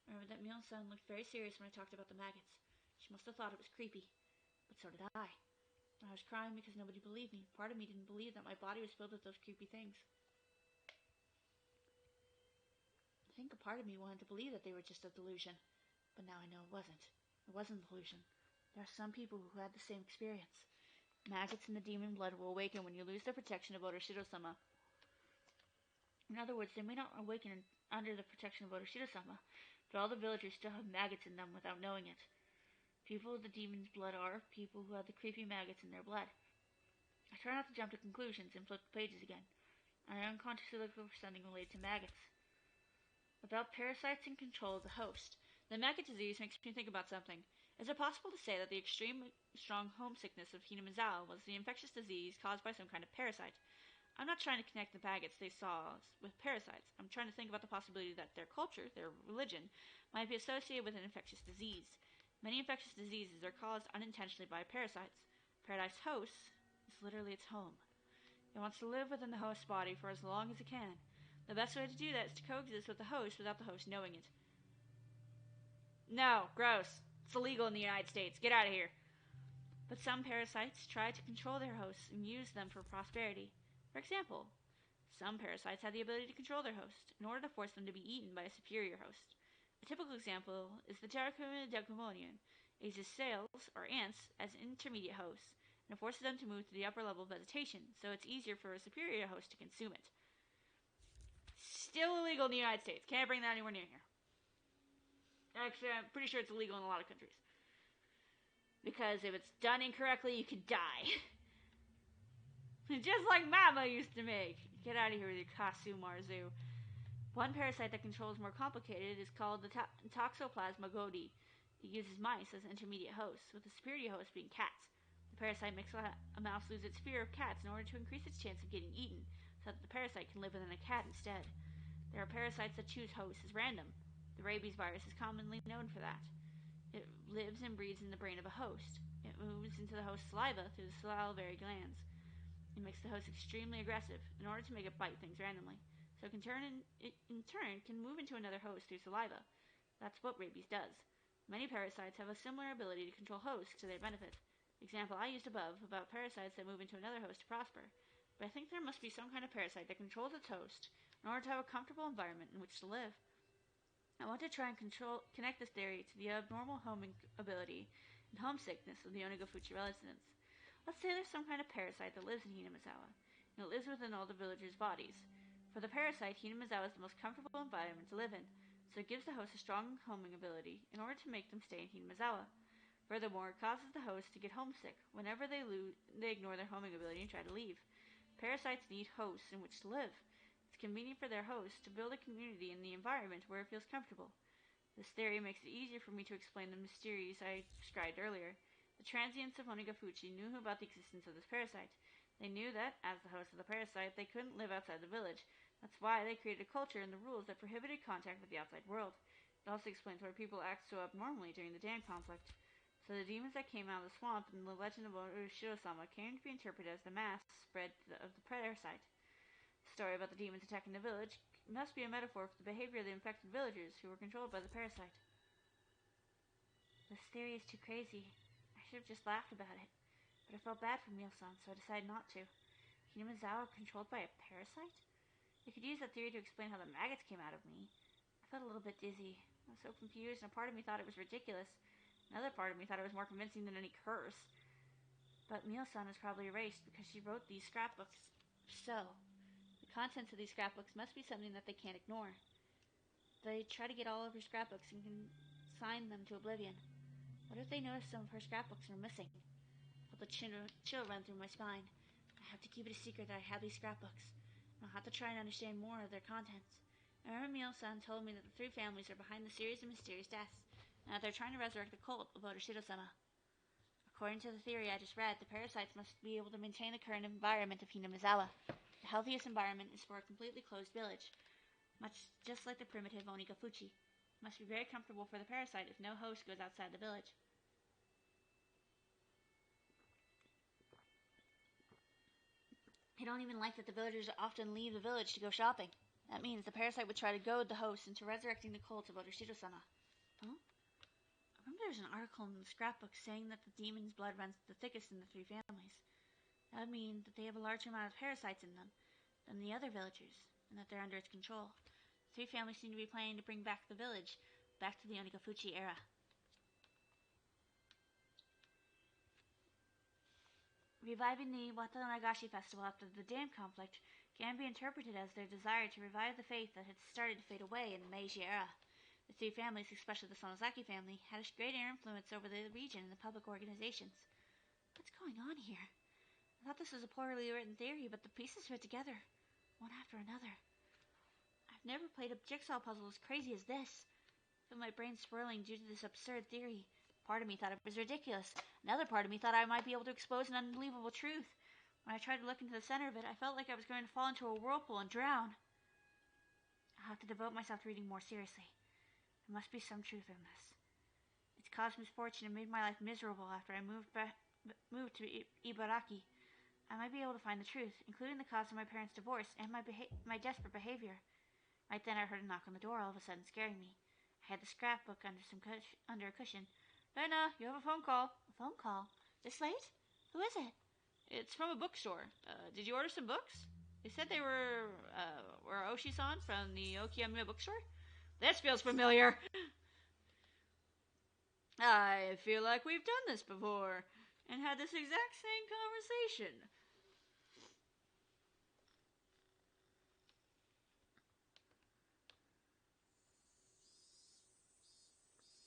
I remember that Mio-san looked very serious when I talked about the maggots. She must have thought it was creepy, but so did I. I was crying because nobody believed me. Part of me didn't believe that my body was filled with those creepy things. I think a part of me wanted to believe that they were just a delusion, but now I know it wasn't. It wasn't a delusion. There are some people who had the same experience. Maggots in the demon blood will awaken when you lose the protection of Otoshiro-sama. In other words, they may not awaken under the protection of Otoshiro-sama, but all the villagers still have maggots in them without knowing it. People with the demon's blood are people who have the creepy maggots in their blood. I try not to jump to conclusions and flip the pages again, and I unconsciously look for something related to maggots. Without parasites in control of the host, the maggot disease makes me think about something. Is it possible to say that the extreme strong homesickness of Hinamizawa was the infectious disease caused by some kind of parasite? I'm not trying to connect the maggots they saw with parasites. I'm trying to think about the possibility that their culture, their religion, might be associated with an infectious disease. Many infectious diseases are caused unintentionally by parasites. Paradise host is literally its home. It wants to live within the host's body for as long as it can. The best way to do that is to coexist with the host without the host knowing it. No, gross. It's illegal in the United States. Get out of here. But some parasites try to control their hosts and use them for prosperity. For example, some parasites have the ability to control their host in order to force them to be eaten by a superior host. A typical example is the Terracuna decumonian. It uses snails, or ants, as intermediate hosts, and it forces them to move to the upper level of vegetation, so it's easier for a superior host to consume it. Still illegal in the United States. Can't bring that anywhere near here. Actually, I'm pretty sure it's illegal in a lot of countries. Because if it's done incorrectly, you could die. Just like Mama used to make. Get out of here with your Kasumarzu. One parasite that controls more complicated is called the Toxoplasma gondii. It uses mice as intermediate hosts, with the superior host being cats. The parasite makes a mouse lose its fear of cats in order to increase its chance of getting eaten, so that the parasite can live within a cat instead. There are parasites that choose hosts as random. The rabies virus is commonly known for that. It lives and breeds in the brain of a host. It moves into the host's saliva through the salivary glands. It makes the host extremely aggressive in order to make it bite things randomly, so it in turn can move into another host through saliva. That's what rabies does. Many parasites have a similar ability to control hosts to their benefit. The example I used above about parasites that move into another host to prosper. But I think there must be some kind of parasite that controls its host in order to have a comfortable environment in which to live. I want to try and connect this theory to the abnormal homing ability and homesickness of the Onigafuchi residents. Let's say there's some kind of parasite that lives in Hinamizawa, and it lives within all the villagers' bodies. For the parasite, Hinamizawa is the most comfortable environment to live in, so it gives the host a strong homing ability in order to make them stay in Hinamizawa. Furthermore, it causes the host to get homesick. Whenever they ignore their homing ability and try to leave. Parasites need hosts in which to live. It's convenient for their host to build a community in the environment where it feels comfortable. This theory makes it easier for me to explain the mysteries I described earlier. The transients of Onigafuchi knew about the existence of this parasite. They knew that, as the host of the parasite, they couldn't live outside the village. That's why they created a culture and the rules that prohibited contact with the outside world. It also explains why people act so abnormally during the dam conflict. So the demons that came out of the swamp in the legend of Ushiro-sama came to be interpreted as the mass spread of the parasite. The story about the demons attacking the village must be a metaphor for the behavior of the infected villagers who were controlled by the parasite. This theory is too crazy. I should have just laughed about it. But I felt bad for Mio-san, so I decided not to. Hinamizawa controlled by a parasite? I could use that theory to explain how the maggots came out of me. I felt a little bit dizzy. I was so confused, and a part of me thought it was ridiculous. Another part of me thought it was more convincing than any curse. But Mio-san was probably erased because she wrote these scrapbooks. So, the contents of these scrapbooks must be something that they can't ignore. They try to get all of her scrapbooks and consign them to oblivion. What if they notice some of her scrapbooks are missing? I felt a chill run through my spine. I have to keep it a secret that I have these scrapbooks. I'll have to try and understand more of their contents. I remember Mio-san told me that the three families are behind the series of mysterious deaths, and that they're trying to resurrect the cult of Otoshiro-sama. According to the theory I just read, the parasites must be able to maintain the current environment of Hinamizawa. The healthiest environment is for a completely closed village, much just like the primitive Onigafuchi. It must be very comfortable for the parasite if no host goes outside the village. I don't even like that the villagers often leave the village to go shopping. That means the parasite would try to goad the host into resurrecting the cult of Otoshiro-sama. Huh? I remember there was an article in the scrapbook saying that the demon's blood runs the thickest in the three families. That would mean that they have a larger amount of parasites in them than the other villagers, and that they're under its control. The three families seem to be planning to bring back the village, back to the Onigafuchi era. Reviving the Watanagashi festival after the dam conflict can be interpreted as their desire to revive the faith that had started to fade away in the Meiji era. The three families, especially the Sonozaki family, had a greater influence over the region and the public organizations. What's going on here? I thought this was a poorly written theory, but the pieces fit together, one after another. I've never played a jigsaw puzzle as crazy as this. I feel my brain swirling due to this absurd theory. Part of me thought it was ridiculous. Another part of me thought I might be able to expose an unbelievable truth. When I tried to look into the center of it, I felt like I was going to fall into a whirlpool and drown. I'll have to devote myself to reading more seriously. There must be some truth in this. It's caused misfortune and made my life miserable after I moved to Ibaraki. I might be able to find the truth, including the cause of my parents' divorce and my desperate behavior. Right then I heard a knock on the door, all of a sudden scaring me. I had the scrapbook under a cushion. Lena, you have a phone call. A phone call? This late? Who is it? It's from a bookstore. Did you order some books? They said they were Oshi-san from the Okiyama bookstore? This feels familiar. I feel like we've done this before and had this exact same conversation.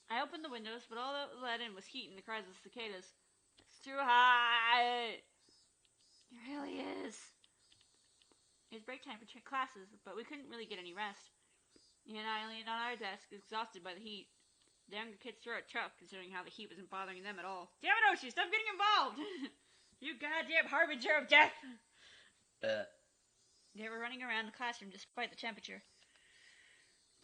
I opened the windows, but all that was let in was heat and the cries of the cicadas. It's too hot. It really is. It was break time for classes, but we couldn't really get any rest. Ian and I leaned on our desk, exhausted by the heat. The younger kids threw it tough, considering how the heat wasn't bothering them at all. Damn it, Oshi, stop getting involved! You goddamn harbinger of death! They were running around the classroom despite the temperature.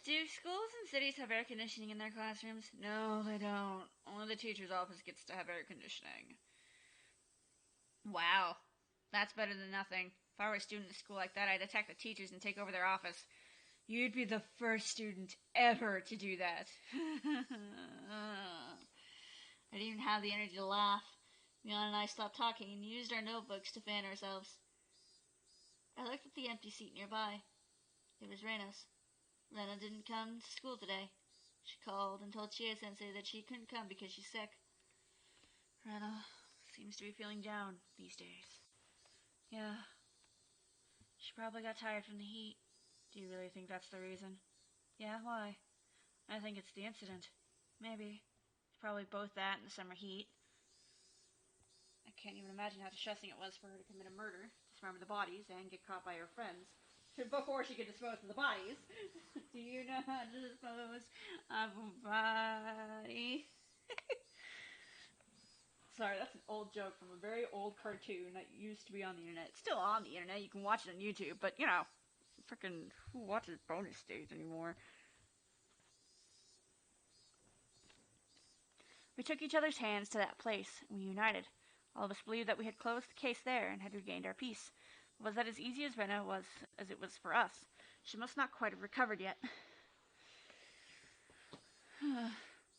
Do schools and cities have air conditioning in their classrooms? No, they don't. Only the teacher's office gets to have air conditioning. Wow. That's better than nothing. If I were a student in a school like that, I'd attack the teachers and take over their office. You'd be the first student ever to do that. I didn't even have the energy to laugh. Mion and I stopped talking and used our notebooks to fan ourselves. I looked at the empty seat nearby. It was Reina's. Lena didn't come to school today. She called and told Chie-sensei that she couldn't come because she's sick. Rena seems to be feeling down these days. Yeah. She probably got tired from the heat. Do you really think that's the reason? Yeah, why? I think it's the incident. Maybe. It's probably both that and the summer heat. I can't even imagine how distressing it was for her to commit a murder, dismember the bodies, and get caught by her friends. Before she could dispose of the bodies. Do you know how to dispose of a body? Sorry, that's an old joke from a very old cartoon that used to be on the internet. It's still on the internet. You can watch it on YouTube, but, you know, freaking who watches bonus stage anymore? We took each other's hands to that place, and we united. All of us believed that we had closed the case there and had regained our peace. Was that as easy as Rena was as it was for us? She must not quite have recovered yet.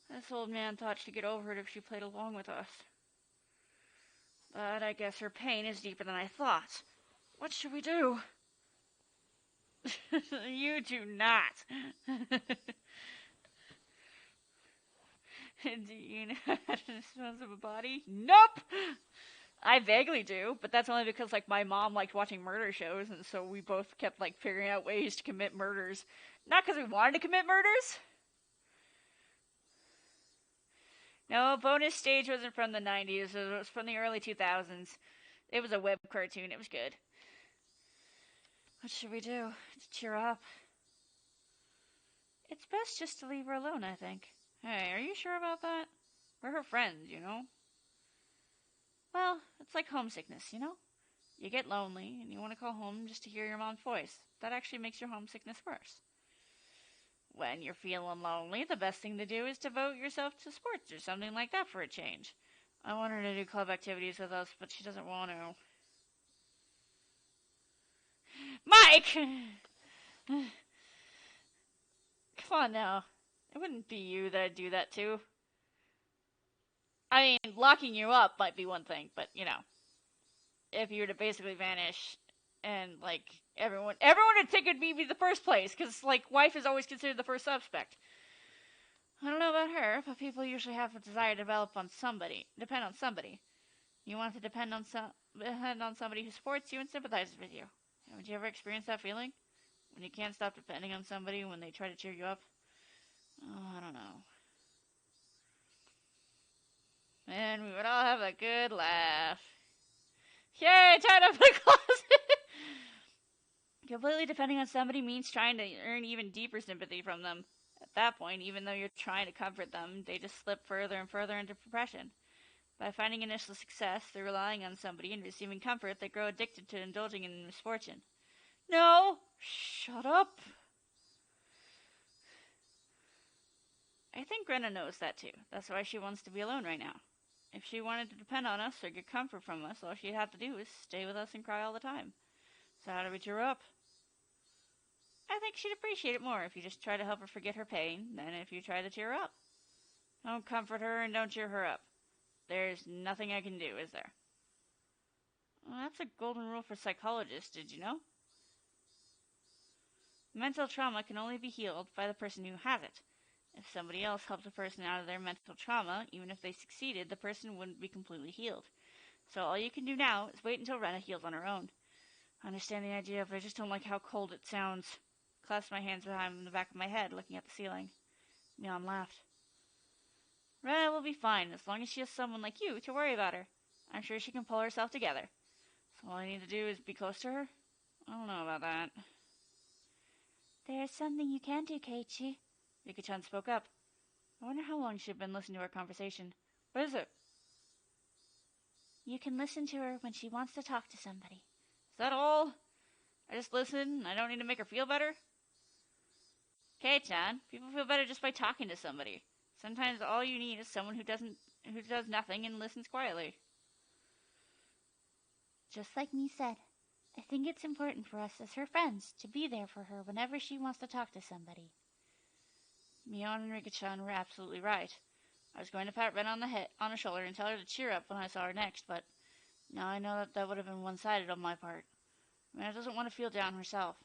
This old man thought she'd get over it if she played along with us. But I guess her pain is deeper than I thought. What should we do? You do not. Do you know how to dispose of a body? Nope! I vaguely do, but that's only because, like, my mom liked watching murder shows, and so we both kept, like, figuring out ways to commit murders. Not because we wanted to commit murders. No, bonus stage wasn't from the 90s, it was from the early 2000s. It was a web cartoon, it was good. What should we do to cheer up? It's best just to leave her alone, I think. Hey, are you sure about that? We're her friends, you know? Well, it's like homesickness, you know? You get lonely, and you want to call home just to hear your mom's voice. That actually makes your homesickness worse. When you're feeling lonely, the best thing to do is devote yourself to sports or something like that for a change. I want her to do club activities with us, but she doesn't want to. Mike! Come on now. It wouldn't be you that I'd do that to. I mean, locking you up might be one thing, but, you know, if you were to basically vanish and, like, everyone would think it'd be the first place, because, like, wife is always considered the first suspect. I don't know about her, but people usually have a desire to depend on somebody. You want to depend on somebody who supports you and sympathizes with you. Haven't you ever experienced that feeling? When you can't stop depending on somebody when they try to cheer you up? Oh, I don't know. And we would all have a good laugh. Yay, tied up in the closet! Completely depending on somebody means trying to earn even deeper sympathy from them. At that point, even though you're trying to comfort them, they just slip further and further into depression. By finding initial success through relying on somebody and receiving comfort, they grow addicted to indulging in misfortune. No! Shut up! I think Rena knows that too. That's why she wants to be alone right now. If she wanted to depend on us or get comfort from us, all she'd have to do is stay with us and cry all the time. So how do we cheer her up? I think she'd appreciate it more if you just try to help her forget her pain than if you try to cheer her up. Don't comfort her and don't cheer her up. There's nothing I can do, is there? Well, that's a golden rule for psychologists, did you know? Mental trauma can only be healed by the person who has it. If somebody else helped a person out of their mental trauma, even if they succeeded, the person wouldn't be completely healed. So all you can do now is wait until Rena heals on her own. I understand the idea, but I just don't like how cold it sounds. Clasped my hands behind the back of my head, looking at the ceiling. Mion laughed. Rena will be fine, as long as she has someone like you to worry about her. I'm sure she can pull herself together. So all I need to do is be close to her? I don't know about that. There's something you can do, Keiichi. Rika-chan spoke up. I wonder how long she'd been listening to our conversation. What is it? You can listen to her when she wants to talk to somebody. Is that all? I just listen? I don't need to make her feel better? Kei-chan, people feel better just by talking to somebody. Sometimes all you need is someone who does nothing and listens quietly. Just like me said, I think it's important for us as her friends to be there for her whenever she wants to talk to somebody. Mion and Rika-chan were absolutely right. I was going to pat Ren on her shoulder and tell her to cheer up when I saw her next, but now I know that would have been one-sided on my part. Rena doesn't want to feel down herself.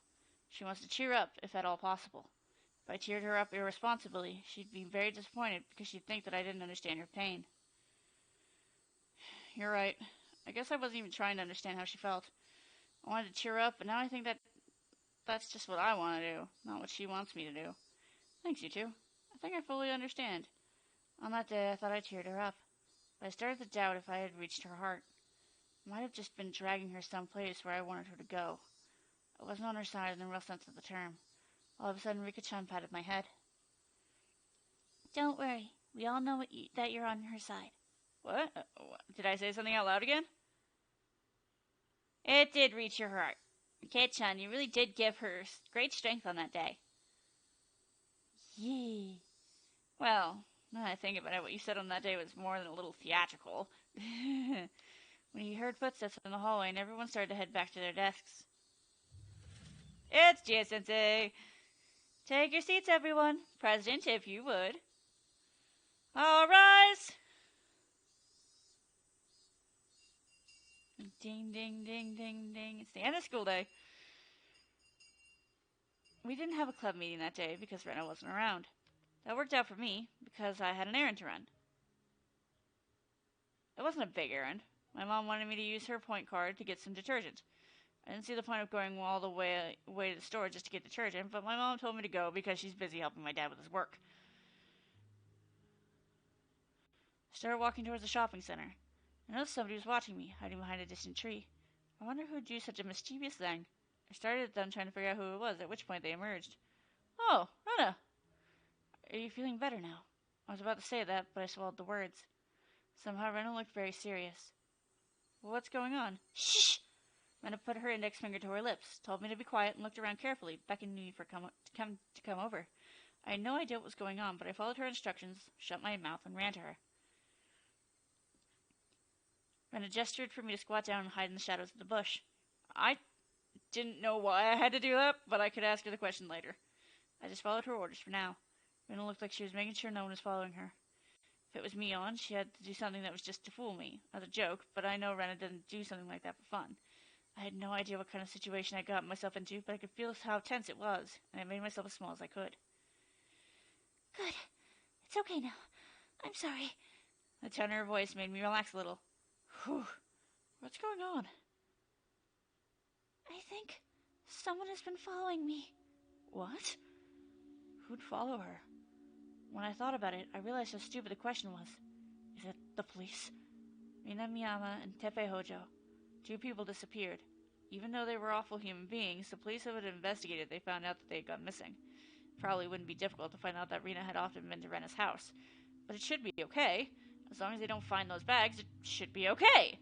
She wants to cheer up, if at all possible. If I cheered her up irresponsibly, she'd be very disappointed because she'd think that I didn't understand her pain. you're right. I guess I wasn't even trying to understand how she felt. I wanted to cheer her up, but now I think that's just what I want to do, not what she wants me to do. Thanks, you two. I think I fully understand. On that day, I thought I cheered her up, but I started to doubt if I had reached her heart. I might have just been dragging her someplace where I wanted her to go. I wasn't on her side in the real sense of the term. All of a sudden, Rika-chan patted my head. Don't worry. We all know that you're on her side. What? Did I say something out loud again? It did reach your heart. Rika-chan, you really did give her great strength on that day. Yee. Well, now that I think about it, what you said on that day was more than a little theatrical. When you heard footsteps in the hallway and everyone started to head back to their desks. It's Jia-sensei! Take your seats, everyone. President, if you would. All rise! Ding, ding, ding, ding, ding. It's the end of school day. We didn't have a club meeting that day because Rena wasn't around. That worked out for me because I had an errand to run. It wasn't a big errand. My mom wanted me to use her point card to get some detergent. I didn't see the point of going all the way to the store just to get detergent, but my mom told me to go because she's busy helping my dad with his work. I started walking towards the shopping center. I noticed somebody was watching me, hiding behind a distant tree. I wonder who would do such a mischievous thing. I started at them trying to figure out who it was, at which point they emerged. Oh, Rena! Are you feeling better now? I was about to say that, but I swallowed the words. Somehow Rena looked very serious. What's going on? Shh! Rena put her index finger to her lips, told me to be quiet, and looked around carefully, beckoning me to come over. I had no idea what was going on, but I followed her instructions, shut my mouth, and ran to her. Rena gestured for me to squat down and hide in the shadows of the bush. I didn't know why I had to do that, but I could ask her the question later. I just followed her orders for now. Rena looked like she was making sure no one was following her. If it was Mion, she had to do something that was just to fool me, as a joke, but I know Rena didn't do something like that for fun. I had no idea what kind of situation I got myself into, but I could feel how tense it was, and I made myself as small as I could. Good. It's okay now. I'm sorry. The tone of her voice made me relax a little. Whew. What's going on? I think someone has been following me. What? Who'd follow her? When I thought about it, I realized how stupid the question was. Is it the police? Rina Miyama and Teppei Hojo. 2 people disappeared. Even though they were awful human beings, the police had investigated. They found out that they had gone missing. Probably wouldn't be difficult to find out that Rina had often been to Rena's house. But it should be okay. As long as they don't find those bags, it should be okay.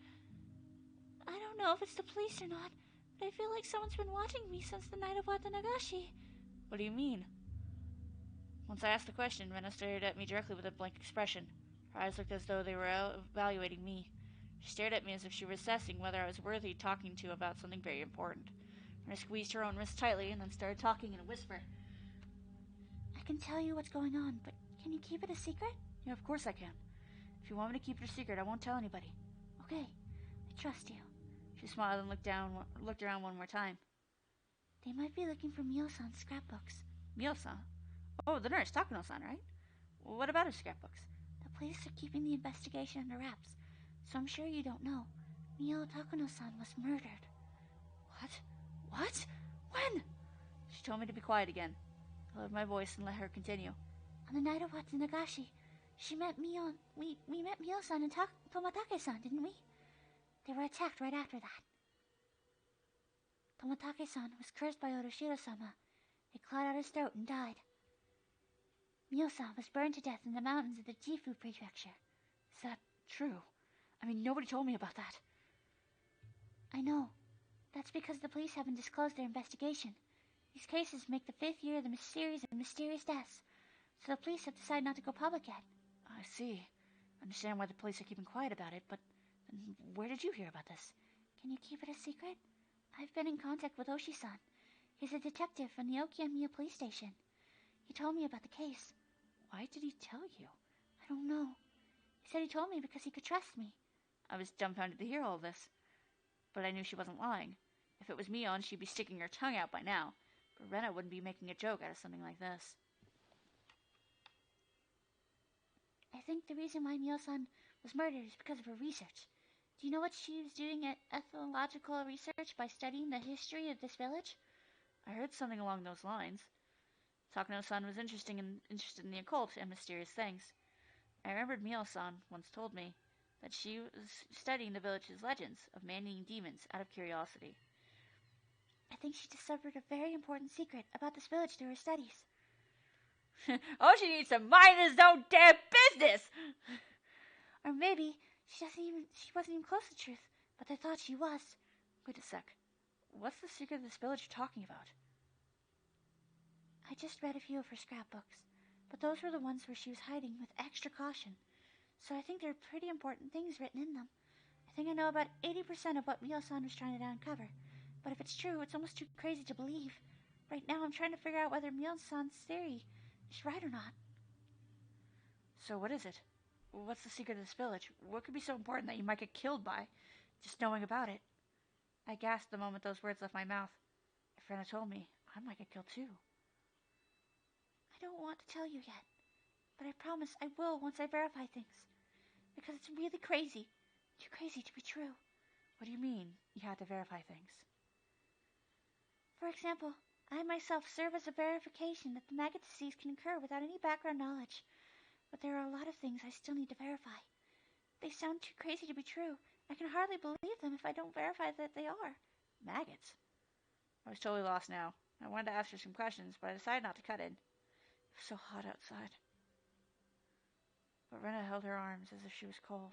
I don't know if it's the police or not, but I feel like someone's been watching me since the night of Watanagashi. What do you mean? Once I asked the question, Rena stared at me directly with a blank expression. Her eyes looked as though they were evaluating me. She stared at me as if she were assessing whether I was worthy talking to about something very important. Rena squeezed her own wrist tightly and then started talking in a whisper. I can tell you what's going on, but can you keep it a secret? Yeah, of course I can. If you want me to keep it a secret, I won't tell anybody. Okay, I trust you. She smiled and looked around one more time. They might be looking for Mio-san's scrapbooks. Mio-san? Oh, the nurse, Takano-san, right? Well, what about her scrapbooks? The police are keeping the investigation under wraps, so I'm sure you don't know. Mio Takano-san was murdered. What? What? When? She told me to be quiet again. I lowered my voice and let her continue. On the night of Watanagashi, we met Mio-san and Tomatake-san, didn't we? They were attacked right after that. Tomatake-san was cursed by Oroshiro-sama. It clawed out his throat and died. Mio-san was burned to death in the mountains of the Gifu prefecture. Is that true? I mean, nobody told me about that. I know. That's because the police haven't disclosed their investigation. These cases make the 5th year of the series of mysterious deaths, so the police have decided not to go public yet. I see. I understand why the police are keeping quiet about it, but where did you hear about this? Can you keep it a secret? I've been in contact with Oshi-san. He's a detective from the Okinomiya police station. He told me about the case. Why did he tell you? I don't know. He said he told me because he could trust me. I was dumbfounded to hear all this. But I knew she wasn't lying. If it was Mion, she'd be sticking her tongue out by now. But Rena wouldn't be making a joke out of something like this. I think the reason why Mio-san was murdered is because of her research. Do you know what she was doing at ethnological research by studying the history of this village? I heard something along those lines. Takano-san was interested in the occult and mysterious things. I remembered Mio-san once told me that she was studying the village's legends of man-eating demons out of curiosity. I think she discovered a very important secret about this village through her studies. All she needs to mind his own damn business! Or maybe she wasn't even close to the truth, but they thought she was. Wait a sec. What's the secret of this village you're talking about? I just read a few of her scrapbooks, but those were the ones where she was hiding with extra caution. So I think there are pretty important things written in them. I think I know about 80% of what Mio-san was trying to uncover. But if it's true, it's almost too crazy to believe. Right now I'm trying to figure out whether Mio-san's theory is right or not. So what is it? What's the secret of this village? What could be so important that you might get killed by just knowing about it? I gasped the moment those words left my mouth. If Rena told me, I might get killed too. I don't want to tell you yet, but I promise I will once I verify things. Because it's really crazy. Too crazy to be true. What do you mean, you had to verify things? For example, I myself serve as a verification that the maggot disease can occur without any background knowledge. But there are a lot of things I still need to verify. They sound too crazy to be true. I can hardly believe them if I don't verify that they are. Maggots? I was totally lost now. I wanted to ask her some questions, but I decided not to cut in. It was so hot outside. But Rena held her arms as if she was cold.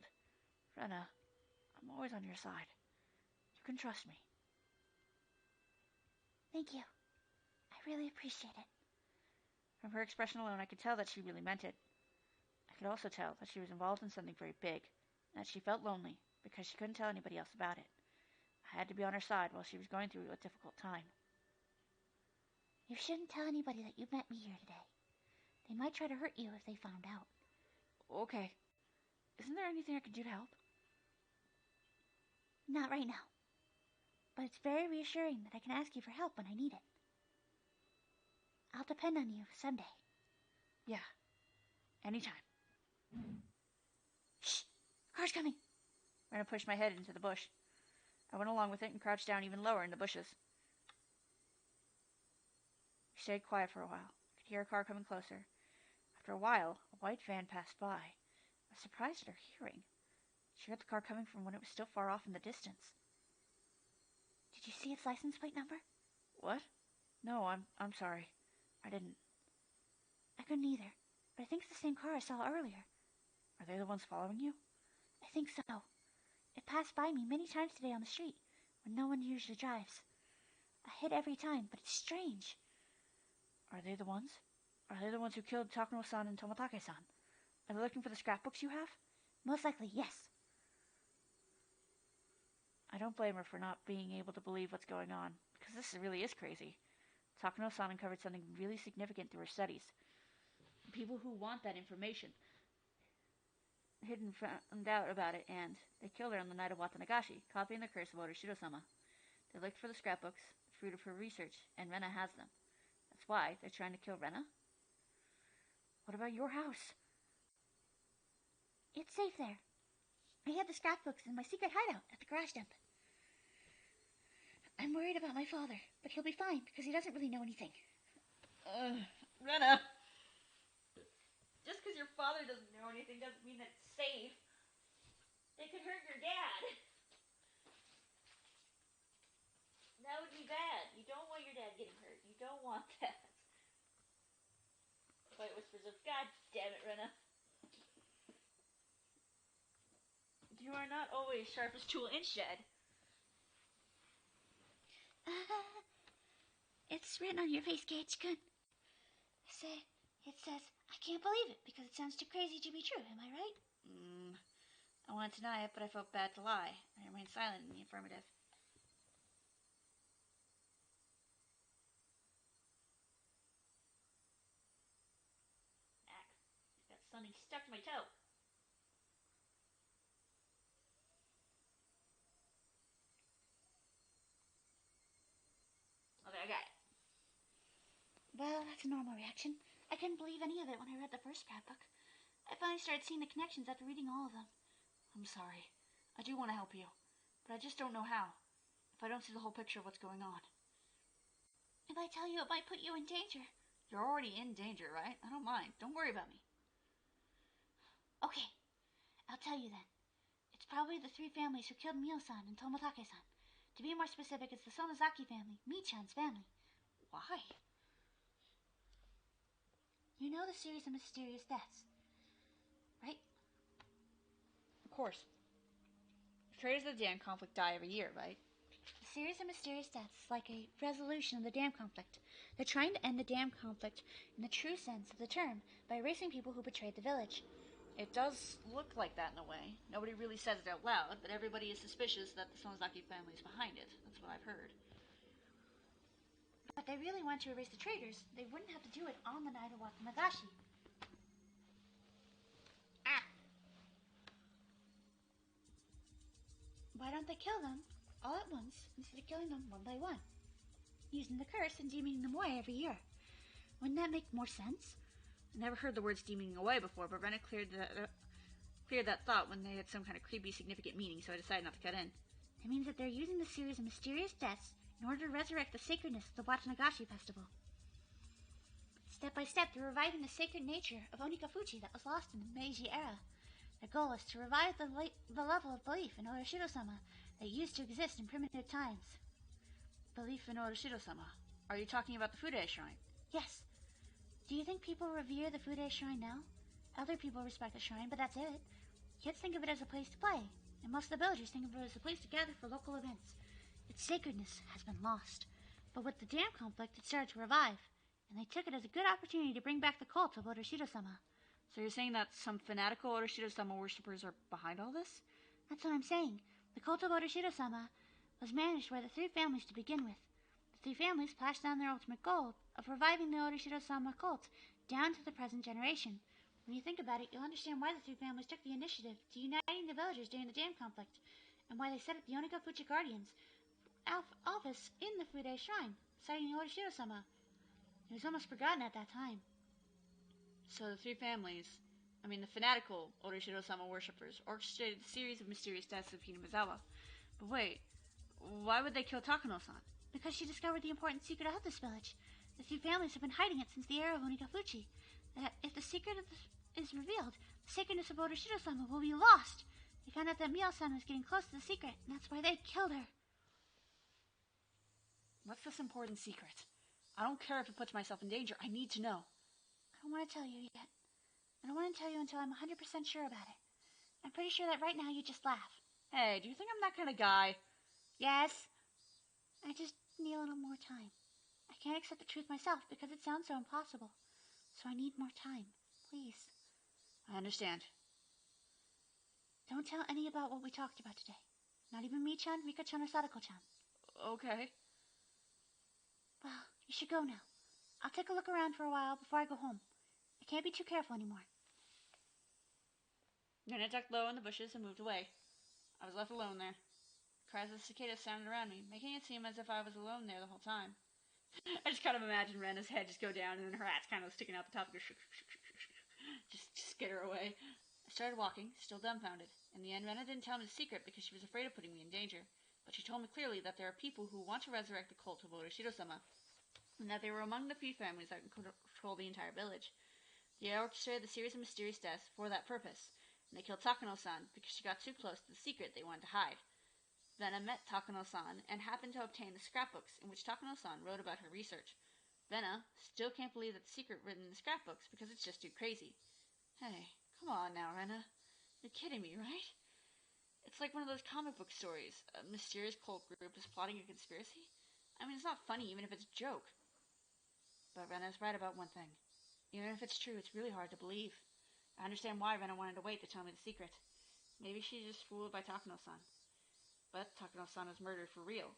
Rena, I'm always on your side. You can trust me. Thank you. I really appreciate it. From her expression alone, I could tell that she really meant it. I could also tell that she was involved in something very big, and that she felt lonely because she couldn't tell anybody else about it. I had to be on her side while she was going through a difficult time. You shouldn't tell anybody that you met me here today. They might try to hurt you if they found out. Okay. Isn't there anything I could do to help? Not right now. But it's very reassuring that I can ask you for help when I need it. I'll depend on you someday. Yeah. Anytime. Shh! Car's coming! Rena pushed my head into the bush. I went along with it and crouched down even lower in the bushes. We stayed quiet for a while. I could hear a car coming closer. After a while, a white van passed by. I was surprised at her hearing. She heard the car coming from when it was still far off in the distance. Did you see its license plate number? What? No, I'm sorry. I didn't. I couldn't either, but I think it's the same car I saw earlier. Are they the ones following you? I think so. It passed by me many times today on the street, when no one usually drives. I hit every time, but it's strange. Are they the ones? Are they the ones who killed Takano-san and Tomatake-san? Are they looking for the scrapbooks you have? Most likely, yes. I don't blame her for not being able to believe what's going on, because this really is crazy. Takano-san uncovered something really significant through her studies. People who want that information hidden found out about it, and they killed her on the night of Watanagashi, copying the curse of Otoshiro-sama. They looked for the scrapbooks, the fruit of her research, and Rena has them. That's why they're trying to kill Rena. What about your house? It's safe there. I had the scrapbooks in my secret hideout at the garage dump. I'm worried about my father, but he'll be fine because he doesn't really know anything. Rena! Just because your father doesn't know anything doesn't mean that it's safe. It could hurt your dad. That would be bad. You don't want your dad getting hurt. You don't want that. Quiet whispers of, God damn it, Rena. You are not always sharpest tool in shed. It's written on your face, Gage-kun. It says, I can't believe it because it sounds too crazy to be true. Am I right? I wanted to deny it, but I felt bad to lie. I remained silent in the affirmative. Got something stuck to my toe. Okay, I got it. Well, that's a normal reaction. I couldn't believe any of it when I read the first scrapbook. I finally started seeing the connections after reading all of them. I'm sorry. I do want to help you, but I just don't know how, if I don't see the whole picture of what's going on. If I tell you, it might put you in danger. You're already in danger, right? I don't mind. Don't worry about me. Okay, I'll tell you then. It's probably the three families who killed Mio-san and Tomotage-san. To be more specific, it's the Sonozaki family, Mi-chan's family. Why? You know the series of mysterious deaths, right? Of course. The traders of the dam conflict die every year, right? The series of mysterious deaths is like a resolution of the dam conflict. They're trying to end the dam conflict in the true sense of the term by erasing people who betrayed the village. It does look like that in a way. Nobody really says it out loud, but everybody is suspicious that the Sonozaki family is behind it. That's what I've heard. But they really want to erase the traitors. They wouldn't have to do it on the night of Watanagashi. Why don't they kill them all at once instead of killing them one by one, using the curse and deeming them away every year? Wouldn't that make more sense? I never heard the words deeming away before, but Rena cleared that thought when they had some kind of creepy, significant meaning, so I decided not to cut in. It means that they're using the series of mysterious deaths in order to resurrect the sacredness of the Watanagashi festival. Step by step, they're reviving the sacred nature of Onikafuchi that was lost in the Meiji era. Their goal is to revive the level of belief in Oroshido-sama that used to exist in primitive times. Belief in Oroshido-sama? Are you talking about the Fude Shrine? Yes. Do you think people revere the Fude Shrine now? Other people respect the shrine, but that's it. Kids think of it as a place to play, and most of the villagers think of it as a place to gather for local events. Its sacredness has been lost. But with the dam conflict, it started to revive, and they took it as a good opportunity to bring back the cult of Oroshido-sama. So you're saying that some fanatical Oroshido-sama worshippers are behind all this? That's what I'm saying. The cult of Oroshido-sama was managed by the three families to begin with. The three families passed down their ultimate goal of reviving the Oroshido-sama cult down to the present generation. When you think about it, you'll understand why the three families took the initiative to uniting the villagers during the dam conflict, and why they set up the Onikafuchi Guardians office in the Fude Shrine, citing Oroshido-sama. It was almost forgotten at that time. So the three families, the fanatical Oroshido-sama worshippers, orchestrated a series of mysterious deaths of Hinamizawa. But wait, why would they kill Takano-san? Because she discovered the important secret of this village. The three families have been hiding it since the era of Onikafuchi. That if the secret is revealed, the sacredness of Oroshido-sama will be lost. They found out that Mio-san was getting close to the secret, and that's why they killed her. What's this important secret? I don't care if it puts myself in danger. I need to know. I don't want to tell you yet. I don't want to tell you until I'm 100% sure about it. I'm pretty sure that right now you just laugh. Hey, do you think I'm that kind of guy? Yes. I just need a little more time. I can't accept the truth myself because it sounds so impossible. So I need more time. Please. I understand. Don't tell any about what we talked about today. Not even Mi-chan, Rika-chan, or Sadako-chan. Okay. Well, you should go now. I'll take a look around for a while before I go home. I can't be too careful anymore. Nana ducked low in the bushes and moved away. I was left alone there. Cries of the cicadas sounded around me, making it seem as if I was alone there the whole time. I just kind of imagine Rena's head just go down and then her hat's kind of sticking out the top of her. Just scare her away. I started walking, still dumbfounded. In the end, Rena didn't tell me the secret because she was afraid of putting me in danger. But she told me clearly that there are people who want to resurrect the cult of Oroshido-sama, and that they were among the few families that can control the entire village. They orchestrated the series of mysterious deaths for that purpose, and they killed Takano-san because she got too close to the secret they wanted to hide. Then I met Takano-san and happened to obtain the scrapbooks in which Takano-san wrote about her research. Rena still can't believe that the secret written in the scrapbooks because it's just too crazy. Hey, come on now, Rena. You're kidding me, right? It's like one of those comic book stories. A mysterious cult group is plotting a conspiracy? It's not funny even if it's a joke. But Rena's right about one thing. Even if it's true, it's really hard to believe. I understand why Rena wanted to wait to tell me the secret. Maybe she's just fooled by Takano-san. But Takano-san was murdered for real.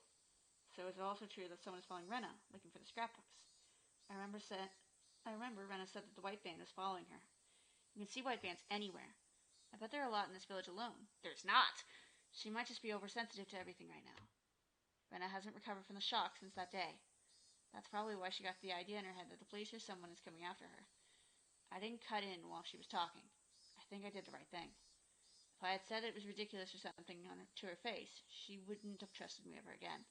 So is it also true that someone is following Rena, looking for the scrapbooks? I remember Rena said that the white band was following her. You can see white bands anywhere. I bet there are a lot in this village alone. There's not! She might just be oversensitive to everything right now. Rena hasn't recovered from the shock since that day. That's probably why she got the idea in her head that the police or someone is coming after her. I didn't cut in while she was talking. I think I did the right thing. If I had said it was ridiculous or something to her face, she wouldn't have trusted me ever again.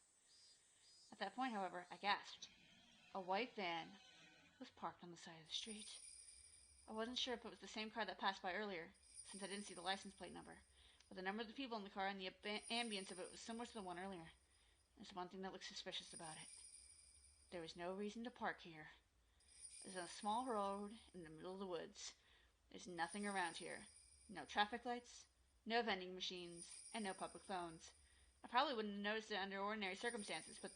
At that point, however, I gasped. A white van was parked on the side of the street. I wasn't sure if it was the same car that passed by earlier, since I didn't see the license plate number, but the number of the people in the car and the ambience of it was similar to the one earlier. There's one thing that looked suspicious about it. There was no reason to park here. It was on a small road in the middle of the woods. There's nothing around here. No traffic lights, no vending machines, and no public phones. I probably wouldn't have noticed it under ordinary circumstances, but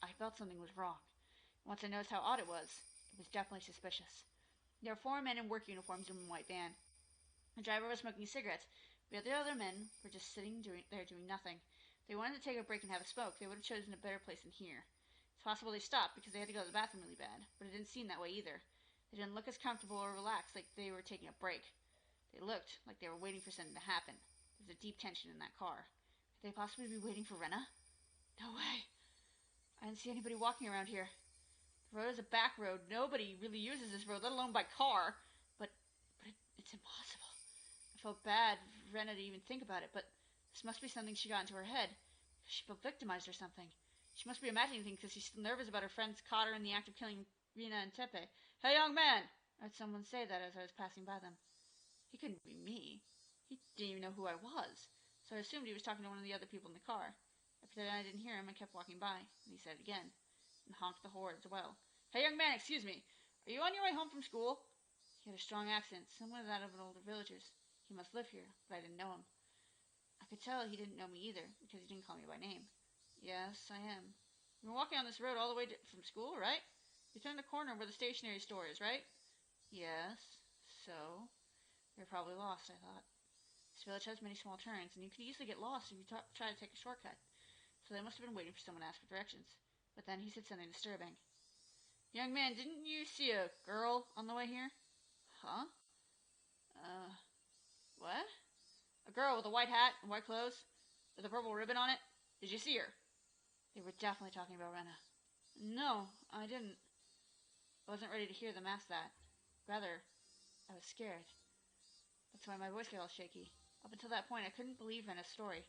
I felt something was wrong. Once I noticed how odd it was definitely suspicious. There were 4 men in work uniforms in a white van. The driver was smoking cigarettes, but the other men were just sitting there doing nothing. If they wanted to take a break and have a smoke, they would have chosen a better place than here. It's possible they stopped because they had to go to the bathroom really bad, but it didn't seem that way either. They didn't look as comfortable or relaxed like they were taking a break. They looked like they were waiting for something to happen. There was a deep tension in that car. Could they possibly be waiting for Rena? No way. I didn't see anybody walking around here. The road is a back road. Nobody really uses this road, let alone by car. But it's impossible. I felt bad for Rena to even think about it, but this must be something she got into her head. She felt victimized or something. She must be imagining things because she's still nervous about her friends caught her in the act of killing Rena and Tepe. Hey, young man! I heard someone say that as I was passing by them. He couldn't be me. He didn't even know who I was, so I assumed he was talking to one of the other people in the car. I pretended I didn't hear him and kept walking by, and he said it again, and honked the horn as well. Hey, young man, excuse me. Are you on your way home from school? He had a strong accent, similar to that of an older villager's. He must live here, but I didn't know him. I could tell he didn't know me either, because he didn't call me by name. Yes, I am. You've been walking on this road all the way from school, right? You turned the corner where the stationery store is, right? Yes. So? You're probably lost, I thought. This village has many small turns, and you could easily get lost if you try to take a shortcut. So they must have been waiting for someone to ask for directions. But then he said something disturbing. Young man, didn't you see a girl on the way here? Huh? What? A girl with a white hat and white clothes, with a purple ribbon on it? Did you see her? They were definitely talking about Rena. No, I didn't. I wasn't ready to hear them ask that. Rather, I was scared. That's why my voice got all shaky. Up until that point, I couldn't believe Rena's story.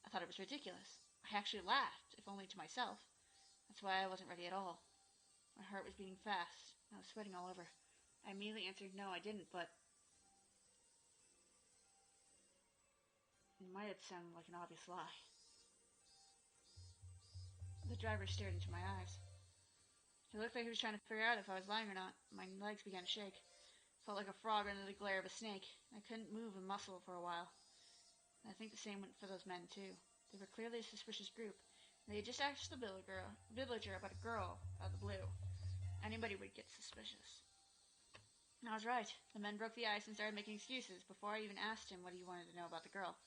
I thought it was ridiculous. I actually laughed, if only to myself. That's why I wasn't ready at all. My heart was beating fast, and I was sweating all over. I immediately answered no, I didn't, but it might have sounded like an obvious lie. The driver stared into my eyes. He looked like he was trying to figure out if I was lying or not. My legs began to shake. I felt like a frog under the glare of a snake. I couldn't move a muscle for a while. And I think the same went for those men, too. They were clearly a suspicious group. And they had just asked the villager about a girl out of the blue. Anybody would get suspicious. And I was right. The men broke the ice and started making excuses before I even asked him what he wanted to know about the girl.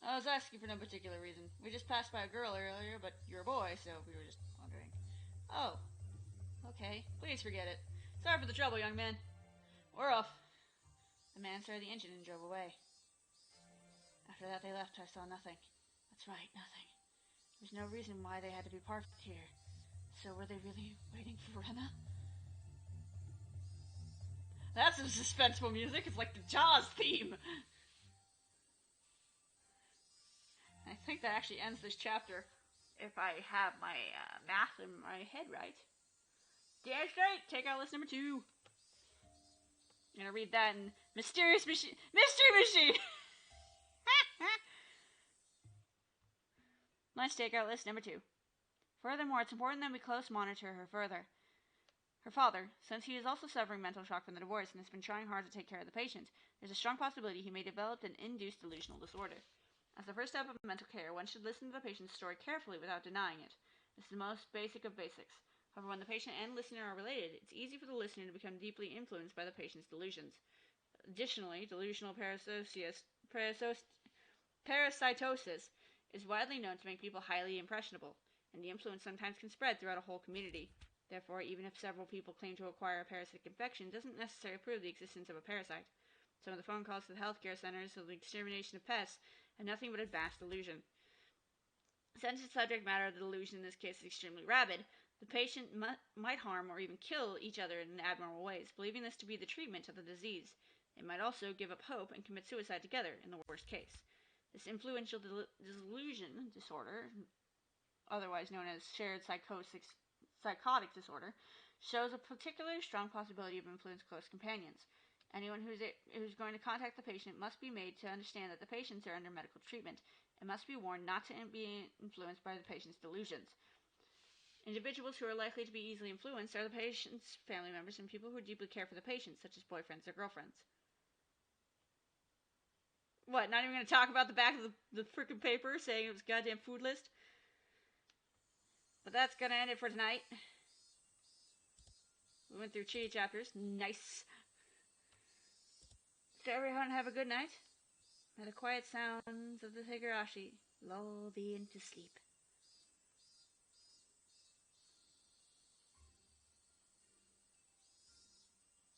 I was asking for no particular reason. We just passed by a girl earlier, but you're a boy, so we were just wondering. Oh. Okay. Please forget it. Sorry for the trouble, young man. We're off. The man started the engine and drove away. After that they left, I saw nothing. That's right, nothing. There was no reason why they had to be parked here. So were they really waiting for Rena? That's some suspenseful music. It's like the Jaws theme. I think that actually ends this chapter, if I have my math in my head right. Damn straight! Take out list number 2. I'm gonna read that in Mysterious Machine. Mystery Machine! Let's take out list number 2. Furthermore, it's important that we close monitor her further. Her father, since he is also suffering mental shock from the divorce and has been trying hard to take care of the patient, there's a strong possibility he may develop an induced delusional disorder. As the first step of mental care, one should listen to the patient's story carefully without denying it. This is the most basic of basics. However, when the patient and listener are related, it's easy for the listener to become deeply influenced by the patient's delusions. Additionally, delusional parasitosis is widely known to make people highly impressionable, and the influence sometimes can spread throughout a whole community. Therefore, even if several people claim to acquire a parasitic infection, doesn't necessarily prove the existence of a parasite. Some of the phone calls to the healthcare centers of the extermination of pests have nothing but a vast delusion. Since the subject matter of the delusion in this case is extremely rabid, the patient might harm or even kill each other in abnormal ways, believing this to be the treatment of the disease. They might also give up hope and commit suicide together in the worst case. This influential delusion disorder, otherwise known as shared psychotic disorder, shows a particularly strong possibility of influencing close companions. Anyone who's going to contact the patient must be made to understand that the patients are under medical treatment and must be warned not to be influenced by the patient's delusions. Individuals who are likely to be easily influenced are the patient's family members and people who deeply care for the patient, such as boyfriends or girlfriends. What, not even going to talk about the back of the freaking paper saying it was a goddamn food list? But that's going to end it for tonight. We went through Chi chapters. Nice. So everyone have a good night. May the quiet sounds of the Higurashi lull thee into sleep.